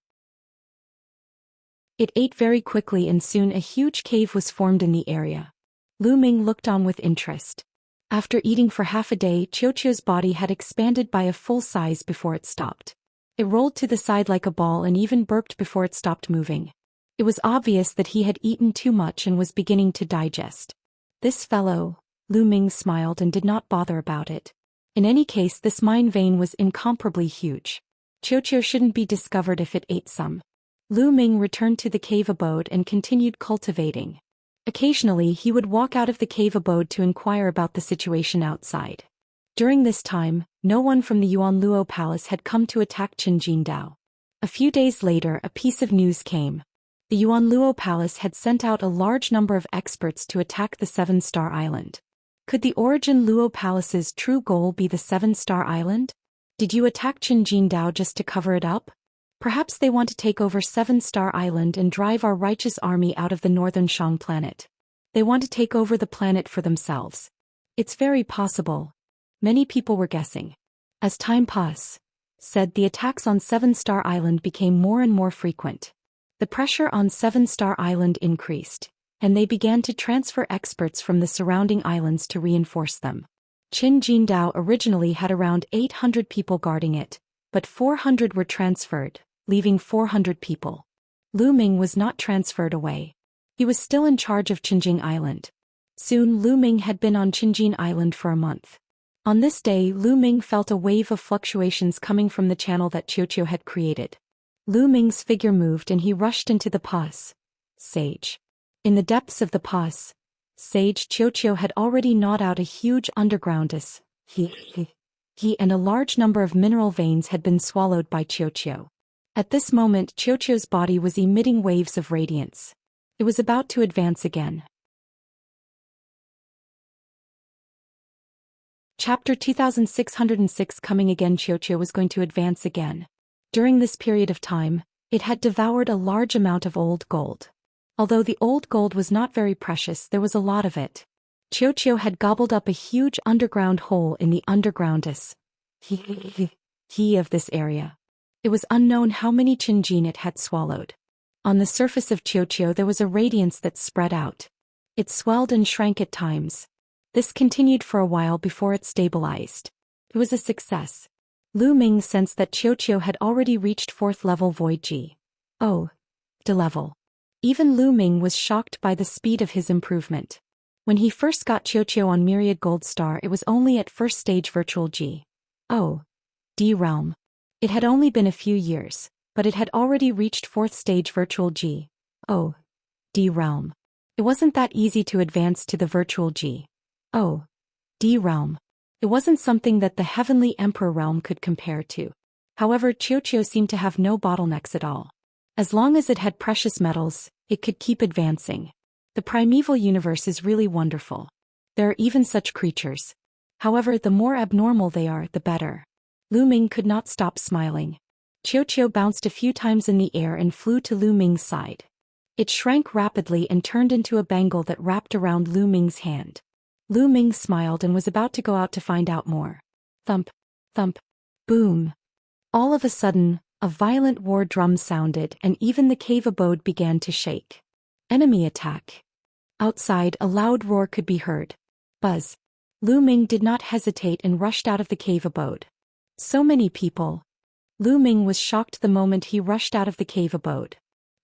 It ate very quickly and soon a huge cave was formed in the area. Lu Ming looked on with interest. After eating for half a day, Xiao's body had expanded by a full size before it stopped. It rolled to the side like a ball and even burped before it stopped moving. It was obvious that he had eaten too much and was beginning to digest. This fellow, Lu Ming smiled and did not bother about it. In any case, this mine vein was incomparably huge. Qiu shouldn't be discovered if it ate some. Lu Ming returned to the cave abode and continued cultivating. Occasionally he would walk out of the cave abode to inquire about the situation outside. During this time, no one from the Yuanluo palace had come to attack Qinjindao. A few days later a piece of news came. The Yuanluo palace had sent out a large number of experts to attack the Seven-Star Island. Could the Origin Luo Palace's true goal be the Seven-Star Island? Did you attack Qinjindao just to cover it up? Perhaps they want to take over Seven-Star Island and drive our righteous army out of the northern Shang planet. They want to take over the planet for themselves. It's very possible. Many people were guessing. As time passed, the attacks on Seven-Star Island became more and more frequent. The pressure on Seven-Star Island increased, and they began to transfer experts from the surrounding islands to reinforce them. Qinjindao originally had around 800 people guarding it, but 400 were transferred, leaving 400 people. Lu Ming was not transferred away. He was still in charge of Qinjing Island. Soon Lu Ming had been on Qinjing Island for a month. On this day Lu Ming felt a wave of fluctuations coming from the channel that Qiu had created. Lu Ming's figure moved and he rushed into the pause. Sage. In the depths of the pause, Sage Qiu had already gnawed out a huge underground he and a large number of mineral veins had been swallowed by Qiu. At this moment Qiu's body was emitting waves of radiance. It was about to advance again. Chapter 2606 Coming again. Qiu was going to advance again. During this period of time, it had devoured a large amount of old gold. Although the old gold was not very precious, there was a lot of it. Qiu had gobbled up a huge underground hole in the undergroundest he of this area. It was unknown how many Qinjin it had swallowed. On the surface of Qiu there was a radiance that spread out. It swelled and shrank at times. This continued for a while before it stabilized. It was a success. Lu Ming sensed that Qiu had already reached 4th level Void G. D level. Even Lu Ming was shocked by the speed of his improvement. When he first got Qiu on Myriad Gold Star, it was only at 1st stage Virtual G. D realm. It had only been a few years, but it had already reached 4th stage Virtual G. D realm. It wasn't that easy to advance to the Virtual G. D realm. It wasn't something that the Heavenly Emperor realm could compare to. However, Qiu seemed to have no bottlenecks at all. As long as it had precious metals, it could keep advancing. The primeval universe is really wonderful. There are even such creatures. However, the more abnormal they are, the better. Lu Ming could not stop smiling. Qiu bounced a few times in the air and flew to Lu Ming's side. It shrank rapidly and turned into a bangle that wrapped around Lu Ming's hand. Lu Ming smiled and was about to go out to find out more. Thump, thump, boom. All of a sudden, a violent war drum sounded and even the cave abode began to shake. Enemy attack. Outside, a loud roar could be heard. Buzz. Lu Ming did not hesitate and rushed out of the cave abode. So many people. Lu Ming was shocked the moment he rushed out of the cave abode.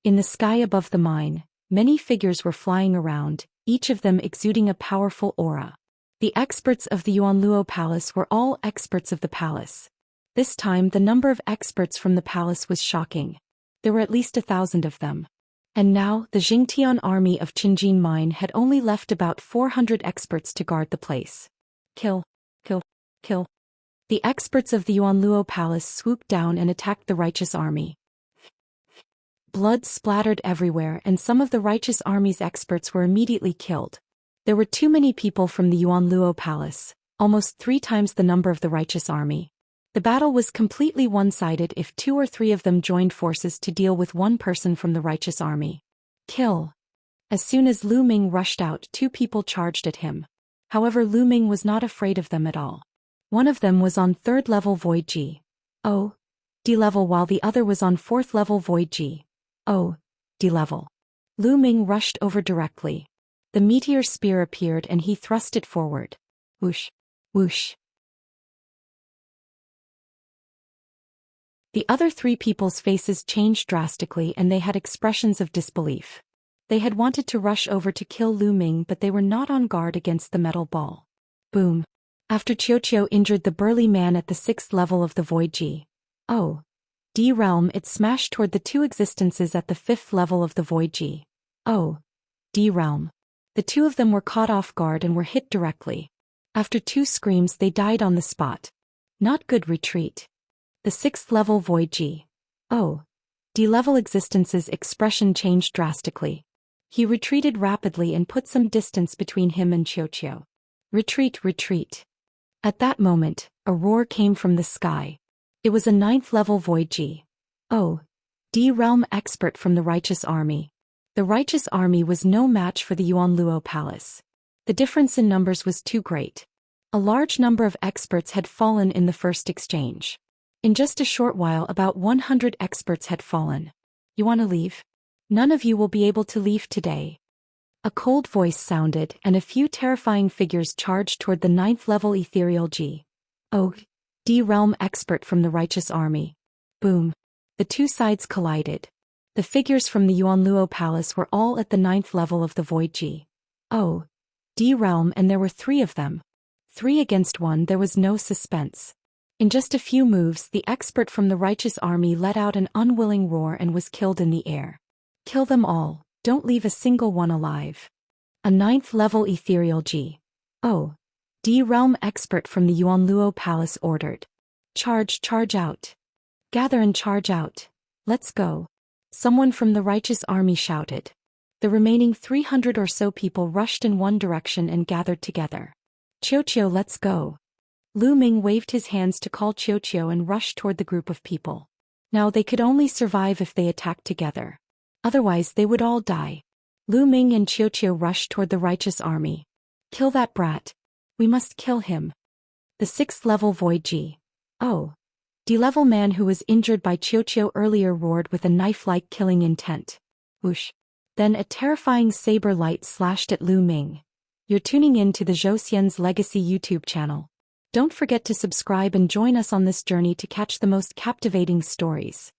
In the sky above the mine, many figures were flying around, each of them exuding a powerful aura. The experts of the Yuanluo Palace were all experts of the palace. This time the number of experts from the palace was shocking. There were at least 1,000 of them. And now, the Jingtian army of Qinjin Mine had only left about 400 experts to guard the place. Kill, kill, kill. The experts of the Yuanluo Palace swooped down and attacked the righteous army. Blood splattered everywhere and some of the righteous army's experts were immediately killed. There were too many people from the Yuanluo Palace, almost 3 times the number of the righteous army. The battle was completely one-sided if 2 or 3 of them joined forces to deal with one person from the righteous army. Kill. As soon as Lu Ming rushed out, 2 people charged at him. However, Lu Ming was not afraid of them at all. One of them was on 3rd level Void G. D level while the other was on 4th level Void G. D level. Lu Ming rushed over directly. The meteor spear appeared and he thrust it forward. Whoosh, whoosh. The other 3 people's faces changed drastically and they had expressions of disbelief. They had wanted to rush over to kill Lu Ming, but they were not on guard against the metal ball. Boom. After Xiao injured the burly man at the 6th level of the Void G.O.D realm, it smashed toward the 2 existences at the 5th level of the Void G.O.D realm. The 2 of them were caught off guard and were hit directly. After 2 screams, they died on the spot. Not good. Retreat. The 6th level Void G.O.D level existence's expression changed drastically. He retreated rapidly and put some distance between him and Xiao. Retreat, retreat. At that moment, a roar came from the sky. It was a 9th level Void G.O.D realm expert from the Righteous Army. The Righteous Army was no match for the Yuanluo Palace. The difference in numbers was too great. A large number of experts had fallen in the first exchange. In just a short while, about 100 experts had fallen. You want to leave? None of you will be able to leave today. A cold voice sounded, and a few terrifying figures charged toward the 9th level ethereal G.O.D realm expert from the Righteous Army. Boom. The 2 sides collided. The figures from the Yuanluo Palace were all at the 9th level of the Void G.O.D realm, and there were 3 of them. 3 against 1. There was no suspense. In just a few moves, the expert from the Righteous Army let out an unwilling roar and was killed in the air. Kill them all. Don't leave a single one alive. A 9th level ethereal G.O.D realm expert from the Yuanluo Palace ordered. Charge out. Gather and charge out. Let's go. Someone from the Righteous Army shouted. The remaining 300 or so people rushed in one direction and gathered together. Xiao, let's go. Lu Ming waved his hands to call Xiao and rushed toward the group of people. Now they could only survive if they attacked together. Otherwise they would all die. Lu Ming and Xiao rushed toward the Righteous Army. Kill that brat. We must kill him. The 6th level Void G.O.D level man who was injured by Xiao earlier roared with a knife-like killing intent. Whoosh. Then a terrifying saber light slashed at Lu Ming. You're tuning in to the Zhou Xian's Legacy YouTube channel. Don't forget to subscribe and join us on this journey to catch the most captivating stories.